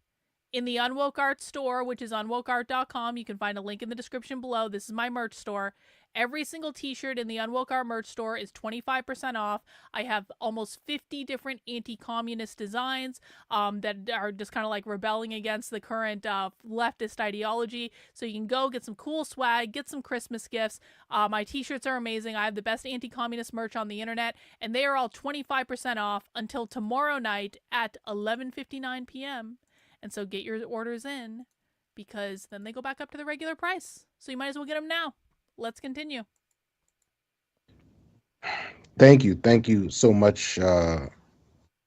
in the Unwoke Art store, which is unwokeart.com, you can find a link in the description below. This is my merch store. Every single t-shirt in the Unwoke Art merch store is 25% off. I have almost 50 different anti-communist designs that are just kind of like rebelling against the current leftist ideology. So you can go get some cool swag, get some Christmas gifts. My t-shirts are amazing. I have the best anti-communist merch on the internet, and they are all 25% off until tomorrow night at 11:59 p.m. And so get your orders in, because then they go back up to the regular price. So you might as well get them now. Let's continue. Thank you so much.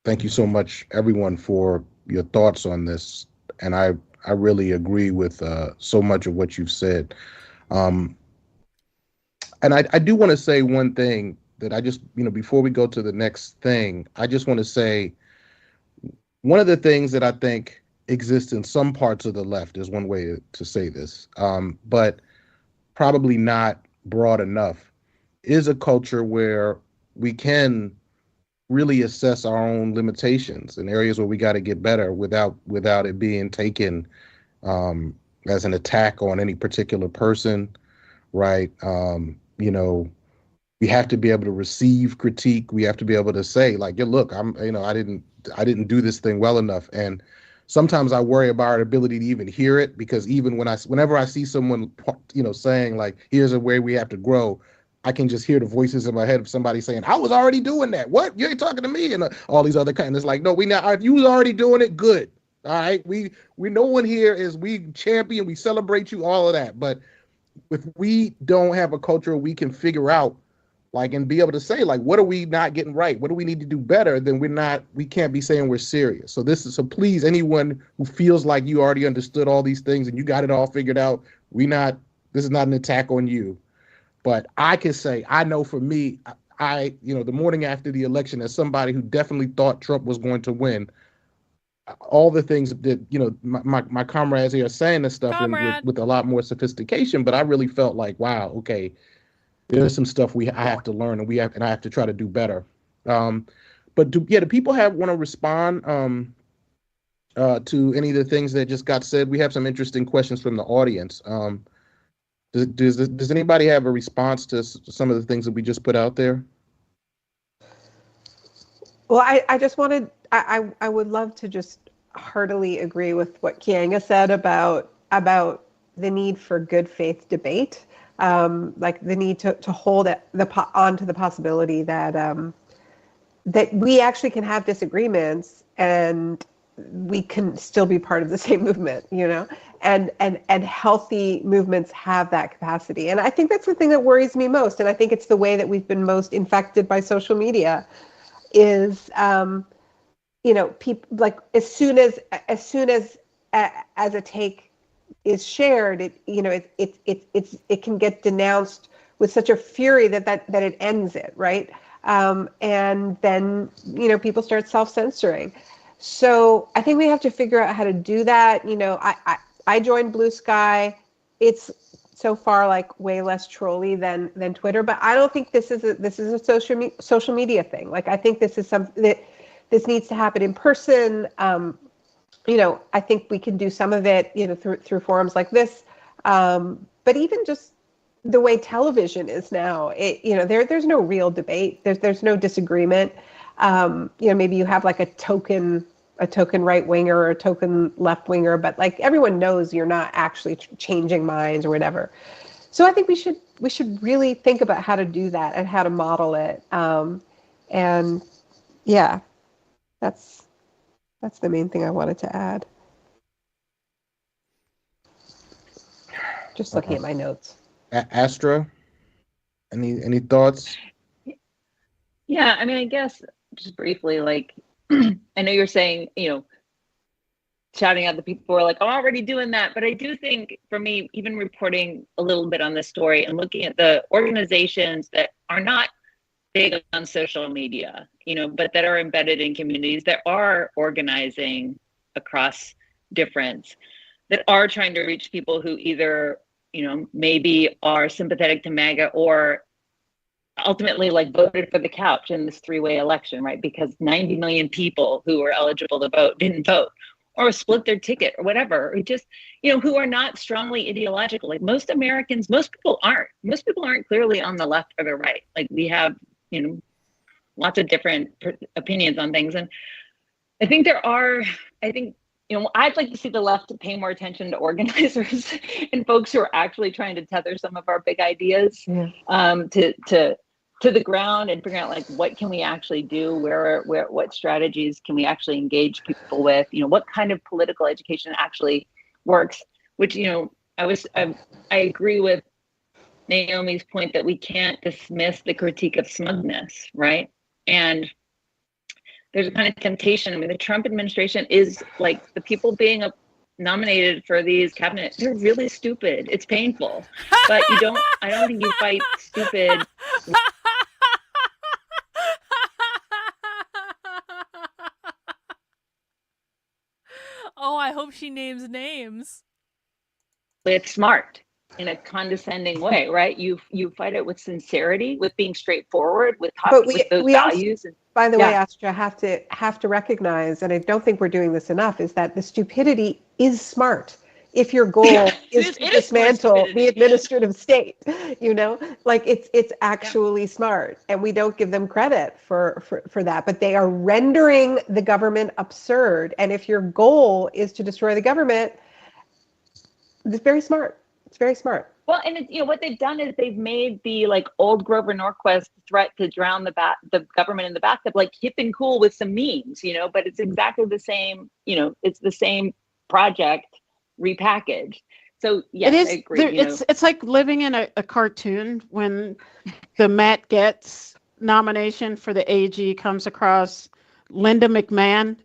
Thank you so much, everyone, for your thoughts on this. And I really agree with so much of what you've said. And I do want to say one thing that I just, before we go to the next thing, I just want to say one of the things that I think exists in some parts of the left, is one way to say this, but probably not broad enough, is a culture where we can really assess our own limitations and areas where we got to get better without it being taken as an attack on any particular person, right? We have to be able to receive critique. We have to be able to say, like, yeah, look, I didn't do this thing well enough. And sometimes I worry about our ability to even hear it, because even whenever I see someone, saying like, here's a way we have to grow, I can just hear the voices in my head of somebody saying, I was already doing that. What? You ain't talking to me? And all these other kinds. It's like, no, you was already doing it. Good. All right. We no one here is, we champion, we celebrate you, all of that. But if we don't have a culture we can figure out, like, and be able to say, like, what are we not getting right? What do we need to do better? Then we can't be saying we're serious. So please, anyone who feels like you already understood all these things and you got it all figured out, this is not an attack on you. But I can say, I know for me, the morning after the election, as somebody who definitely thought Trump was going to win, all the things that, my comrades here are saying this stuff with a lot more sophistication, but I really felt like, wow, okay, there's some stuff I have to learn, and I have to try to do better. But do people want to respond to any of the things that just got said? We have some interesting questions from the audience. Does anybody have a response to some of the things that we just put out there? Well, I just wanted, I would love to just heartily agree with what Kianga said about the need for good faith debate. Like the need to hold on to the possibility that that we actually can have disagreements, and we can still be part of the same movement, and healthy movements have that capacity. And I think that's the thing that worries me most. And I think it's the way that we've been most infected by social media is, people, like, as soon as a take is shared, it can get denounced with such a fury that it ends it, right? And then, people start self-censoring. So I think we have to figure out how to do that. I joined Blue Sky. It's so far like way less trolly than Twitter, but I don't think this is a social media thing. Like, I think this is something that this needs to happen in person. I think we can do some of it, through forums like this. But even just the way television is now, there's no real debate. There's no disagreement. Maybe you have like a token right winger or a token left winger, but like everyone knows you're not actually changing minds or whatever. So I think we should really think about how to do that and how to model it. And yeah, that's the main thing I wanted to add. Just looking at my notes. Astra, any thoughts? Yeah, I mean, I guess just briefly, like, I know you're saying, shouting out the people who are like, I'm already doing that. But I do think, for me, even reporting a little bit on this story and looking at the organizations that are not big on social media, but that are embedded in communities that are organizing across difference, that are trying to reach people who either, maybe are sympathetic to MAGA or ultimately like voted for the couch in this three-way election, right? Because 90 million people who were eligible to vote didn't vote, or split their ticket or whatever, or just, who are not strongly ideological. Like most people aren't clearly on the left or the right. Like we have, lots of different opinions on things. And I think I'd like to see the left pay more attention to organizers and folks who are actually trying to tether some of our big ideas to the ground and figure out like what can we actually do, what strategies can we actually engage people with, what kind of political education actually works. Which I agree with Naomi's point that we can't dismiss the critique of smugness, right? And there's a kind of temptation. I mean, the Trump administration is like the people being nominated for these cabinets. They're really stupid. It's painful, but I don't think you fight stupid. Oh, I hope she names names. It's smart in a condescending way, right? You fight it with sincerity, with being straightforward, with those values. Also, by the way, Astra, have to recognize, and I don't think we're doing this enough, is that the stupidity is smart. If your goal is to dismantle the administrative state, like it's actually smart, and we don't give them credit for that. But they are rendering the government absurd, and if your goal is to destroy the government, it's very smart. It's very smart. Well, and what they've done is they've made the like old Grover Norquist threat to drown the government in the bathtub like hip and cool with some memes, but it's exactly the same. It's the same project repackaged. So yes, I agree. It's like living in a cartoon when the Matt Gaetz nomination for the AG comes across Linda McMahon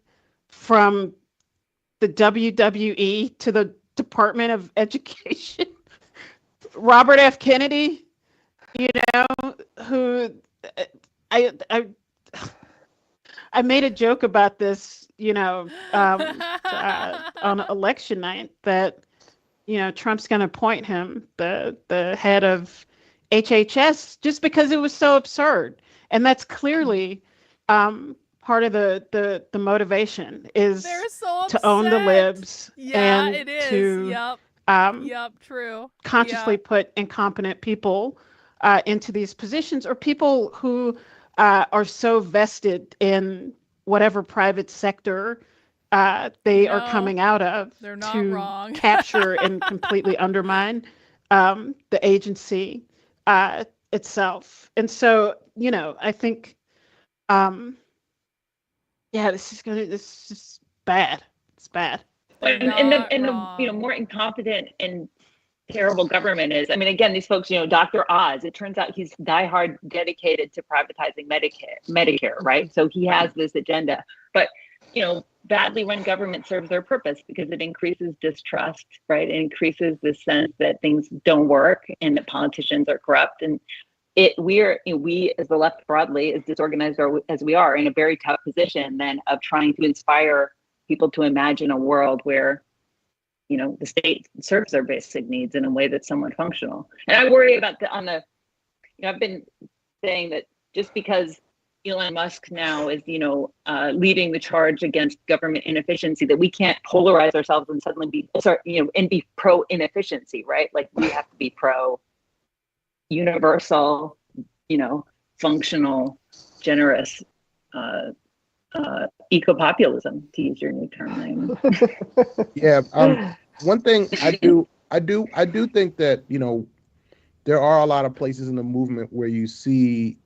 from the WWE to the Department of Education. Robert F. Kennedy, who I made a joke about this, on election night that, Trump's going to appoint him the head of HHS just because it was so absurd. And that's clearly part of the motivation is to own the libs and it is. to true. Consciously put incompetent people into these positions, or people who are so vested in whatever private sector they are coming out of to capture and completely undermine the agency itself. And so, I think, this is bad. It's bad. And the more incompetent and terrible government is. I mean, again, these folks, Dr. Oz, it turns out he's diehard dedicated to privatizing Medicare, right? So he has this agenda. But, badly run government serves their purpose because it increases distrust, right? It increases the sense that things don't work and that politicians are corrupt. And we as the left broadly, as disorganized as we are, in a very tough position then of trying to inspire people to imagine a world where the state serves their basic needs in a way that's somewhat functional. And I worry about I've been saying that just because Elon Musk now is, leading the charge against government inefficiency, that we can't polarize ourselves and suddenly be pro inefficiency, right? Like we have to be pro universal, functional, generous, eco-populism, to use your new term name. Yeah. One thing I do think that, there are a lot of places in the movement where you see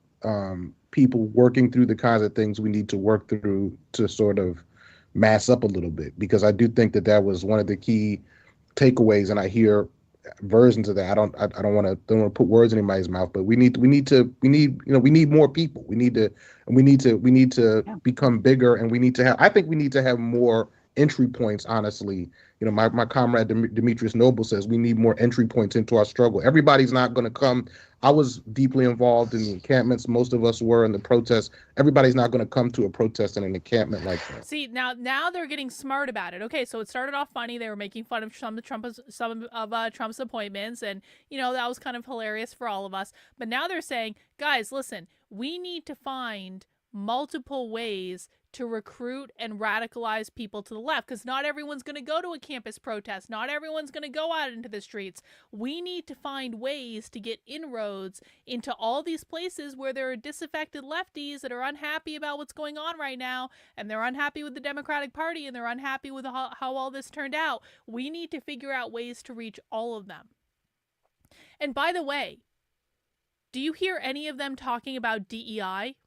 people working through the kinds of things we need to work through to sort of mass up a little bit, because I do think that was one of the key takeaways, and I hear versions of that. I don't want to put words in anybody's mouth, but we need more people. We need to become bigger, and I think we need to have more entry points, honestly. My comrade Demetrius Noble says we need more entry points into our struggle. Everybody's not going to come. I was deeply involved in the encampments. Most of us were in the protests. Everybody's not going to come to a protest in an encampment like that. See, now they're getting smart about it. Okay, so it started off funny. They were making fun of some of Trump's appointments, and that was kind of hilarious for all of us. But now they're saying, guys, listen, we need to find multiple ways to recruit and radicalize people to the left, because not everyone's going to go to a campus protest. Not everyone's going to go out into the streets. We need to find ways to get inroads into all these places where there are disaffected lefties that are unhappy about what's going on right now, and they're unhappy with the Democratic Party, and they're unhappy with how all this turned out. We need to figure out ways to reach all of them. And by the way, do you hear any of them talking about DEI?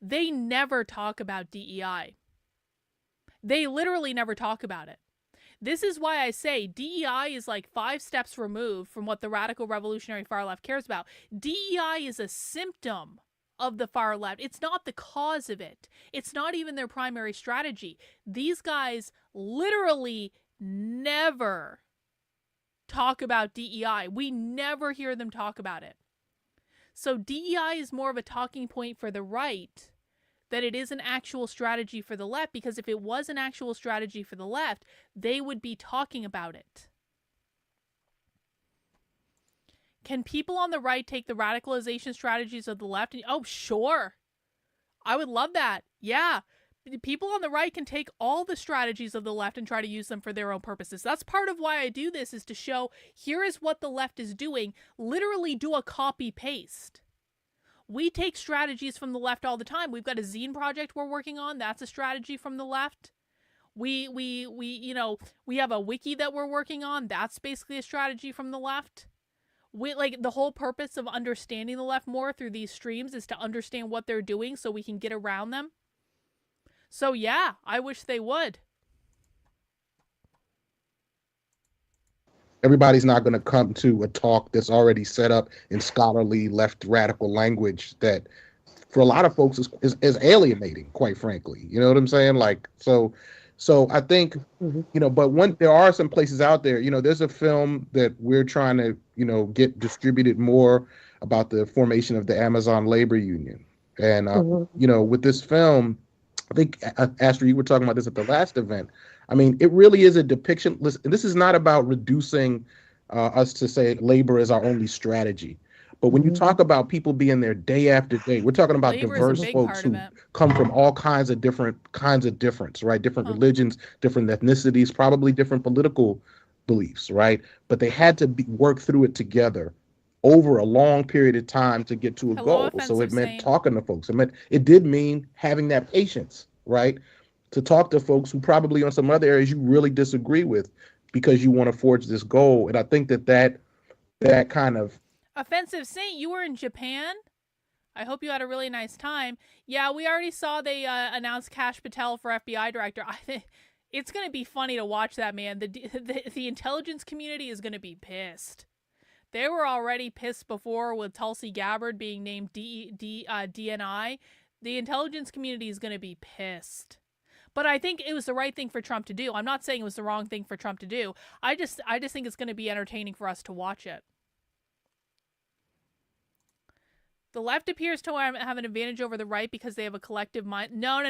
They never talk about DEI. They literally never talk about it. This is why I say DEI is like 5 steps removed from what the radical revolutionary far left cares about. DEI is a symptom of the far left. It's not the cause of it. It's not even their primary strategy. These guys literally never talk about DEI. We never hear them talk about it. So DEI is more of a talking point for the right than it is an actual strategy for the left, because if it was an actual strategy for the left, they would be talking about it. Can people on the right take the radicalization strategies of the left? Oh, sure. I would love that. Yeah. People on the right can take all the strategies of the left and try to use them for their own purposes. That's part of why I do this, is to show here is what the left is doing. Literally do a copy paste. We take strategies from the left all the time. We've got a zine project we're working on. That's a strategy from the left. We have a wiki that we're working on. That's basically a strategy from the left. The whole purpose of understanding the left more through these streams is to understand what they're doing so we can get around them. So yeah, I wish they would. Everybody's not going to come to a talk that's already set up in scholarly left radical language that for a lot of folks is alienating, quite frankly. You know what I'm saying? So I think, but there are some places out there, there's a film that we're trying to, get distributed more about the formation of the Amazon labor union. And, with this film, I think, Astrid, you were talking about this at the last event. I mean, it really is a depiction. Listen, this is not about reducing us to say labor is our only strategy. But when you talk about people being there day after day, we're talking about diverse folks who come from all kinds of difference, right? Different religions, different ethnicities, probably different political beliefs, right? But they had to work through it together over a long period of time to get to a goal. So it meant talking to folks. It did mean having that patience, right? To talk to folks who probably on some other areas you really disagree with because you want to forge this goal. And I think that kind of... Offensive Saint, you were in Japan? I hope you had a really nice time. Yeah, we already saw they announced Kash Patel for FBI director. I think it's going to be funny to watch that, man. The intelligence community is going to be pissed. They were already pissed before with Tulsi Gabbard being named DNI. The intelligence community is going to be pissed. But I think it was the right thing for Trump to do. I'm not saying it was the wrong thing for Trump to do. I just think it's going to be entertaining for us to watch it. The left appears to have an advantage over the right because they have a collective mind. No.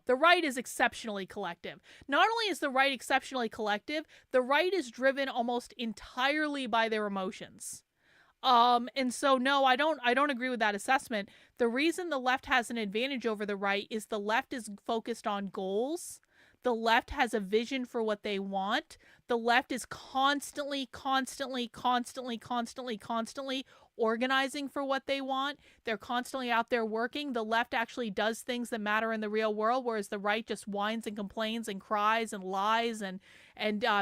The right is exceptionally collective. Not only is the right exceptionally collective, the right is driven almost entirely by their emotions. And so no, I don't agree with that assessment. The reason the left has an advantage over the right is the left is focused on goals. The left has a vision for what they want. The left is constantly organizing for what they want. They're constantly out there working. The left actually does things that matter in the real world, whereas the right just whines and complains and cries and lies and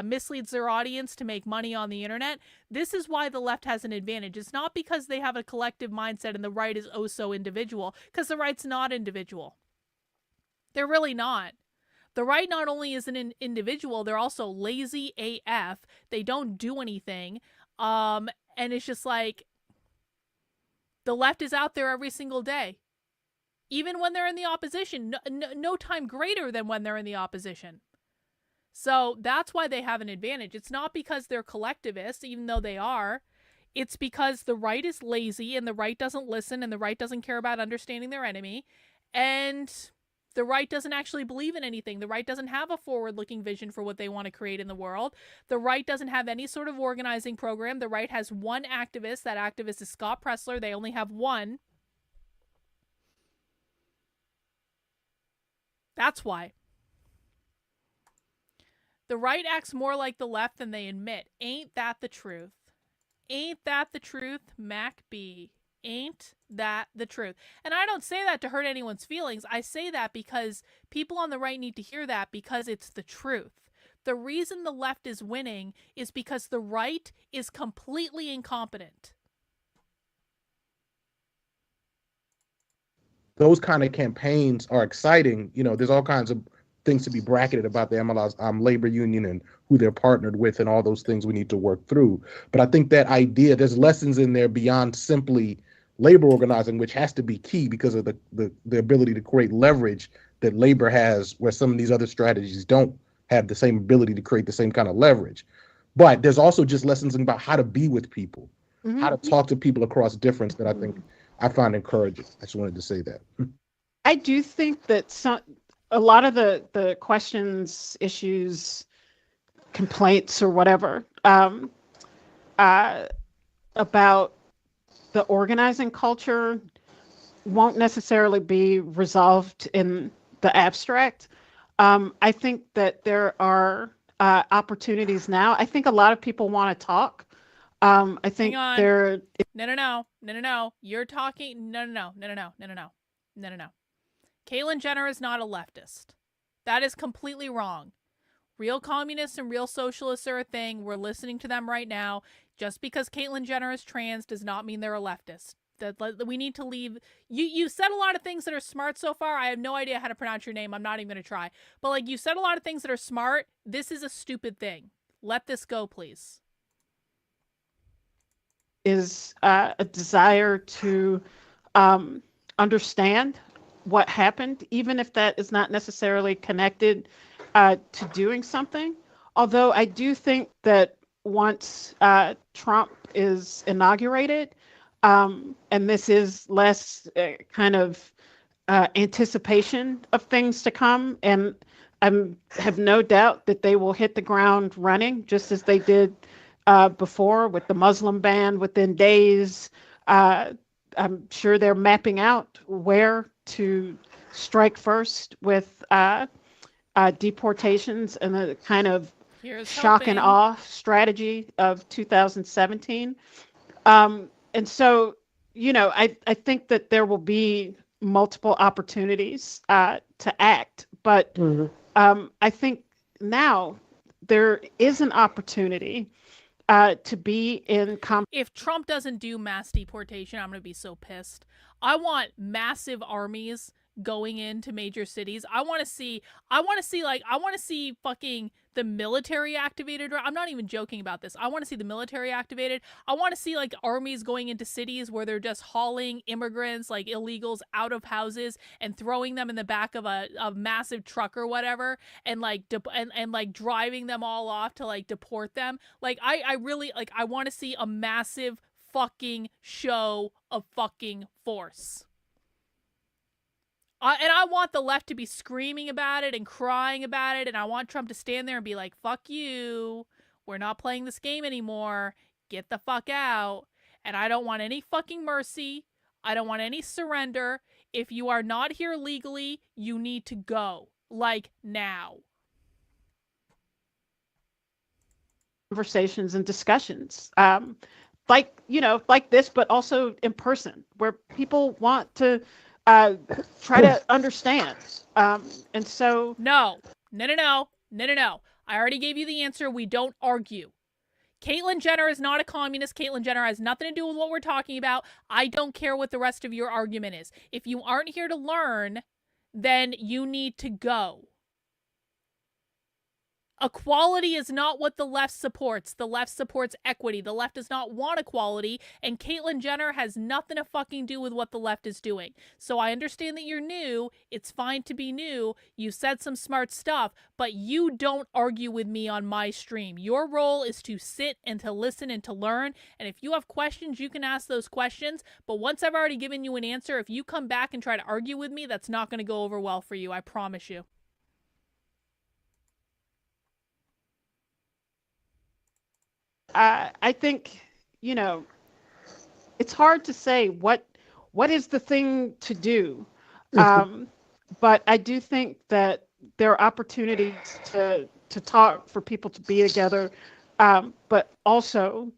misleads their audience to make money on the internet. This is why the left has an advantage. It's not because they have a collective mindset and the right is oh so individual, because the right's not individual. They're really not. The right not only is an individual, they're also lazy AF. They don't do anything. And it's just like, the left is out there every single day. Even when they're in the opposition, no time greater than when they're in the opposition. So that's why they have an advantage. It's not because they're collectivists, even though they are. It's because the right is lazy and the right doesn't listen and the right doesn't care about understanding their enemy. And the right doesn't actually believe in anything. The right doesn't have a forward-looking vision for what they want to create in the world. The right doesn't have any sort of organizing program. The right has one activist. That activist is Scott Presler. They only have one. That's why. The right acts more like the left than they admit. Ain't that the truth? Ain't that the truth, Mac B? Ain't that the truth? And I don't say that to hurt anyone's feelings. I say that because people on the right need to hear that, because it's the truth. The reason the left is winning is because the right is completely incompetent. Those kind of campaigns are exciting. You know, there's all kinds of things to be bracketed about the MLS labor union and who they're partnered with and all those things we need to work through. But I think that idea, there's lessons in there beyond simply labor organizing, which has to be key because of the ability to create leverage that labor has, where some of these other strategies don't have the same ability to create the same kind of leverage. But there's also just lessons about how to be with people, how to talk to people across difference that I think I find encouraging. I just wanted to say that. I do think that a lot of the questions, issues, complaints, or whatever about the organizing culture won't necessarily be resolved in the abstract. I think that there are opportunities now. I think a lot of people want to talk. I think they're... No. You're talking... No. Caitlyn Jenner is not a leftist. That is completely wrong. Real communists and real socialists are a thing. We're listening to them right now. Just because Caitlyn Jenner is trans does not mean they're a leftist. That we need to leave. You said a lot of things that are smart so far. I have no idea how to pronounce your name. I'm not even going to try. But like, you said a lot of things that are smart. This is a stupid thing. Let this go, please. Is a desire to understand what happened, even if that is not necessarily connected to doing something. Although I do think that once Trump is inaugurated, and this is less kind of anticipation of things to come, and I have no doubt that they will hit the ground running, just as they did before with the Muslim ban within days. I'm sure they're mapping out where to strike first with deportations and the kind of shock and awe strategy of 2017. And so, you know, I think that there will be multiple opportunities to act. But I think now there is an opportunity to be in. If Trump doesn't do mass deportation, I'm going to be so pissed. I want massive armies going into major cities. I want to see fucking the military activated. I'm not even joking about this. I want to see the military activated. I want to see like armies going into cities where they're just hauling immigrants, like illegals, out of houses and throwing them in the back of a massive truck or whatever, and like and like driving them all off to like deport them. Like I really like, I want to see a massive fucking show of fucking force. And I want the left to be screaming about it and crying about it, and I want Trump to stand there and be like, fuck you, we're not playing this game anymore, get the fuck out. And I don't want any fucking mercy. I don't want any surrender. If you are not here legally, you need to go. Like, now. Conversations and discussions. Like, you know, like this, but also in person, where people want to try to understand. And so No. I already gave you the answer. We don't argue. Caitlyn Jenner is not a communist. Caitlyn Jenner has nothing to do with what we're talking about. I don't care what the rest of your argument is. If you aren't here to learn, then you need to go. Equality is not what the left supports. The left supports equity. The left does not want equality, and Caitlyn Jenner has nothing to fucking do with what the left is doing. So I understand that you're new. It's fine to be new. You said some smart stuff, but you don't argue with me on my stream. Your role is to sit and to listen and to learn, and if you have questions, you can ask those questions, but once I've already given you an answer, if you come back and try to argue with me, that's not going to go over well for you. I promise you. I think, you know, it's hard to say what is the thing to do. But I do think that there are opportunities to talk, for people to be together. But also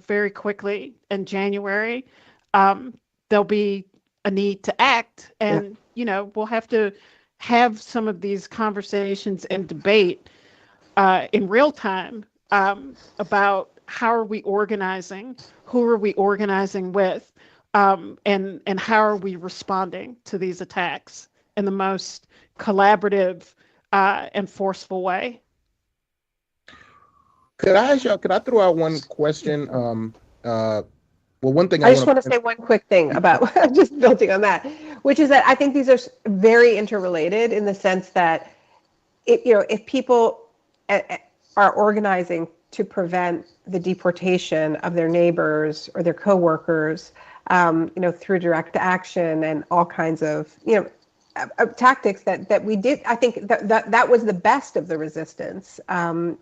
very quickly in January, there'll be a need to act. And, you know, we'll have to have some of these conversations and debate in real time about how are we organizing, who are we organizing with, and how are we responding to these attacks in the most collaborative and forceful way. Could I throw out one question? Well, one thing I just want to say one quick thing about just building on that, which is that I think these are very interrelated in the sense that if people are organizing to prevent the deportation of their neighbors or their coworkers, through direct action and all kinds of, tactics that we did. I think that was the best of the resistance, in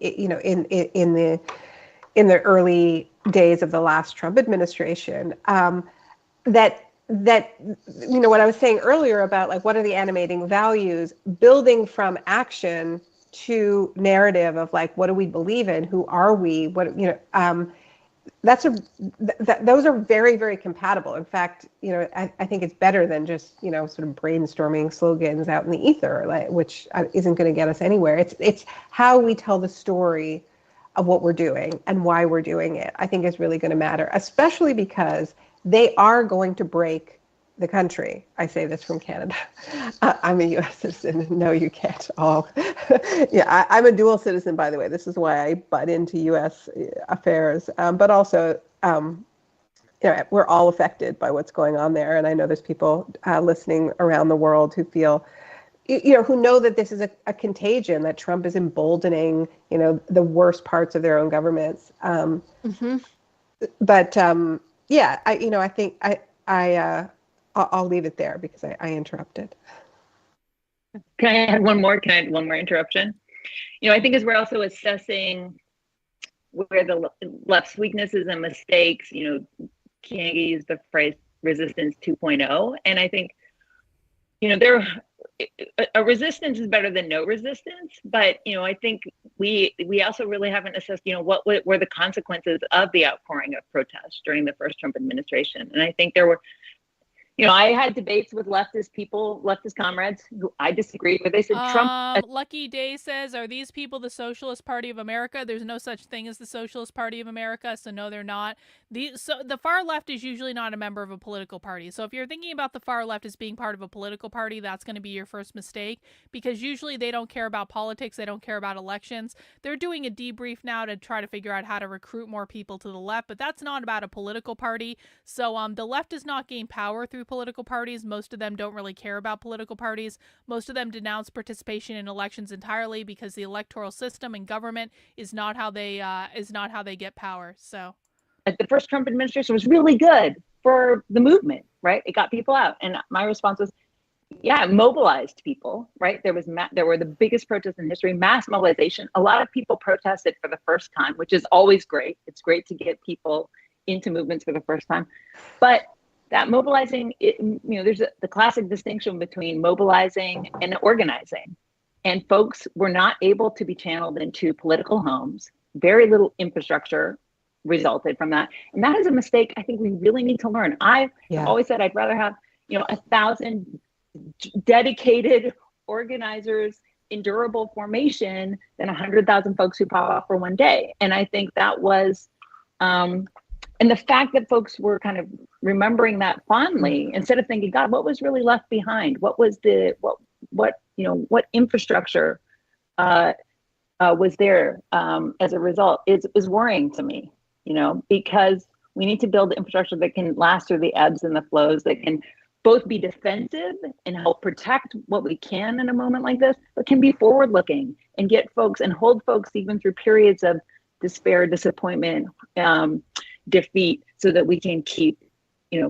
the early days of the last Trump administration. That what I was saying earlier about like what are the animating values, building from action to narrative of like, what do we believe in? Who are we? Those are very, very compatible. In fact, I think it's better than just, sort of brainstorming slogans out in the ether, which isn't going to get us anywhere. It's how we tell the story of what we're doing and why we're doing it, I think is really going to matter, especially because they are going to break the country. I say this from Canada. I'm a U.S. citizen. No, you can't. Yeah, I'm a dual citizen, by the way. This is why I butt into U.S. affairs. But also, we're all affected by what's going on there. And I know there's people listening around the world who feel, who know that this is a contagion, that Trump is emboldening, the worst parts of their own governments. But yeah, I think I'll leave it there because I interrupted. Can I add one more? Can I add one more interruption? I think as we're also assessing where the left's weaknesses and mistakes, Kienge used the phrase resistance 2.0. And I think, a resistance is better than no resistance. But, I think we also really haven't assessed, what were the consequences of the outpouring of protests during the first Trump administration. And I think there were, I had debates with leftist people, leftist comrades who I disagreed with. They said Trump. Lucky Day says, are these people the Socialist Party of America? There's no such thing as the Socialist Party of America, so no, they're not. The far left is usually not a member of a political party. So if you're thinking about the far left as being part of a political party, that's going to be your first mistake, because usually they don't care about politics. They don't care about elections. They're doing a debrief now to try to figure out how to recruit more people to the left, but that's not about a political party. So the left does not gain power through political parties. Most of them don't really care about political parties. Most of them denounce participation in elections entirely because the electoral system and government is not how they get power. So the first Trump administration was really good for the movement, right? It got people out. And my response was, yeah, it mobilized people, right? There were the biggest protests in history, mass mobilization. A lot of people protested for the first time, which is always great. It's great to get people into movements for the first time. But that mobilizing, there's the classic distinction between mobilizing and organizing. And folks were not able to be channeled into political homes. Very little infrastructure resulted from that. And that is a mistake I think we really need to learn. I've always said I'd rather have 1,000 dedicated organizers in durable formation than 100,000 folks who pop off for one day. And I think that was, and the fact that folks were kind of remembering that fondly instead of thinking, God, what was really left behind? What was what infrastructure was there as a result is worrying to me, because we need to build infrastructure that can last through the ebbs and the flows, that can both be defensive and help protect what we can in a moment like this, but can be forward looking and get folks and hold folks even through periods of despair, disappointment, defeat, so that we can keep,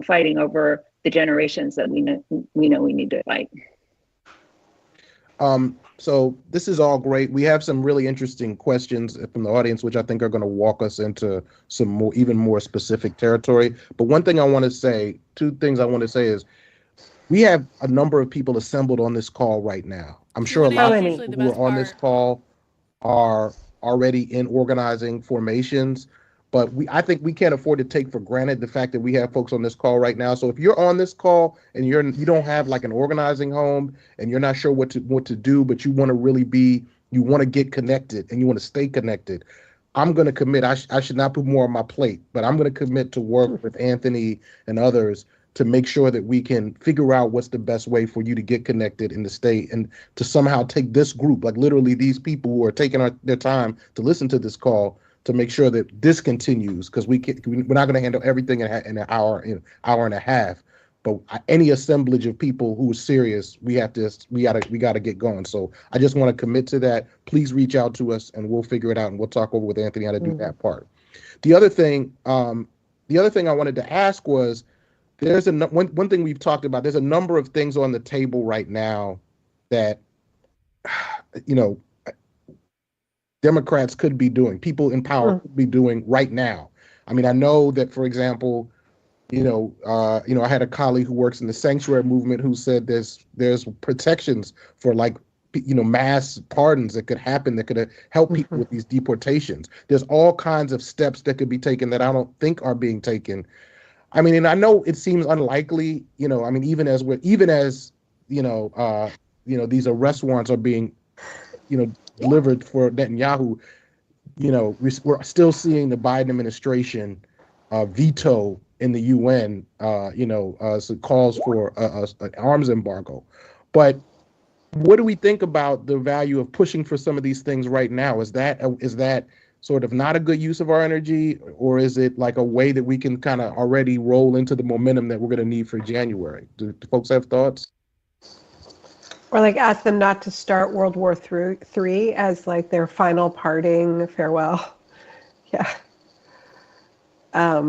fighting over the generations that we know we need to fight. So this is all great. We have some really interesting questions from the audience, which I think are going to walk us into some even more specific territory. But two things I want to say is we have a number of people assembled on this call right now. I'm sure a lot of people who are on this call are already in organizing formations, but I think we can't afford to take for granted the fact that we have folks on this call right now. So if you're on this call and you don't have like an organizing home and you're not sure what to do, but you want to get connected and you want to stay connected, I'm going to commit. I should not put more on my plate, but I'm going to commit to work with Anthony and others to make sure that we can figure out what's the best way for you to get connected in the state, and to somehow take this group, like literally these people who are taking their time to listen to this call, to make sure that this continues, because we're not going to handle everything in an hour and a half. But any assemblage of people who are serious, we got to get going. So I just want to commit to that. Please reach out to us and we'll figure it out, and we'll talk over with Anthony how to do that part. The other thing I wanted to ask was, there's one thing we've talked about. There's a number of things on the table right now that Democrats could be doing, people in power could be doing right now. I mean, I know that, for example, I had a colleague who works in the sanctuary movement who said there's protections for mass pardons that could happen, that could help people with these deportations. There's all kinds of steps that could be taken that I don't think are being taken. I mean, and I know it seems unlikely, even as these arrest warrants are being, delivered for Netanyahu, we're still seeing the Biden administration veto in the UN, calls for an arms embargo. But what do we think about the value of pushing for some of these things right now? Is that sort of not a good use of our energy, or is it like a way that we can kind of already roll into the momentum that we're going to need for January? Do folks have thoughts? Or like ask them not to start World War III as like their final parting farewell. Yeah. I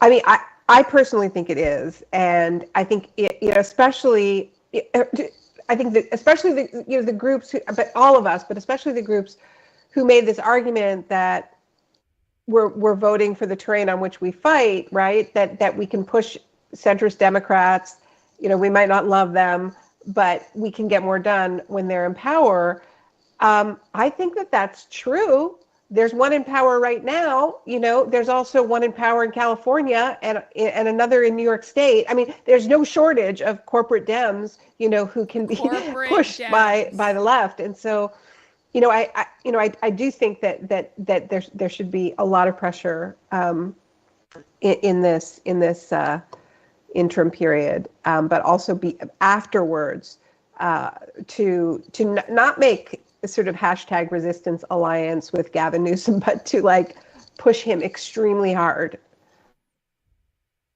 mean, I personally think it is, and I think especially the groups who, but all of us, but especially the groups who made this argument that we're voting for the terrain on which we fight, right? That we can push centrist Democrats, we might not love them, but we can get more done when they're in power. I think that that's true, there's one in power right now, there's also one in power in California and another in New York State. I mean, there's no shortage of corporate Dems, who can be pushed by the left. And so, I do think that there should be a lot of pressure in this interim period, but also be afterwards to not make a sort of hashtag resistance alliance with Gavin Newsom, but to push him extremely hard.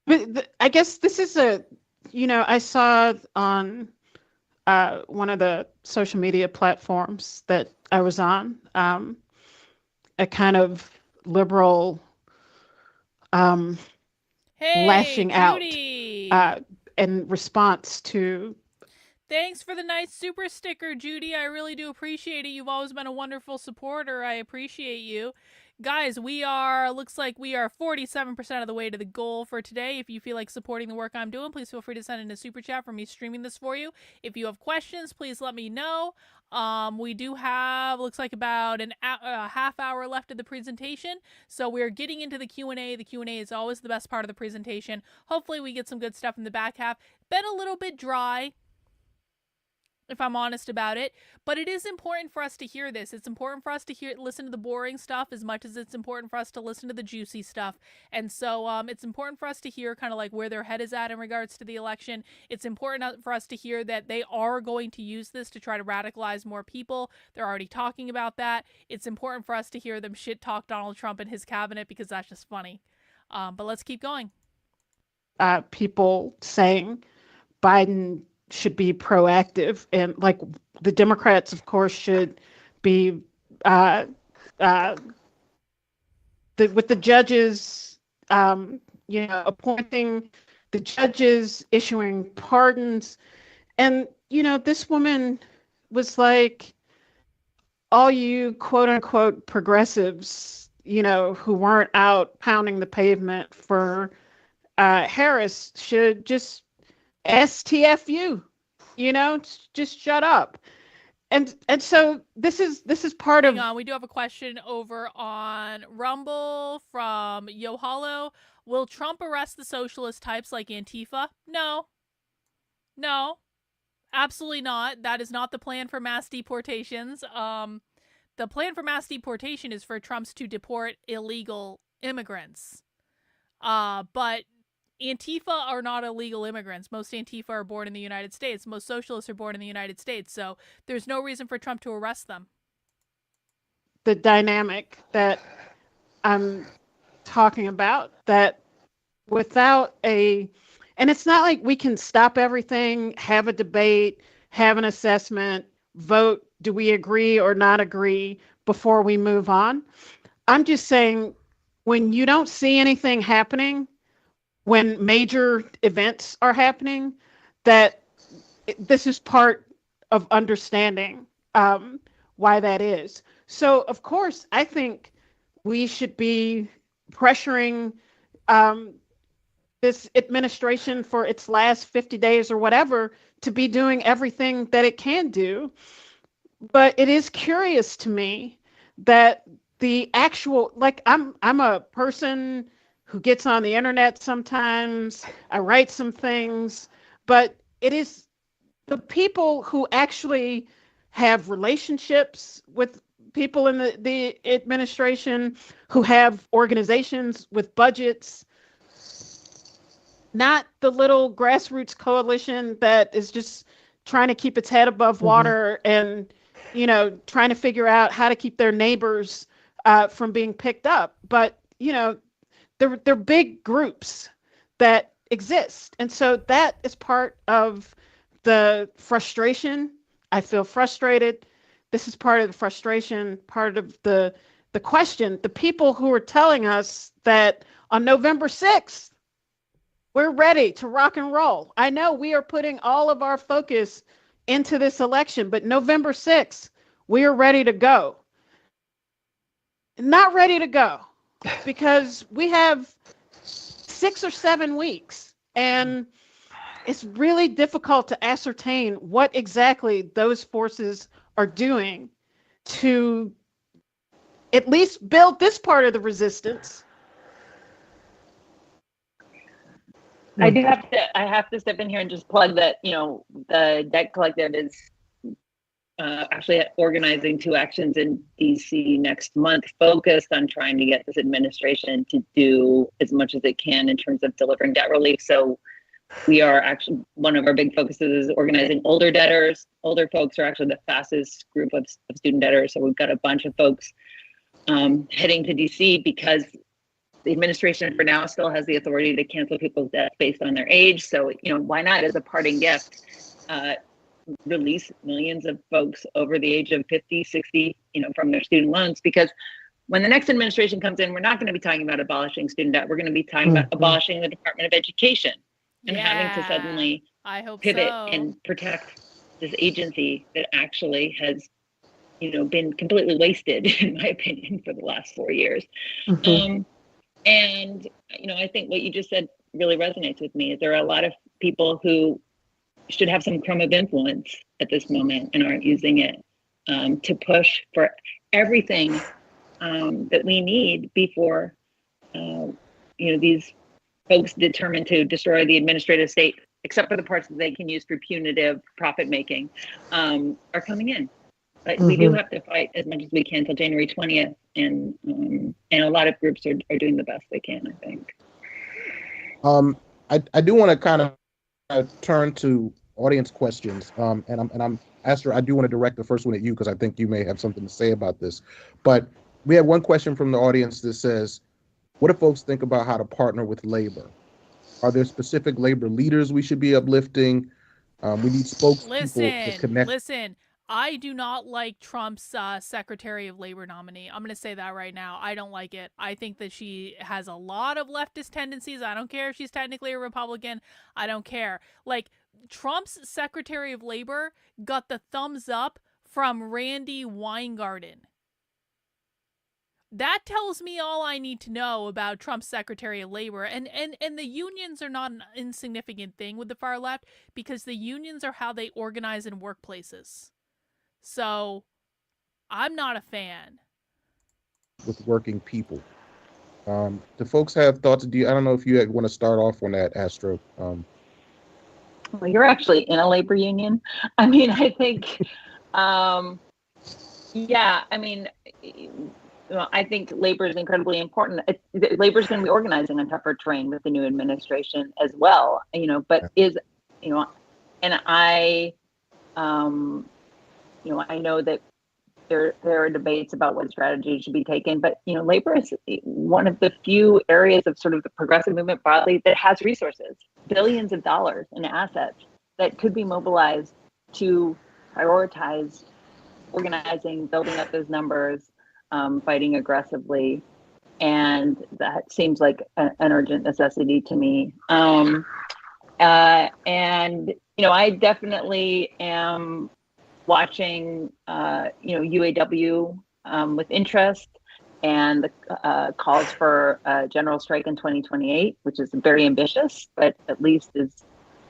But I guess this is I saw on one of the social media platforms that I was on, a kind of liberal lashing Judy. out in response to. Thanks for the nice super sticker, Judy. I really do appreciate it. You've always been a wonderful supporter. I appreciate you. Guys, looks like we are 47% of the way to the goal for today. If you feel like supporting the work I'm doing, please feel free to send in a super chat for me streaming this for you. If you have questions, please let me know. We do have, looks like about a half hour left of the presentation. So we're getting into the Q&A. The Q&A is always the best part of the presentation. Hopefully we get some good stuff in the back half. Been a little bit dry, if I'm honest about it, but it is important for us to hear this. It's important for us to listen to the boring stuff as much as it's important for us to listen to the juicy stuff. And so it's important for us to hear kind of where their head is at in regards to the election. It's important for us to hear that they are going to use this to try to radicalize more people. They're already talking about that. It's important for us to hear them shit talk Donald Trump and his cabinet because that's just funny. But let's keep going. People saying Biden should be proactive, and the Democrats, of course, should be with the judges, appointing the judges, issuing pardons. And, this woman was like, all you quote unquote progressives, who weren't out pounding the pavement for Harris should just STFU, just shut up. And so this is part Hang on, we do have a question over on Rumble from Yohalo. Will Trump arrest the socialist types like Antifa? No, absolutely not. That is not the plan for mass deportations. The plan for mass deportation is for Trumps to deport illegal immigrants. But Antifa are not illegal immigrants. Most Antifa are born in the United States. Most socialists are born in the United States. So there's no reason for Trump to arrest them. The dynamic that I'm talking about, that without and it's not like we can stop everything, have a debate, have an assessment, vote, do we agree or not agree before we move on. I'm just saying, when you don't see anything happening, when major events are happening, that this is part of understanding why that is. So, of course, I think we should be pressuring this administration for its last 50 days or whatever to be doing everything that it can do. But it is curious to me that the actual, I'm a person who gets on the internet sometimes, I write some things, but it is the people who actually have relationships with people in the administration, who have organizations with budgets, not the little grassroots coalition that is just trying to keep its head above water and, trying to figure out how to keep their neighbors from being picked up. But, they're big groups that exist. And so that is part of the frustration. I feel frustrated. This is part of the frustration, part of the question. The people who are telling us that on November 6th, we're ready to rock and roll. I know we are putting all of our focus into this election, but November 6th, we are ready to go. Not ready to go, because we have 6 or 7 weeks, and it's really difficult to ascertain what exactly those forces are doing to at least build this part of the resistance. I have to step in here and just plug that, the Debt Collective is actually organizing 2 actions in DC next month, focused on trying to get this administration to do as much as it can in terms of delivering debt relief. So we are actually, one of our big focuses is organizing older debtors. Older folks are actually the fastest group of student debtors. So we've got a bunch of folks heading to DC because the administration for now still has the authority to cancel people's debts based on their age. So, why not, as a parting gift, release millions of folks over the age of 50, 60, from their student loans? Because when the next administration comes in, we're not going to be talking about abolishing student debt. We're going to be talking about abolishing the Department of Education and having to suddenly pivot and protect this agency that actually has, been completely wasted, in my opinion, for the last 4 years. And, I think what you just said really resonates with me. Is there are a lot of people who should have some crumb of influence at this moment and aren't using it to push for everything that we need before, these folks determined to destroy the administrative state, except for the parts that they can use for punitive profit making, are coming in. But we do have to fight as much as we can till January 20th, and a lot of groups are doing the best they can, I think. I do want to kind of turn to audience questions, and I'm Astrid, I do want to direct the first one at you because I think you may have something to say about this. But we have one question from the audience that says, what do folks think about how to partner with labor? Are there specific labor leaders we should be uplifting? We need spokespeople to connect. Listen, I do not like Trump's Secretary of Labor nominee. I'm going to say that right now. I don't like it. I think that she has a lot of leftist tendencies. I don't care if she's technically a Republican. I don't care. Like, Trump's Secretary of Labor got the thumbs up from Randy Weingarten. That tells me all I need to know about Trump's Secretary of Labor. And the unions are not an insignificant thing with the far left, because the unions are how they organize in workplaces. So I'm not a fan. With working people. Do folks have thoughts? I don't know if you want to start off on that, Astro. Well, you're actually in a labor union. I mean, I think, I think labor is incredibly important. Labor is going to be organizing on tougher terrain with the new administration as well, but and I know that there are debates about what strategy should be taken, but, labor is one of the few areas of sort of the progressive movement broadly that has resources, billions of dollars in assets that could be mobilized to prioritize organizing, building up those numbers, fighting aggressively. And that seems like an urgent necessity to me. I definitely am watching, UAW with interest, and the calls for a general strike in 2028, which is very ambitious, but at least is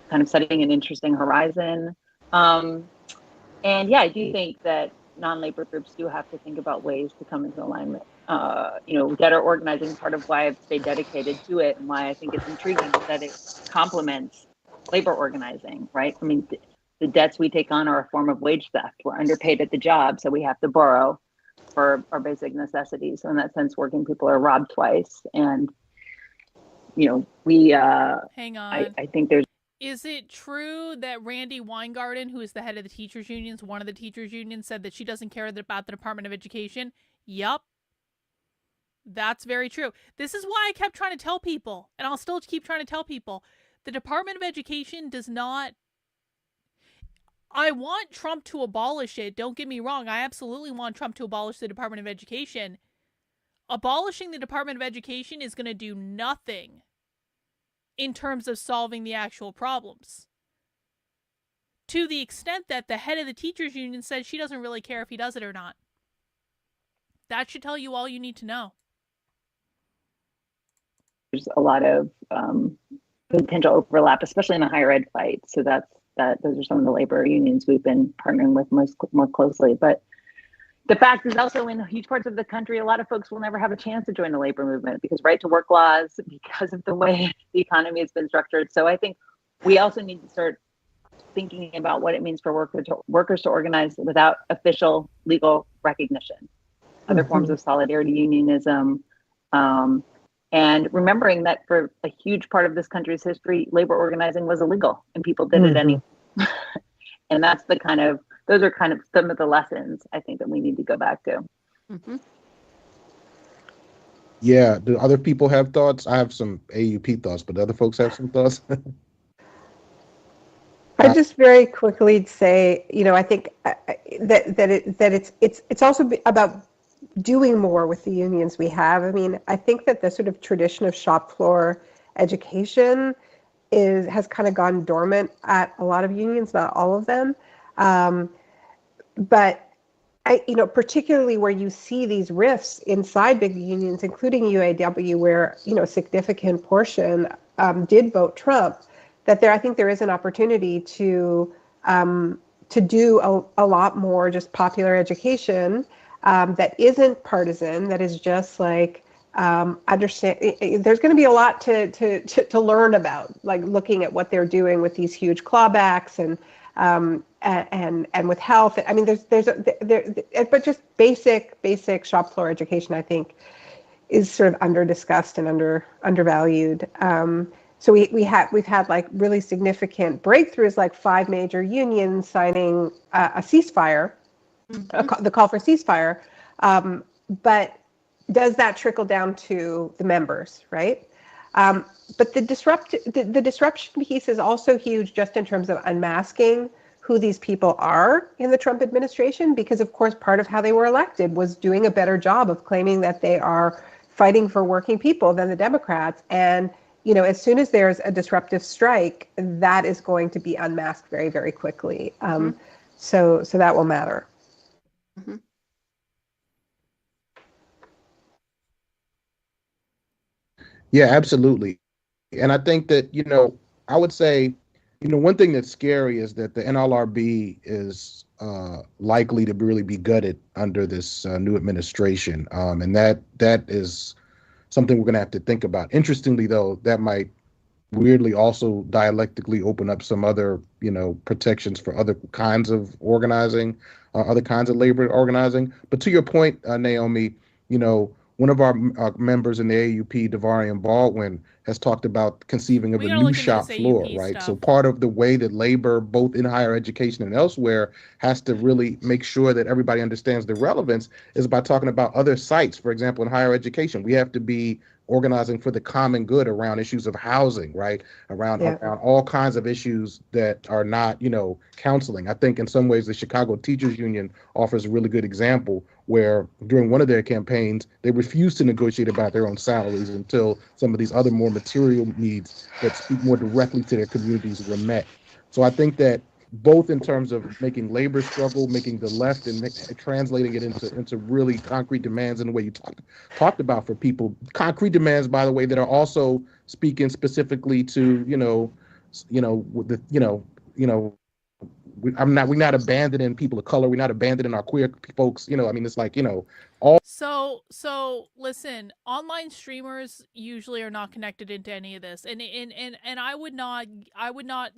kind of setting an interesting horizon. I do think that non-labor groups do have to think about ways to come into alignment. Debtor organizing, part of why I've stayed dedicated to it and why I think it's intriguing is that it complements labor organizing, right? I mean, the debts we take on are a form of wage theft. We're underpaid at the job, so we have to borrow for our basic necessities. So in that sense, working people are robbed twice. And, hang on. I think there's. Is it true that Randy Weingarten, who is the head of the teachers unions, one of the teachers unions, said that she doesn't care about the Department of Education? Yup. That's very true. This is why I kept trying to tell people, and I'll still keep trying to tell people, the Department of Education does not. I want Trump to abolish it. Don't get me wrong. I absolutely want Trump to abolish the Department of Education. Abolishing the Department of Education is going to do nothing in terms of solving the actual problems. To the extent that the head of the teachers union said she doesn't really care if he does it or not. That should tell you all you need to know. There's a lot of potential overlap, especially in the higher ed fight. So those are some of the labor unions we've been partnering with more closely. But The fact is also in huge parts of the country, a lot of folks will never have a chance to join the labor movement because right to work laws, because of the way the economy has been structured. So I think we also need to start thinking about what it means for workers to organize without official legal recognition, other forms of solidarity unionism, and remembering that for a huge part of this country's history, labor organizing was illegal and people did it anyway. And that's those are kind of some of the lessons I think that we need to go back to. Yeah. Do other people have thoughts? I have some AUP thoughts, but do other folks have some thoughts? I just very quickly say, I think that it's also about doing more with the unions we have. I mean, I think that the sort of tradition of shop floor education has kind of gone dormant at a lot of unions, not all of them. But particularly where you see these rifts inside big unions, including UAW, where, a significant portion did vote Trump, I think there is an opportunity to do a lot more just popular education that isn't partisan, that is just like understand. There's going to be a lot to learn about, like looking at what they're doing with these huge clawbacks and with health. I mean, but just basic shop floor education, I think, is sort of underdiscussed and undervalued. So we've had like really significant breakthroughs, like 5 major unions signing a ceasefire, the call for ceasefire. But does that trickle down to the members, right? But the disruption piece is also huge, just in terms of unmasking who these people are in the Trump administration, because of course part of how they were elected was doing a better job of claiming that they are fighting for working people than the Democrats. And as soon as there's a disruptive strike, that is going to be unmasked very, very quickly. So that will matter. Yeah, absolutely. And I think that, I would say, one thing that's scary is that the NLRB is likely to really be gutted under this new administration. And that is something we're going to have to think about. Interestingly, though, that might weirdly also dialectically open up some other, protections for other kinds of organizing, other kinds of labor organizing. But to your point, Naomi, one of our members in the AUP, Devarian Baldwin, has talked about conceiving of a new shop floor, right? Stuff. So part of the way that labor, both in higher education and elsewhere, has to really make sure that everybody understands the relevance is by talking about other sites. For example, in higher education, we have to be organizing for the common good around issues of housing, right? Around all kinds of issues that are not, counseling. I think in some ways the Chicago Teachers Union offers a really good example where during one of their campaigns, they refused to negotiate about their own salaries until some of these other more material needs that speak more directly to their communities were met. So I think that both in terms of making labor struggle, making the left and translating it into really concrete demands in the way you talked about for people, concrete demands, by the way, that are also speaking specifically to, we're not abandoning people of color. We're not abandoning our queer folks. It's like, all. So listen, online streamers usually are not connected into any of this. And I would not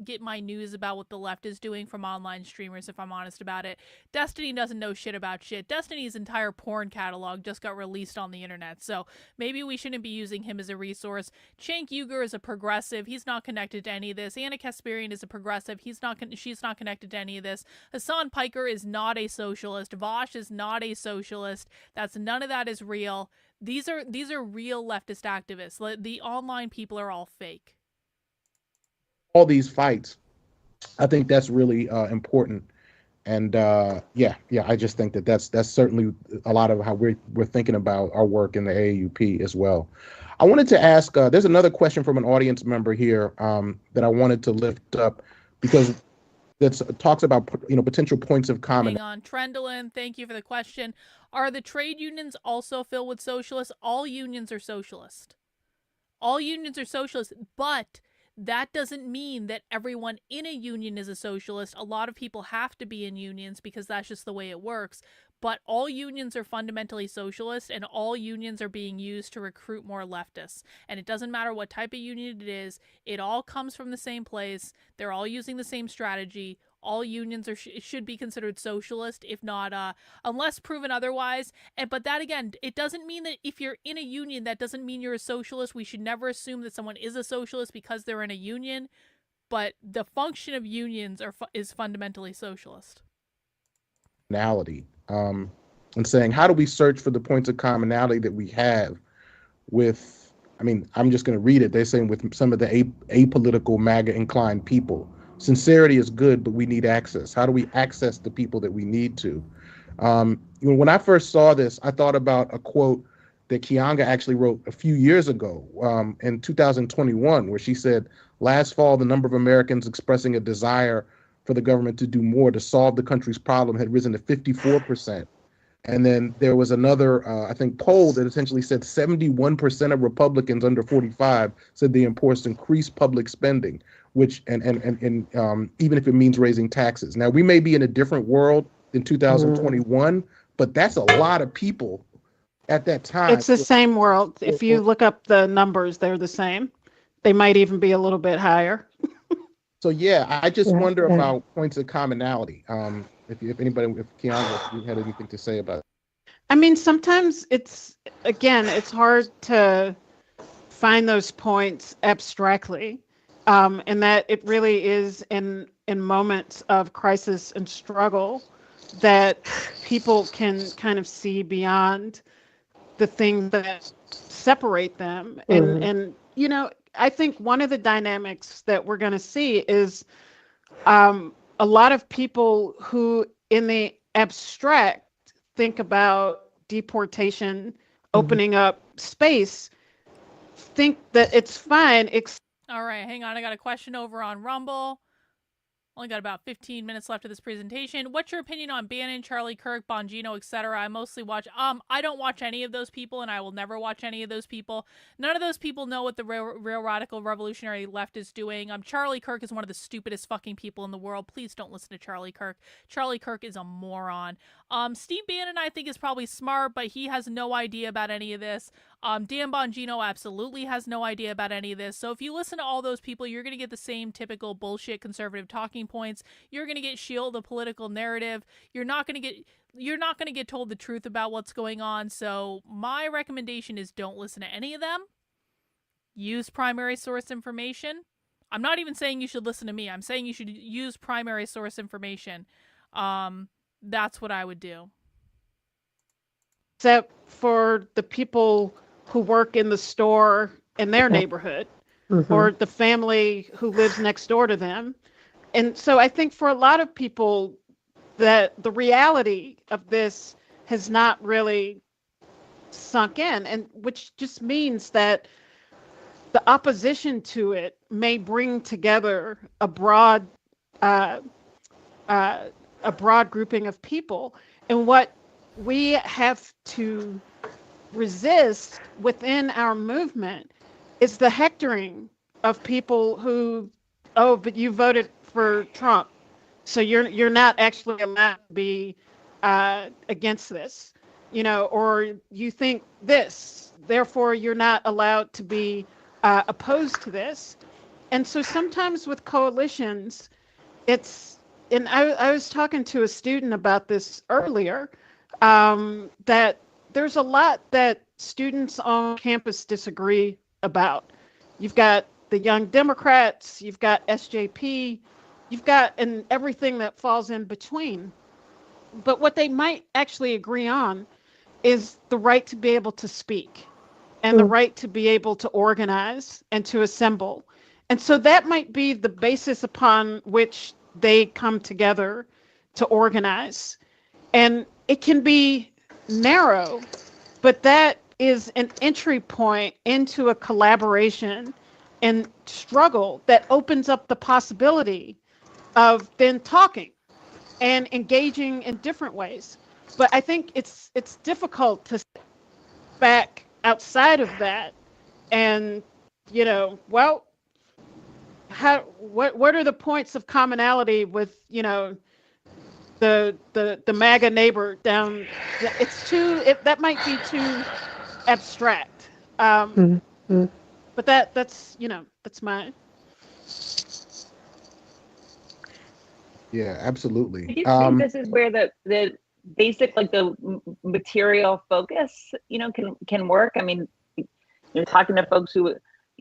get my news about what the left is doing from online streamers, if I'm honest about it. Destiny doesn't know shit about shit. Destiny's entire porn catalog just got released on the internet. So maybe we shouldn't be using him as a resource. Cenk Uygur is a progressive. He's not connected to any of this. Anna Kasparian is a progressive. She's not connected to any of this. Hassan Piker is not a socialist. Vosh is not a socialist. None of that is real. These are real leftist activists. The online people are all fake. All these fights, I think that's really important. And I just think that's certainly a lot of how we're thinking about our work in the AAUP as well. I wanted to ask, there's another question from an audience member here that I wanted to lift up because that talks about potential points of common. Hang on, Trendlin, thank you for the question. Are the trade unions also filled with socialists? All unions are socialist. All unions are socialist, but that doesn't mean that everyone in a union is a socialist. A lot of people have to be in unions because that's just the way it works. But all unions are fundamentally socialist, and all unions are being used to recruit more leftists. And it doesn't matter what type of union it is, it all comes from the same place. They're all using the same strategy. All unions should be considered socialist, if not, unless proven otherwise. But that, again, it doesn't mean that if you're in a union, that doesn't mean you're a socialist. We should never assume that someone is a socialist because they're in a union. But the function of unions is fundamentally socialist. And saying, how do we search for the points of commonality that we have with, I'm just going to read it. They're saying with some of the apolitical MAGA inclined people. Sincerity is good, but we need access. How do we access the people that we need to? When I first saw this, I thought about a quote that Kianga actually wrote a few years ago in 2021, where she said, last fall, the number of Americans expressing a desire for the government to do more to solve the country's problem had risen to 54%. And then there was another, I think, poll that essentially said 71% of Republicans under 45 said they enforced increased public spending, which and even if it means raising taxes. Now, we may be in a different world in 2021, but that's a lot of people at that time. It's the same world. If you look up the numbers, they're the same. They might even be a little bit higher. So, yeah, I just wonder about points of commonality. If Kianga, if you had anything to say about it. Sometimes it's hard to find those points abstractly, and that it really is in moments of crisis and struggle that people can kind of see beyond the things that separate them. And I think one of the dynamics that we're going to see is a lot of people who in the abstract think about deportation, opening up space, think that it's fine. All right, hang on. I got a question over on Rumble. Only got about 15 minutes left of this presentation. What's your opinion on Bannon, Charlie Kirk, Bongino, etc.? I mostly watch. I don't watch any of those people, and I will never watch any of those people. None of those people know what the real radical revolutionary left is doing. Charlie Kirk is one of the stupidest fucking people in the world. Please don't listen to Charlie Kirk. Charlie Kirk is a moron. Steve Bannon, I think, is probably smart, but he has no idea about any of this. Dan Bongino absolutely has no idea about any of this. So if you listen to all those people, you're going to get the same typical bullshit conservative talking points. You're going to get shielded the political narrative. You're not going to get told the truth about what's going on. So my recommendation is don't listen to any of them. Use primary source information. I'm not even saying you should listen to me. I'm saying you should use primary source information. That's what I would do. Except for the people who work in the store in their neighborhood, or the family who lives next door to them. And so I think for a lot of people that the reality of this has not really sunk in, and which just means that the opposition to it may bring together a broad grouping of people. And what we have to resist within our movement is the hectoring of people who, oh, but you voted for Trump, so you're not actually allowed to be against this, or you think this, therefore you're not allowed to be opposed to this. And so sometimes with coalitions, and I was talking to a student about this earlier, that there's a lot that students on campus disagree about. You've got the Young Democrats, you've got SJP, you've got and everything that falls in between. But what they might actually agree on is the right to be able to speak and the right to be able to organize and to assemble. And so that might be the basis upon which they come together to organize. And it can be narrow, but that is an entry point into a collaboration and struggle that opens up the possibility of then talking and engaging in different ways. But I think it's difficult to step back outside of that and, what are the points of commonality with, the MAGA neighbor down. That might be too abstract. But that's my. Yeah, absolutely. I do think this is where the basic, like the material focus, can work. I mean, talking to folks who,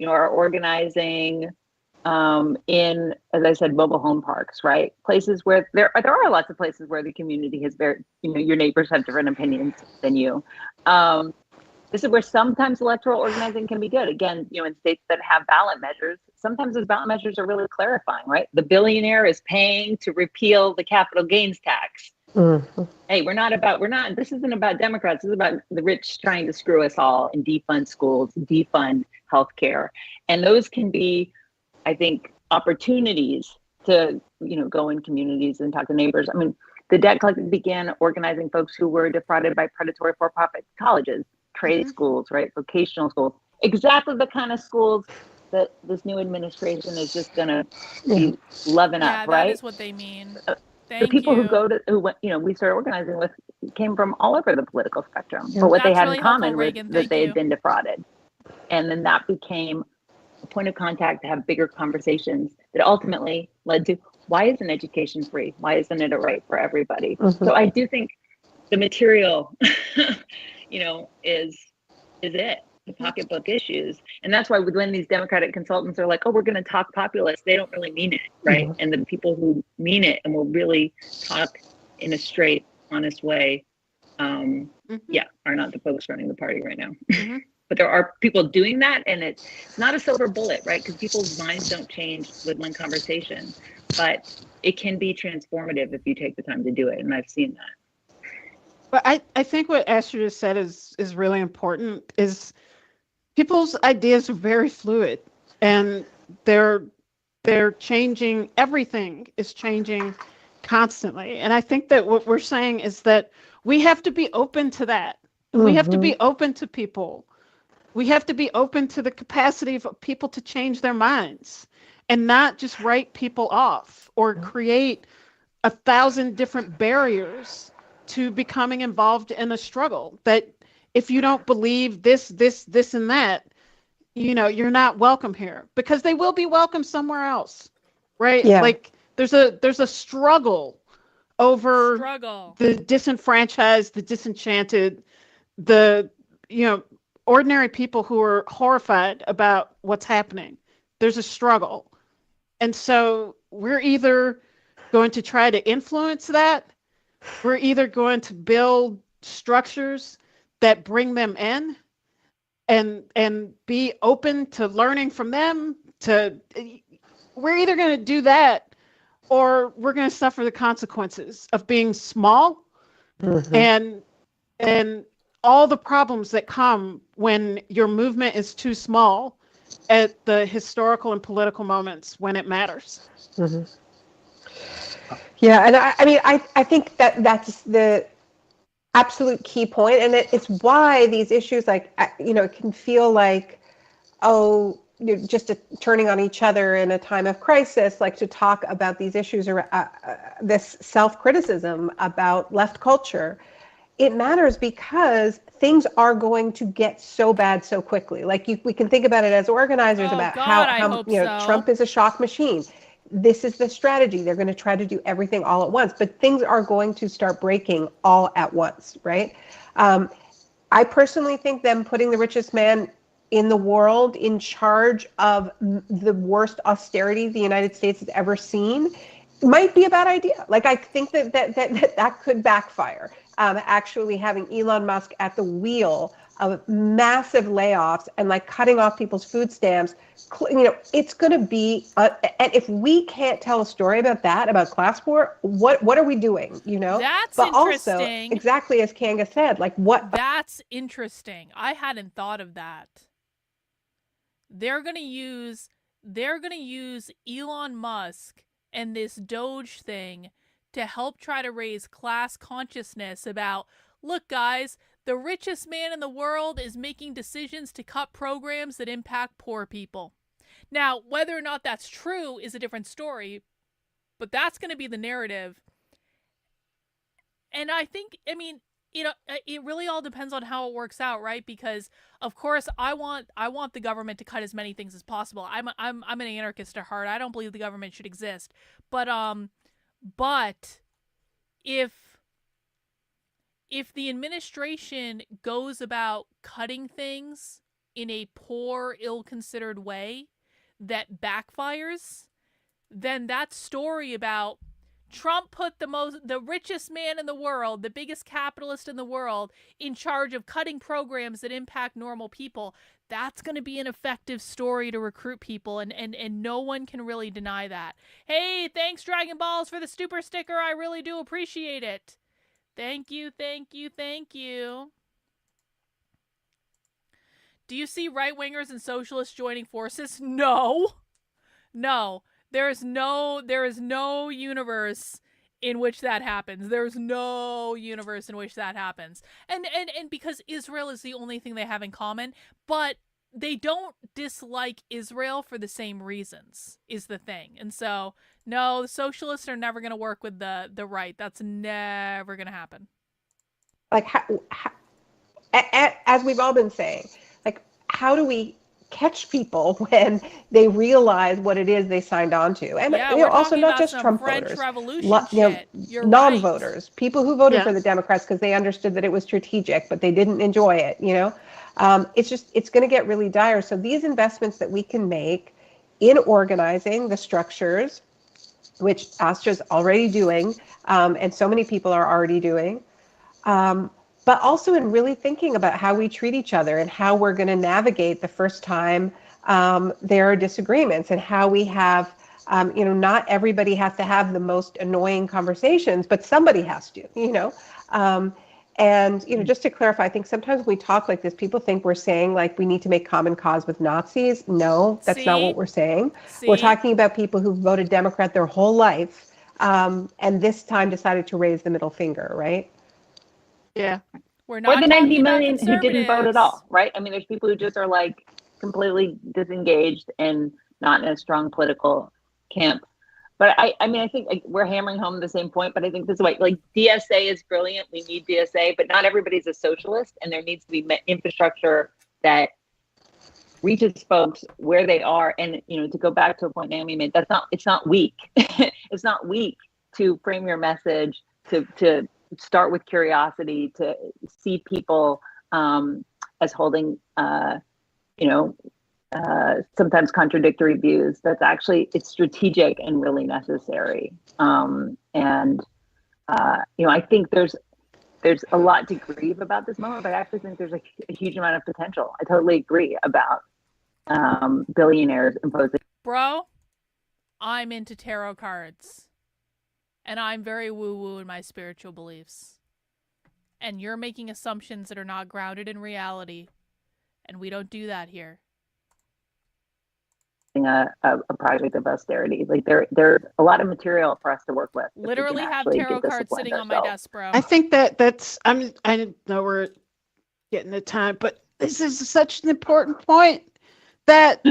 are organizing in, as I said, mobile home parks, right? Places where there are lots of places where the community has very, your neighbors have different opinions than you. This is where sometimes electoral organizing can be good. Again, in states that have ballot measures, sometimes those ballot measures are really clarifying, right? The billionaire is paying to repeal the capital gains tax. Mm-hmm. Hey, this isn't about Democrats. This is about the rich trying to screw us all and defund schools, defund healthcare. And those can be, I think, opportunities to, go in communities and talk to neighbors. I mean, the Debt Collective began organizing folks who were defrauded by predatory for-profit colleges, trade schools, right? Vocational schools, exactly the kind of schools that this new administration is just going to be loving up, right? That is what they mean. The people who went, we started organizing with came from all over the political spectrum. But what they had in common was that they had been defrauded. And then that became a point of contact to have bigger conversations that ultimately led to, why isn't education free? Why isn't it a right for everybody? Mm-hmm. So I do think the material, is it, the pocketbook issues. And that's why when these Democratic consultants are like, oh, we're going to talk populist, they don't really mean it, right? Mm-hmm. And the people who mean it and will really talk in a straight, honest way, are not the folks running the party right now. Mm-hmm. But there are people doing that, and it's not a silver bullet, right? Because people's minds don't change with one conversation, but it can be transformative if you take the time to do it, and I've seen that. But I think what Astrid just said is really important. Is people's ideas are very fluid, and they're changing. Everything is changing constantly, and I think that what we're saying is that we have to be open to that. Mm-hmm. We have to be open to people. We have to be open to the capacity of people to change their minds and not just write people off or create 1,000 different barriers to becoming involved in a struggle. That if you don't believe this, and that, you're not welcome here, because they will be welcome somewhere else, right? Yeah. Like there's a struggle over the disenfranchised, the disenchanted, the ordinary people who are horrified about what's happening. There's a struggle. And so we're either going to try to influence that, we're either going to build structures that bring them in and be open to learning from them. We're either going to do that, or we're going to suffer the consequences of being small, mm-hmm. and all the problems that come when your movement is too small at the historical and political moments when it matters. Mm-hmm. Yeah, and I think that's the absolute key point, and it's why these issues, like, it can feel like, just turning on each other in a time of crisis, like to talk about these issues, or this self-criticism about left culture. It matters because things are going to get so bad so quickly. Like we can think about it as organizers about how Trump is a shock machine. This is the strategy. They're going to try to do everything all at once, but things are going to start breaking all at once, right? I personally think them putting the richest man in the world in charge of the worst austerity the United States has ever seen might be a bad idea. Like, I think that could backfire. Actually having Elon Musk at the wheel of massive layoffs and like cutting off people's food stamps, it's going to be, and if we can't tell a story about that, about class war, what are we doing, That's but interesting. Also, exactly as Kanga said, like what? That's interesting. I hadn't thought of that. They're going to use Elon Musk and this Doge thing to help try to raise class consciousness about, look, guys, the richest man in the world is making decisions to cut programs that impact poor people. Now, whether or not that's true is a different story, but that's going to be the narrative. And I think, I mean, it really all depends on how it works out, right? Because of course I want the government to cut as many things as possible. I'm an anarchist at heart. I don't believe the government should exist. But if the administration goes about cutting things in a poor, ill-considered way that backfires, then that story about Trump put the richest man in the world, the biggest capitalist in the world, in charge of cutting programs that impact normal people, that's going to be an effective story to recruit people, and no one can really deny that. Hey, thanks Dragon Balls for the super sticker. I really do appreciate it. Thank you, thank you, thank you. Do you see right-wingers and socialists joining forces? No. No. There is no universe in which that happens. There's no universe in which that happens. And because Israel is the only thing they have in common, but they don't dislike Israel for the same reasons, is the thing. And so, no, the socialists are never going to work with the right. That's never going to happen. Like, as we've all been saying, like, how do we catch people when they realize what it is they signed on to? And also not just Trump French voters, Revolution non-voters, people who voted for the Democrats because they understood that it was strategic, but they didn't enjoy it. It's going to get really dire. So these investments that we can make in organizing the structures, which Astra's already doing, and so many people are already doing, but also in really thinking about how we treat each other and how we're going to navigate the first time there are disagreements, and how we have, not everybody has to have the most annoying conversations, but somebody has to, just to clarify, I think sometimes when we talk like this, people think we're saying like we need to make common cause with Nazis. No, that's not what we're saying. We're talking about people who voted Democrat their whole life, and this time decided to raise the middle finger, right? Yeah. Or the 90 million who didn't vote at all, right? I mean, there's people who just are like completely disengaged and not in a strong political camp. But I think we're hammering home the same point, but I think this is why, like, DSA is brilliant. We need DSA, but not everybody's a socialist, and there needs to be infrastructure that reaches folks where they are. And, to go back to a point Naomi made, it's not weak. It's not weak to frame your message, to start with curiosity, to see people as holding, sometimes contradictory views. That's actually, it's strategic and really necessary. I think there's a lot to grieve about this moment, but I actually think there's a huge amount of potential. I totally agree about billionaires imposing. Bro, I'm into tarot cards. And I'm very woo-woo in my spiritual beliefs. And you're making assumptions that are not grounded in reality. And we don't do that here. A project of austerity. Like there's a lot of material for us to work with. Literally have tarot cards sitting on my desk, bro. I think that's I know we're getting the time, but this is such an important point that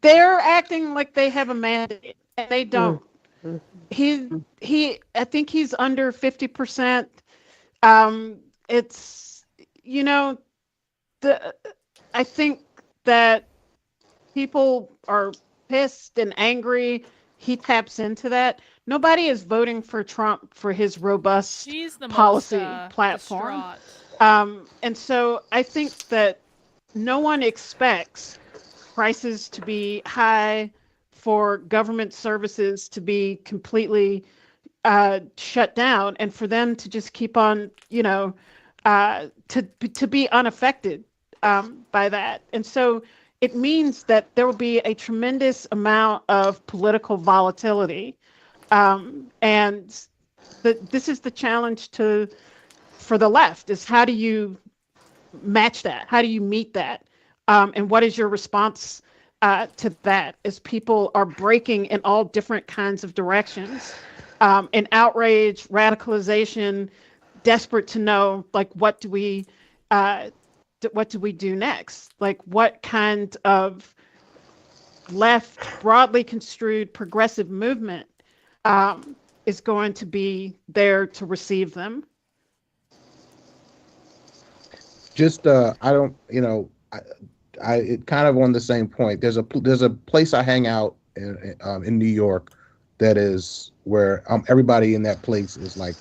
they're acting like they have a mandate and they don't. He I think he's under 50%. It's I think that people are pissed and angry. He taps into that. Nobody is voting for Trump for his robust policy platform. And so I think that no one expects prices to be high, for government services to be completely shut down, and for them to just keep on, to be unaffected by that. And so it means that there will be a tremendous amount of political volatility. And this is the challenge for the left, is how do you match that? How do you meet that? And what is your response to that, as people are breaking in all different kinds of directions, in outrage, radicalization, desperate to know, like, what do we do next? Like, what kind of left, broadly construed progressive movement is going to be there to receive them? just I don't, it kind of on the same point. There's a place I hang out in New York that is where everybody in that place is like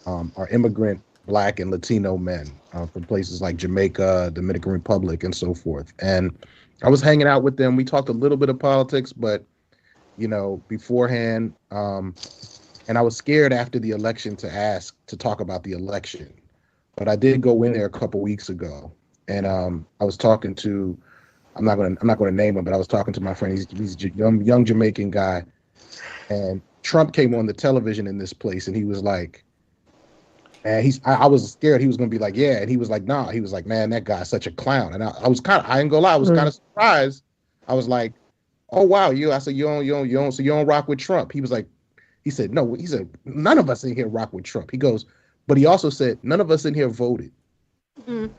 are immigrant Black and Latino men from places like Jamaica, Dominican Republic, and so forth. And I was hanging out with them. We talked a little bit of politics, but beforehand, and I was scared after the election to ask to talk about the election. But I did go in there a couple weeks ago, and I was talking to I'm not gonna name him, but I was talking to my friend. He's a young Jamaican guy, and Trump came on the television in this place, and he was like, and I was scared he was gonna be like, yeah, and he was like, nah, he was like, man, that guy's such a clown, and I was I ain't gonna lie, I was kind of surprised. I was like, oh wow, I said you don't rock with Trump. He said no, he said none of us in here rock with Trump. He goes, but he also said none of us in here voted. Mm-hmm.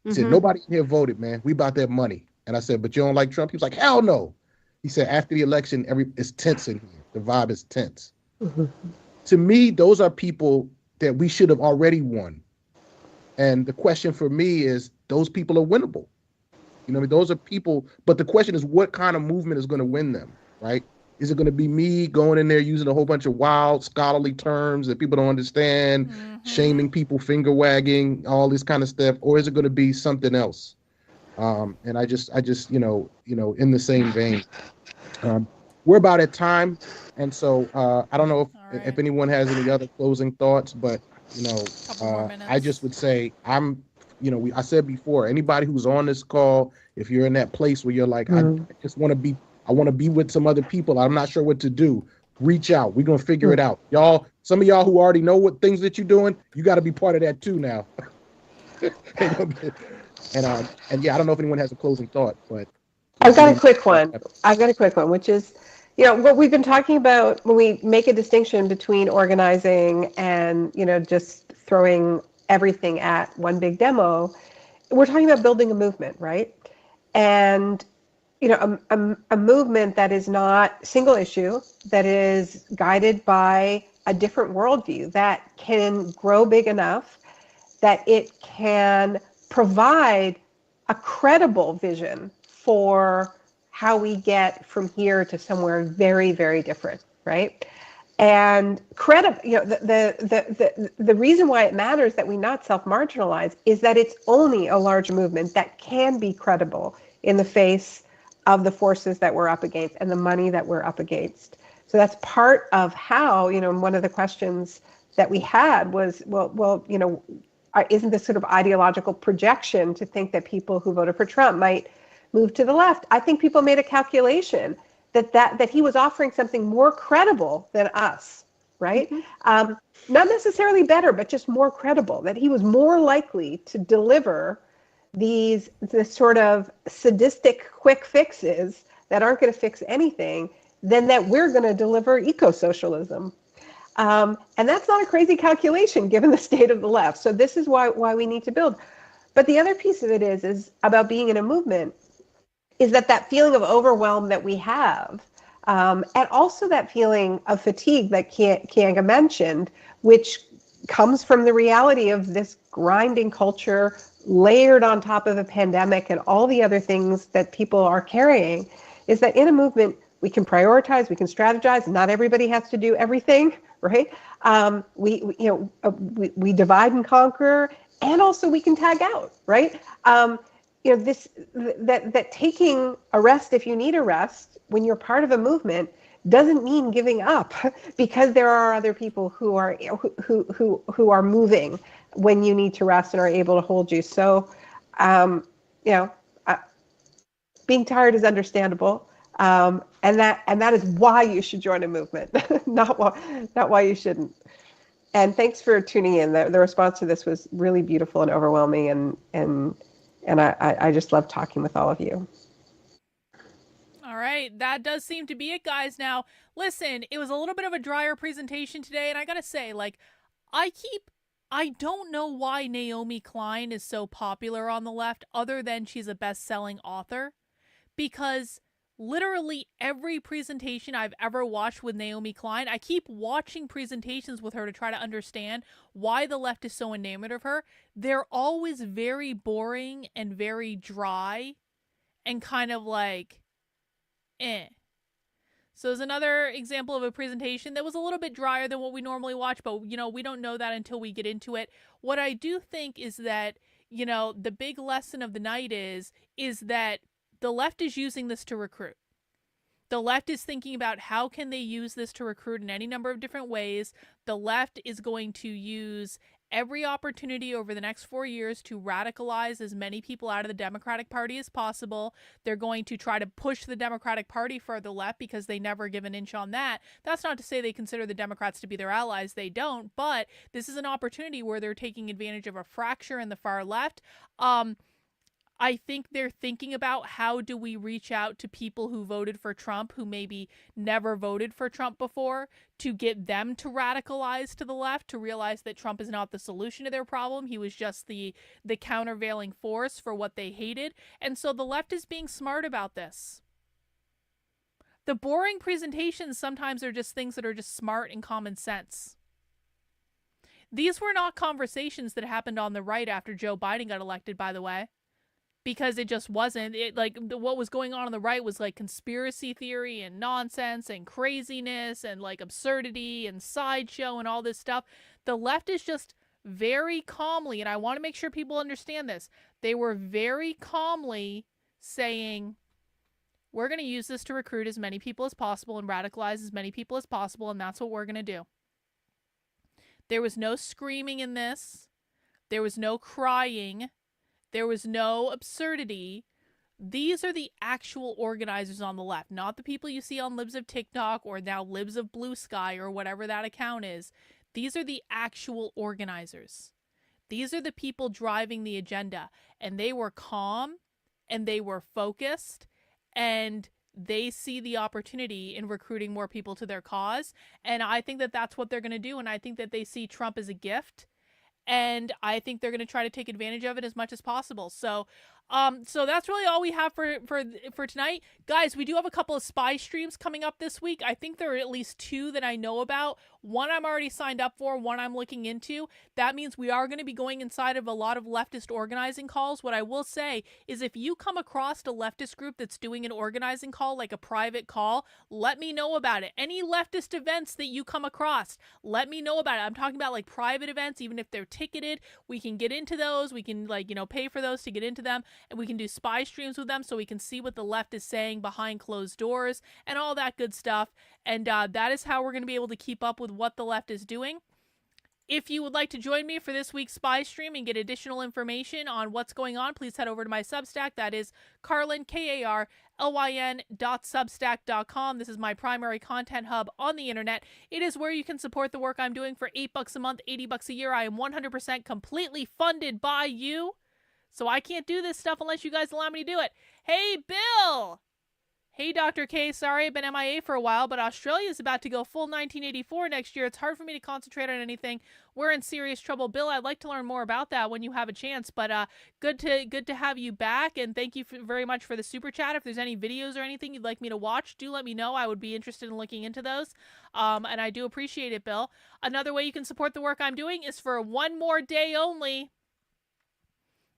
He said nobody in here voted, man. We about that money. And I said, but you don't like Trump? He was like, hell no. He said after the election, it's tense in here. The vibe is tense. Mm-hmm. To me, those are people that we should have already won. And the question for me is, those people are winnable. Those are people, but the question is, what kind of movement is going to win them, right? Is it going to be me going in there using a whole bunch of wild scholarly terms that people don't understand, shaming people, finger wagging, all this kind of stuff, or is it going to be something else? And I just, in the same vein, we're about at time, and so I don't know if anyone has any other closing thoughts, but I just would say I said before, anybody who's on this call, if you're in that place where you're like, I just want to be. I want to be with some other people. I'm not sure what to do. Reach out. We're going to figure it out. Y'all, some of y'all who already know what things that you're doing, you got to be part of that too now. And yeah, I don't know if anyone has a closing thought, but I've got a quick one. Which is, what we've been talking about when we make a distinction between organizing and, just throwing everything at one big demo. We're talking about building a movement, right? And a movement that is not single issue, that is guided by a different worldview, that can grow big enough, that it can provide a credible vision for how we get from here to somewhere very, very different, right? And the reason why it matters that we not self-marginalize is that it's only a large movement that can be credible in the face of the forces that we're up against and the money that we're up against. So that's part of how, one of the questions that we had was, isn't this sort of ideological projection to think that people who voted for Trump might move to the left? I think people made a calculation that he was offering something more credible than us, right? Mm-hmm. Not necessarily better, but just more credible, that he was more likely to deliver this sort of sadistic quick fixes that aren't going to fix anything than that we're going to deliver eco-socialism. And that's not a crazy calculation given the state of the left. So this is why we need to build. But the other piece of it is about being in a movement is that feeling of overwhelm that we have, and also that feeling of fatigue that Kianga mentioned, which comes from the reality of this grinding culture layered on top of a pandemic and all the other things that people are carrying, is that in a movement, we can prioritize, we can strategize. Not everybody has to do everything, right? We divide and conquer, and also we can tag out, right? That taking a rest if you need a rest when you're part of a movement doesn't mean giving up, because there are other people who are moving when you need to rest and are able to hold you. So, being tired is understandable, and that is why you should join a movement, not why you shouldn't. And thanks for tuning in. The response to this was really beautiful and overwhelming, and I just love talking with all of you. All right, that does seem to be it, guys. Now, listen, it was a little bit of a drier presentation today, and I gotta say, I don't know why Naomi Klein is so popular on the left, other than she's a best-selling author, because literally every presentation I've ever watched with Naomi Klein, I keep watching presentations with her to try to understand why the left is so enamored of her. They're always very boring and very dry and kind of like, eh. So there's another example of a presentation that was a little bit drier than what we normally watch, but, you know, we don't know that until we get into it. What I do think is that, you know, the big lesson of the night is that the left is using this to recruit. The left is thinking about how can they use this to recruit in any number of different ways. The left is going to use every opportunity over the next 4 years to radicalize as many people out of the Democratic Party as possible. They're going to try to push the Democratic Party further left because they never give an inch on that. That's not to say they consider the Democrats to be their allies. They don't. But this is an opportunity where they're taking advantage of a fracture in the far left. I think they're thinking about how do we reach out to people who voted for Trump, who maybe never voted for Trump before, to get them to radicalize to the left, to realize that Trump is not the solution to their problem. He was just the countervailing force for what they hated. And so the left is being smart about this. The boring presentations sometimes are just things that are just smart and common sense. These were not conversations that happened on the right after Joe Biden got elected, by the way. Because it just wasn't. What was going on the right was like conspiracy theory and nonsense and craziness and like absurdity and sideshow and all this stuff. The left is just very calmly, and I want to make sure people understand this, they were very calmly saying, we're going to use this to recruit as many people as possible and radicalize as many people as possible, and that's what we're going to do. There was no screaming in this. There was no crying. There was no absurdity. These are the actual organizers on the left, not the people you see on Libs of TikTok or now Libs of Blue Sky or whatever that account is. These are the actual organizers. These are the people driving the agenda. And they were calm and they were focused and they see the opportunity in recruiting more people to their cause. And I think that that's what they're going to do. And I think that they see Trump as a gift. And I think they're going to try to take advantage of it as much as possible. So that's really all we have for tonight. Guys, we do have a couple of spy streams coming up this week. I think there are at least 2 that I know about. One I'm already signed up for, one I'm looking into. That means we are going to be going inside of a lot of leftist organizing calls. What I will say is if you come across a leftist group that's doing an organizing call, like a private call, let me know about it. Any leftist events that you come across, let me know about it. I'm talking about like private events, even if they're ticketed, we can get into those. We can pay for those to get into them. And we can do spy streams with them so we can see what the left is saying behind closed doors and all that good stuff. And that is how we're going to be able to keep up with what the left is doing. If you would like to join me for this week's spy stream and get additional information on what's going on, please head over to my Substack. That is Carlin, KARLYN.substack.com. This is my primary content hub on the internet. It is where you can support the work I'm doing for $8 a month, $80 a year. I am 100% completely funded by you. So I can't do this stuff unless you guys allow me to do it. Hey, Bill! Hey, Dr. K, sorry I've been MIA for a while, but Australia is about to go full 1984 next year. It's hard for me to concentrate on anything. We're in serious trouble. Bill, I'd like to learn more about that when you have a chance, but good to have you back, and thank you very much for the super chat. If there's any videos or anything you'd like me to watch, do let me know. I would be interested in looking into those, and I do appreciate it, Bill. Another way you can support the work I'm doing is for one more day only.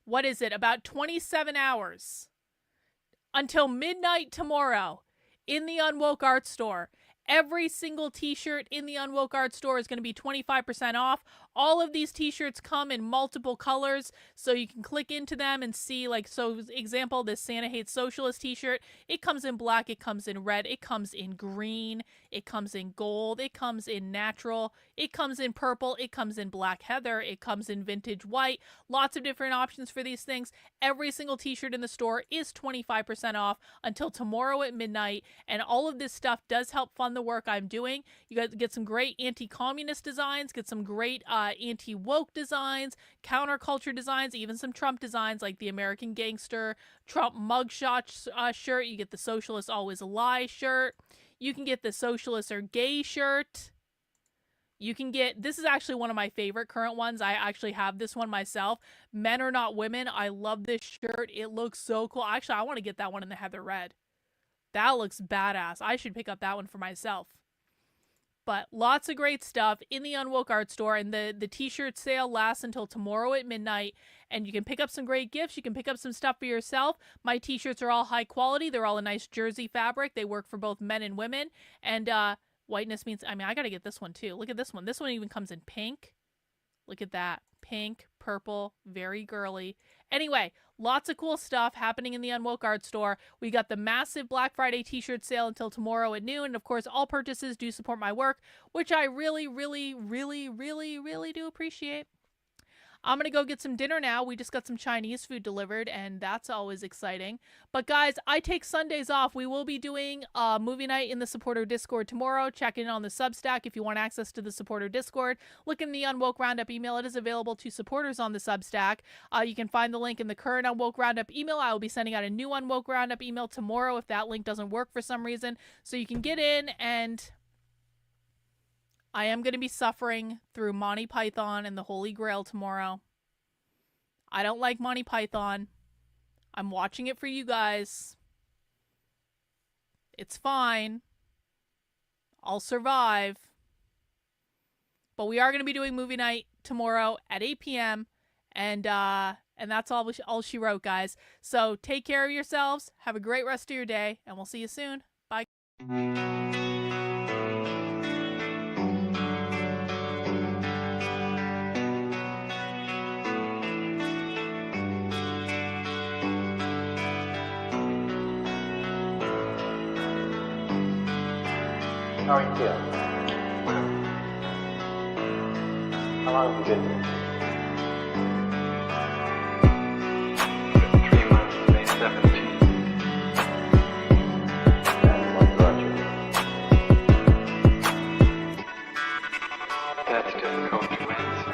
What is it? About 27 hours. Until midnight tomorrow in the Unwoke Art Store. Every single t-shirt in the Unwoke Art Store is going to be 25% off. All of these t-shirts come in multiple colors, so you can click into them and see, like, so example, this Santa Hates Socialist t-shirt, it comes in black, it comes in red, it comes in green, it comes in gold, it comes in natural, it comes in purple, it comes in black heather, it comes in vintage white, lots of different options for these things. Every single t-shirt in the store is 25% off until tomorrow at midnight, and all of this stuff does help fund the work I'm doing. You guys get some great anti-communist designs, get some great anti-woke designs, counterculture designs, even some Trump designs like the American Gangster Trump mugshot shirt. You get the Socialists Always Lie shirt. You can get the Socialists Are Gay shirt. You can get, this is actually one of my favorite current ones. I actually have this one myself. Men Are Not Women. I love this shirt. It looks so cool. Actually, I want to get that one in the heather red. That looks badass. I should pick up that one for myself. But lots of great stuff in the Unwoke Art Store, and the t-shirt sale lasts until tomorrow at midnight, and you can pick up some great gifts. You can pick up some stuff for yourself. My t-shirts are all high quality. They're all a nice jersey fabric. They work for both men and women, and whiteness means, I mean, I gotta get this one too. Look at this one. This one even comes in pink. Look at that. Pink, purple, very girly. Anyway, lots of cool stuff happening in the Unwoke Art Store. We got the massive Black Friday t-shirt sale until tomorrow at noon. And of course, all purchases do support my work, which I really, really, really, really, really do appreciate. I'm going to go get some dinner now. We just got some Chinese food delivered, and that's always exciting. But guys, I take Sundays off. We will be doing a movie night in the supporter Discord tomorrow. Check in on the Substack if you want access to the supporter Discord. Look in the Unwoke Roundup email. It is available to supporters on the Substack. You can find the link in the current Unwoke Roundup email. I will be sending out a new Unwoke Roundup email tomorrow if that link doesn't work for some reason. So you can get in, and I am going to be suffering through Monty Python and the Holy Grail tomorrow. I don't like Monty Python. I'm watching it for you guys. It's fine. I'll survive. But we are going to be doing movie night tomorrow at 8 p.m. And that's all she wrote, guys. So take care of yourselves. Have a great rest of your day, and we'll see you soon. Bye. How are you feeling? How long have you been here? 3 months, May 17th. And what brought you here? That's difficult to answer.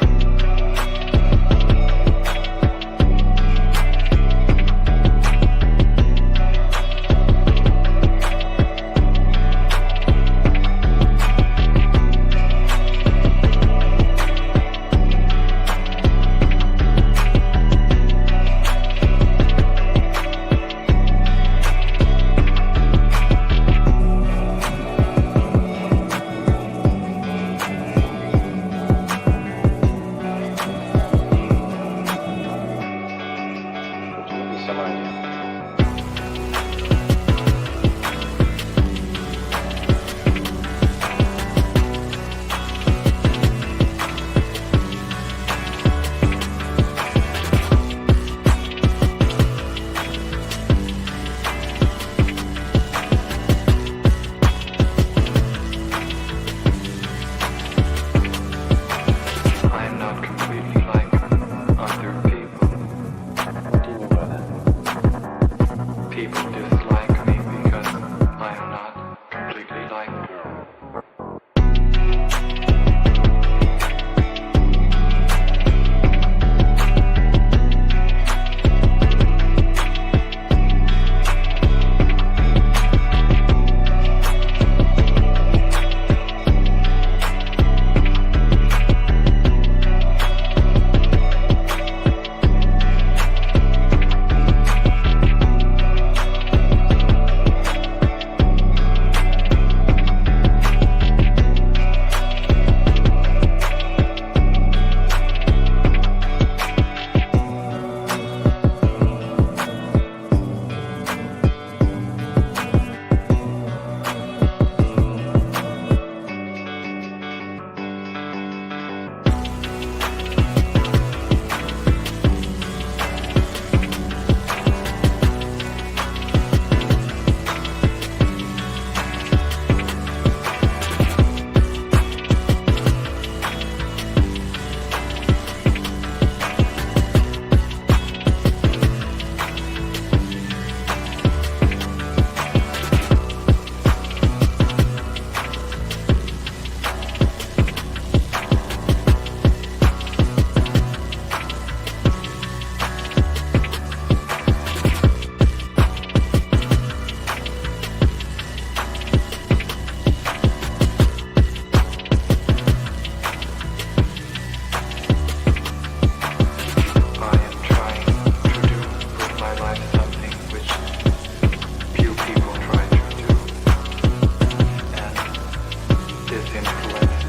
influenced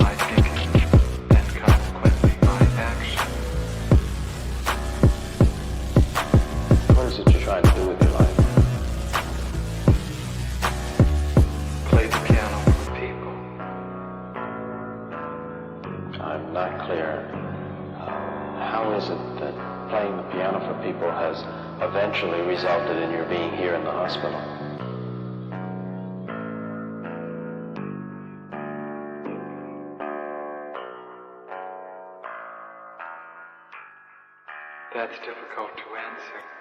my thinking and consequently my action. What is it you're trying to do with your life? Play the piano for people. I'm not clear. How is it that playing the piano for people has eventually resulted in your being here in the hospital? That's difficult to answer.